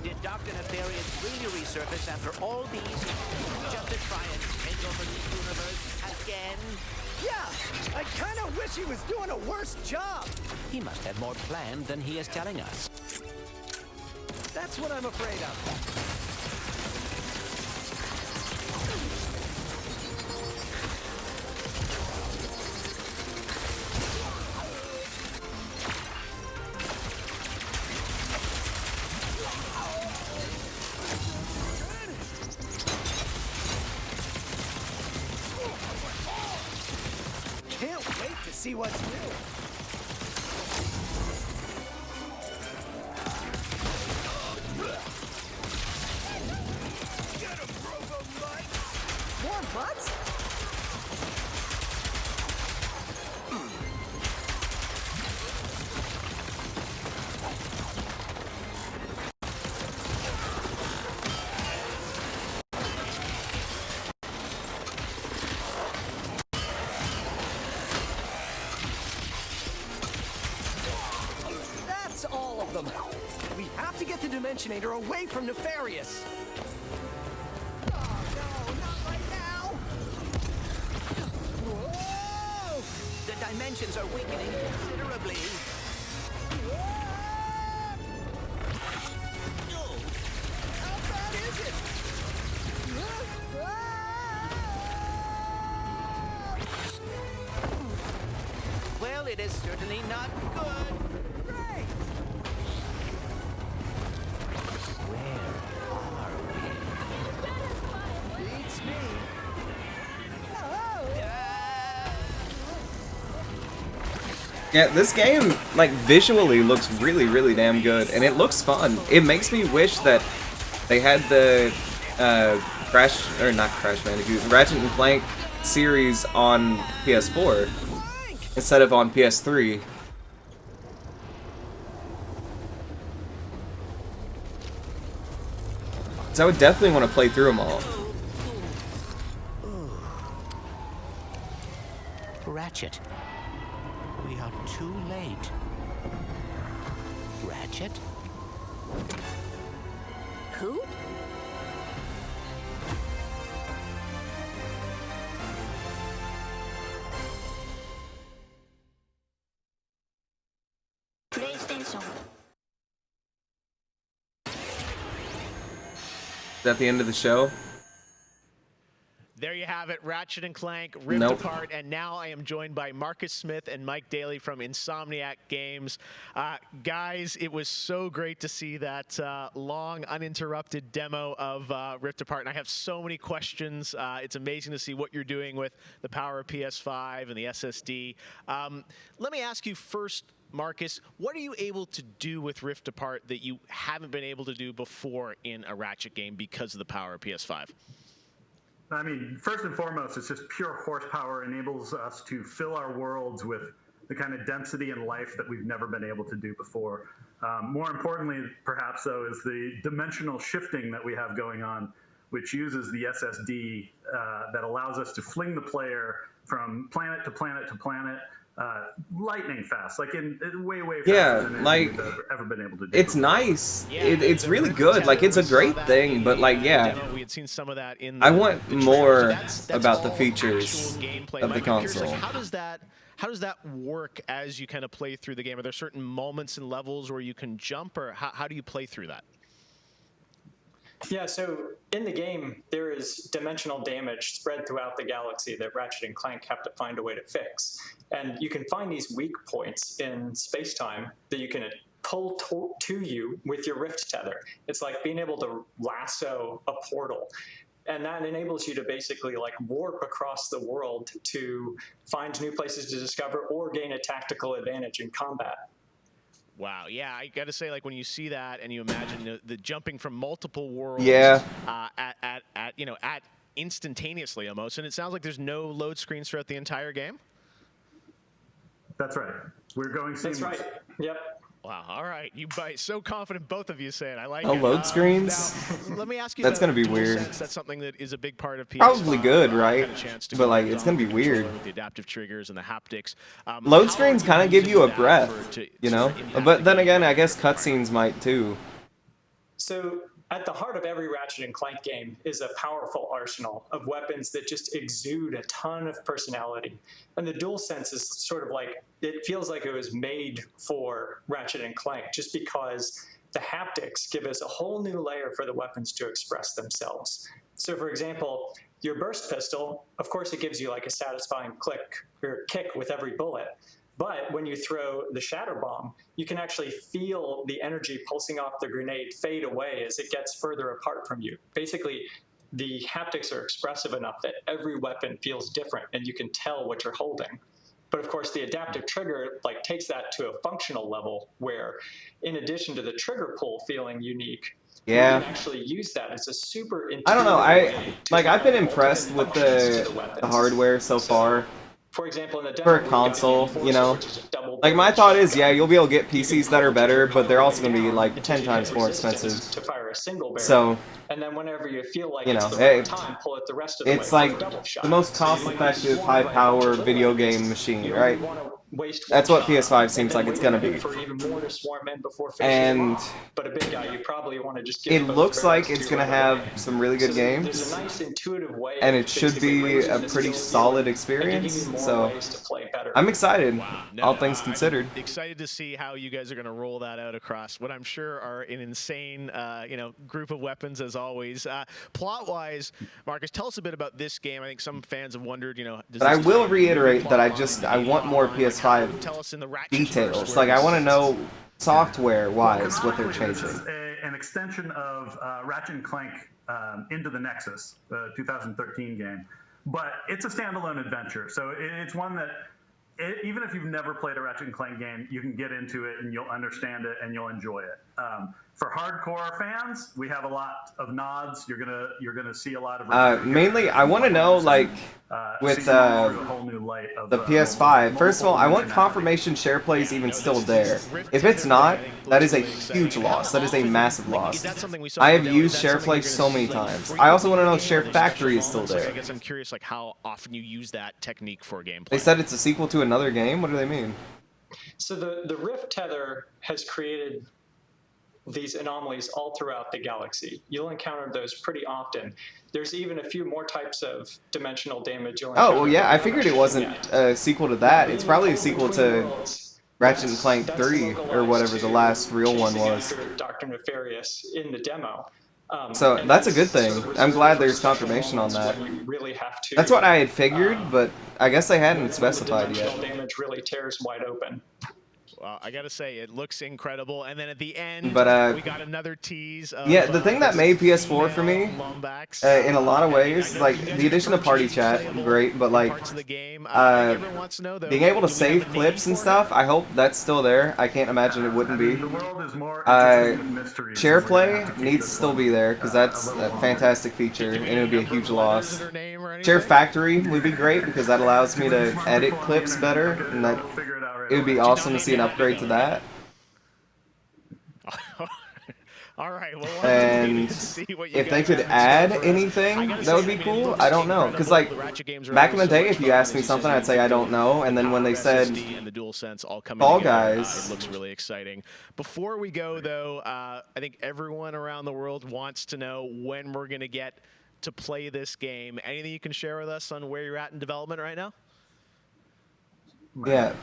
Did Dr. Nefarious really resurface after all these just to try and take over the universe again? Yeah, I kind of wish he was doing a worse job. He must have more planned than he is telling us. That's what I'm afraid of. Can't wait to see what's new. More butts? That's all of them. We have to get the Dimensionator away from Nefarious. Oh, no, not right now. Whoa! The dimensions are weakening considerably. How bad is it? certainly not good. Right. Where are we? Beats me. Yeah, this game, like, visually looks really, really damn good, and it looks fun. It makes me wish that they had the Ratchet and Clank series on PS4 instead of on PS3. So I would definitely want to play through them all. Ratchet. We are too late. Ratchet? Who? PlayStation. Is that the end of the show? There you have it, Ratchet and Clank ripped apart, and now I am joined by Marcus Smith and Mike Daly from Insomniac Games. Guys, it was so great to see that long, uninterrupted demo of Ripped Apart, and I have so many questions. It's amazing to see what you're doing with the power of PS5 and the SSD. Let me ask you first, Marcus, what are you able to do with Rift Apart that you haven't been able to do before in a Ratchet game because of the power of PS5? I mean, first and foremost, it's just pure horsepower. Enables us to fill our worlds with the kind of density and life that we've never been able to do before. More importantly, perhaps, though, is the dimensional shifting that we have going on, which uses the SSD that allows us to fling the player from planet to planet to planet, lightning fast, like in way faster than we've ever been able to do. It's nice. It's really good. Like, it's a great thing, but like, yeah, we had seen some of that in I want more about the features of the console. How does that work as you kind of play through the game? Are there certain moments and levels where you can jump, or how do you play through that? Yeah, so in the game, there is dimensional damage spread throughout the galaxy that Ratchet and Clank have to find a way to fix. And you can find these weak points in space-time that you can pull to you with your Rift tether. It's like being able to lasso a portal. And that enables you to basically like warp across the world to find new places to discover or gain a tactical advantage in combat. Wow, yeah, I got to say, like, when you see that and you imagine the jumping from multiple worlds, at instantaneously almost, and it sounds like there's no load screens throughout the entire game. That's right. We're going seamless. That's right. Yep. Wow. All right. You bite so confident, both of you say it. I like it. Oh, load screens? Now, let me ask you. That's gonna be weird. That's something that is a big part of PS5. Probably good, right? But like, it's gonna be weird. With the adaptive triggers and the haptics. Load screens kind of give you a breath, you know. But then again, I guess cutscenes might too. So at the heart of every Ratchet and Clank game is a powerful arsenal of weapons that just exude a ton of personality. And the DualSense is sort of like, it feels like it was made for Ratchet and Clank just because the haptics give us a whole new layer for the weapons to express themselves. So for example, your burst pistol, of course it gives you like a satisfying click or kick with every bullet. But when you throw the shatter bomb, you can actually feel the energy pulsing off the grenade fade away as it gets further apart from you. Basically, the haptics are expressive enough that every weapon feels different and you can tell what you're holding. But of course, the adaptive trigger like takes that to a functional level where, in addition to the trigger pull feeling unique, you can actually use that as a super intuitive I don't know. I've been multiple impressed with the hardware so far. For example, in the for a console, you know, like my thought is, yeah, you'll be able to get PCs that are better, but they're also going to be like 10 times more expensive. To fire a single barrel. So, and then whenever you feel like you know, it's the right time, pull it the rest of the way. It's like the most cost-effective, high-power video game machine, right? That's what PS5 seems like it's gonna be. For even more to swarm in before And but a big guy, you probably want to just get it looks like it's gonna have some really good games, there's a nice intuitive way and it should be a pretty solid experience. So I'm excited, all things considered. Excited to see how you guys are going to roll that out across what I'm sure are an insane, group of weapons as always. Plot-wise, Marcus, tell us a bit about this game. I think some fans have wondered, But I will reiterate that I want more PS5 PS5 Tell us in the Ratchet details. universe Like, where I want to this know software-wise what they're This changing. is an extension of Ratchet and Clank Into the Nexus, the 2013 game, but it's a standalone adventure. So it's one that even if you've never played a Ratchet and Clank game, you can get into it and you'll understand it and you'll enjoy it. For hardcore fans, we have a lot of nods. You're gonna see a lot of. Mainly, I want to know, like, with the PS5. First of all, I want confirmation share plays even still there. If it's not, that is a huge loss. That is a massive loss. I have used share play so many times. I also want to know if Share Factory is still there. I guess I'm curious, like, how often you use that technique for gameplay. They said it's a sequel to another game. What do they mean? So the Rift tether has created these anomalies all throughout the galaxy. You'll encounter those pretty often. There's even a few more types of dimensional damage you'll encounter. Oh, well, yeah, I figured it wasn't a sequel to that. It's probably a sequel to Ratchet and Clank 3, or whatever the last real one was. Dr. Nefarious in the demo. So that's a good thing. I'm glad there's confirmation on that. That's what I had figured, but I guess they hadn't specified yet. Dimensional damage really tears wide open. Well, I gotta say, it looks incredible. And then at the end, But, we got another tease. Of, yeah, the thing that made PS4 for me, in a lot of ways, like the addition of party chat, great, but like being able to save clips and stuff, I hope that's still there. I can't imagine it wouldn't be. Share play needs to still be there because that's a fantastic feature and it would be a huge loss. Share Factory would be great because that allows me to edit clips better, and that it would be awesome to see an upgrade to that. All right, well, and if they could add anything, that would be cool. I don't know, because like back in the day, if you asked me something, I'd say I don't know, and then when they said Fall Guys, it looks really exciting. Before we go, though, I think everyone around the world wants to know when we're going to get to play this game. Anything you can share with us on where you're at in development right now? Yeah.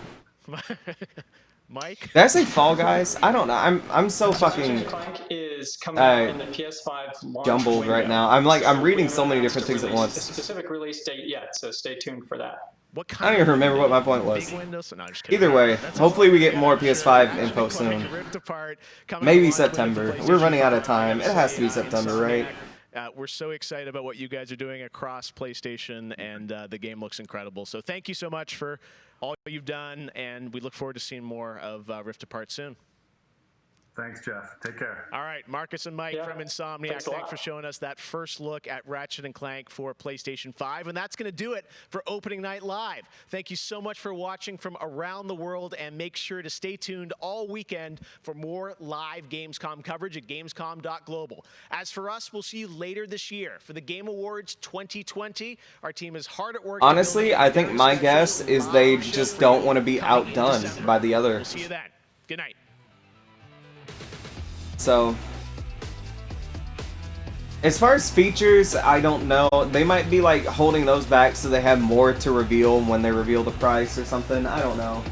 Mike? Did I say Fall Guys? I don't know. I'm so fucking is coming out in the PS5 launch jumbled window. right now. I'm reading so many different things at A once. specific release date yet, so stay tuned for that. I don't even remember what my point was. Either way, hopefully we get more PS5 info soon. Maybe September. We're running out of time. It has to be September, right? We're so excited about what you guys are doing across PlayStation, and the game looks incredible. So thank you so much for all you've done, and we look forward to seeing more of Rift Apart soon. Thanks, Jeff. Take care. All right, Marcus and Mike from Insomniac, thanks for showing us that first look at Ratchet & Clank for PlayStation 5. And that's going to do it for Opening Night Live. Thank you so much for watching from around the world, and make sure to stay tuned all weekend for more live Gamescom coverage at Gamescom.global. As for us, we'll see you later this year for the Game Awards 2020. Our team is hard at work. Honestly, I think my guess is they just don't want to be outdone by the other. We'll see you then. Good night. So, as far as features, I don't know. They might be like holding those back so they have more to reveal when they reveal the price or something. I don't know.